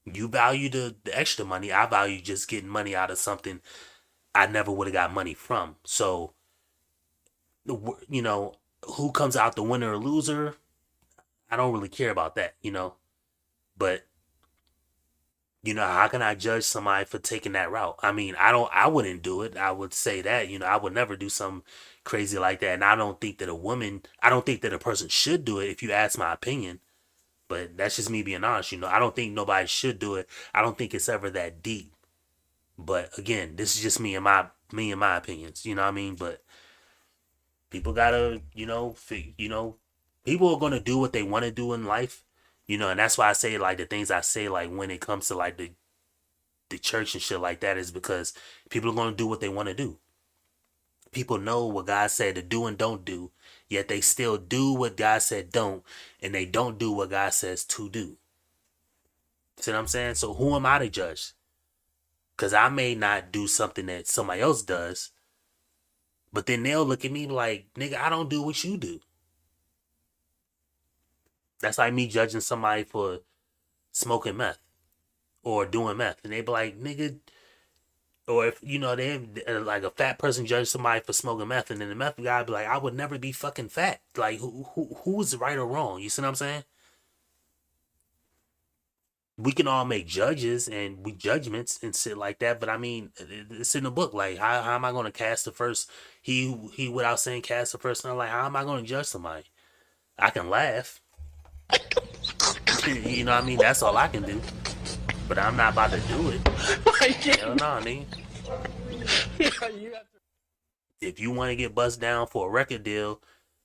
You value the extra money. I value just getting money out of something I never would have got money from. So, you know, who comes out the winner or loser, I don't really care about that, you know. But, you know, how can I judge somebody for taking that route? I mean, I wouldn't do it. I would say that, you know, I would never do something crazy like that. And I don't think that a person should do it if you ask my opinion. But that's just me being honest, you know. I don't think nobody should do it. I don't think it's ever that deep. But again, this is just me and my opinions, you know what I mean? But people gotta, people are gonna do what they want to do in life, you know, and that's why I say like the things I say like when it comes to like the church and shit like that is because people are gonna do what they want to do. People know what God said to do and don't do, yet they still do what God said don't, and they don't do what God says to do. See what I'm saying? So who am I to judge? Because I may not do something that somebody else does, but then they'll look at me like, nigga, I don't do what you do. That's like me judging somebody for smoking meth or doing meth. And they be like, nigga, or if, you know, they like a fat person judge somebody for smoking meth, and then the meth guy be like, I would never be fucking fat. Like, who's right or wrong? You see what I'm saying? We can all make judgments and shit like that, but I mean, it's in the book. Like, how am I going to cast the first? He without saying cast the first. And I'm like, how am I going to judge somebody? I can laugh. You know what I mean? That's all I can do. But I'm not about to do it. Hell no, nigga. If you want to get bust down for a record deal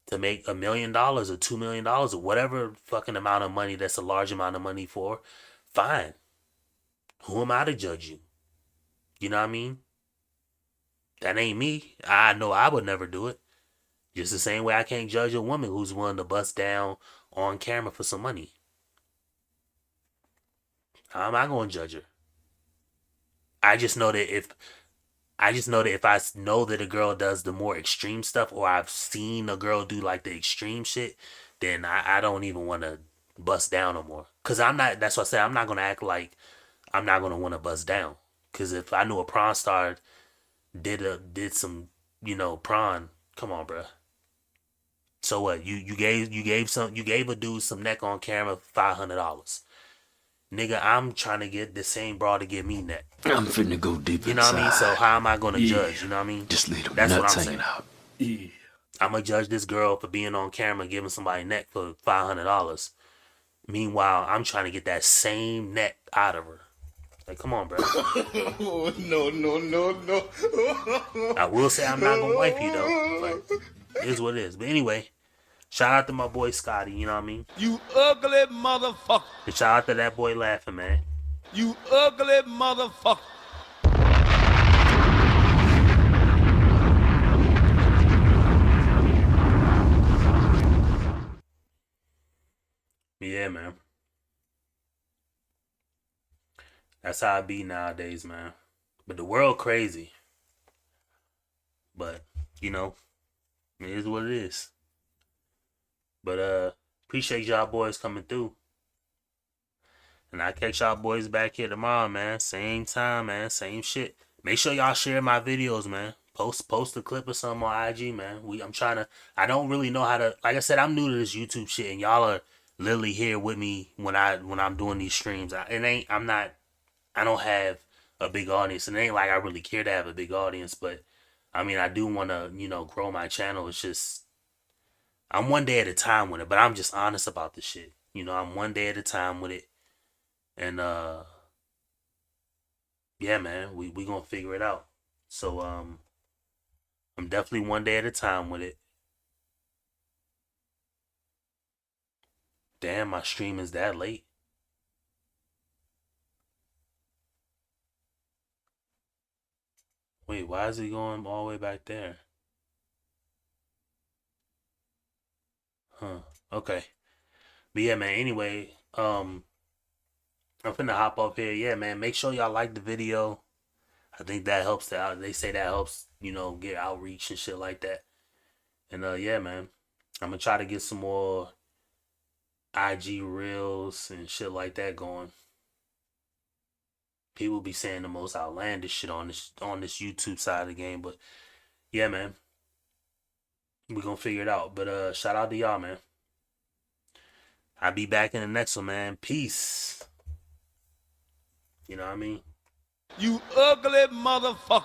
to make $1 million or $2 million or whatever fucking amount of money that's a large amount of money for, fine. Who am I to judge you? You know what I mean? That ain't me. I know I would never do it. Just the same way I can't judge a woman who's willing to bust down on camera for some money. How am I going to judge her? I just know that if I know that a girl does the more extreme stuff, or I've seen a girl do like the extreme shit, then I don't even want to bust down no more. Cause that's what I said, I'm not going to act like I'm not going to want to bust down. Cause if I knew a prawn star did some, prawn, come on, bro. So what? You gave a dude some neck on camera for $500. Nigga, I'm trying to get the same broad to get me neck. I'm finna go deep inside. You know what I mean? So how am I gonna judge? You know what I mean? Just leave them That's what nuts I'm hanging saying. out. Yeah. I'm gonna judge this girl for being on camera giving somebody neck for $500. Meanwhile, I'm trying to get that same neck out of her. Like, come on, bro. No. I will say I'm not gonna wipe you though, but it is what it is. But anyway, shout out to my boy Scotty. You know what I mean? You ugly motherfucker. And shout out to that boy laughing, man. You ugly motherfucker. Yeah, man. That's how I be nowadays, man. But the world crazy. But, it is what it is. But appreciate y'all boys coming through. And I'll catch y'all boys back here tomorrow, man. Same time, man. Same shit. Make sure y'all share my videos, man. Post a clip or something on IG, man. I don't really know how to, like I said, I'm new to this YouTube shit, and y'all are literally here with me when I'm doing these streams. I don't have a big audience, and it ain't like I really care to have a big audience, but I mean, I do want to, grow my channel. It's just, I'm one day at a time with it, but I'm just honest about the shit. I'm one day at a time with it. And, yeah, man, we gonna figure it out. So, I'm definitely one day at a time with it. Damn, my stream is that late. Wait, why is it going all the way back there? Huh. Okay. But yeah, man, anyway, I'm finna hop up here. Yeah, man, make sure y'all like the video. I think that helps out. They say that helps, get outreach and shit like that. And yeah, man, I'm gonna try to get some more IG reels and shit like that going. People be saying the most outlandish shit on this YouTube side of the game, but yeah, man. We're gonna figure it out. But shout out to y'all, man. I'll be back in the next one, man. Peace. You know what I mean? You ugly motherfucker.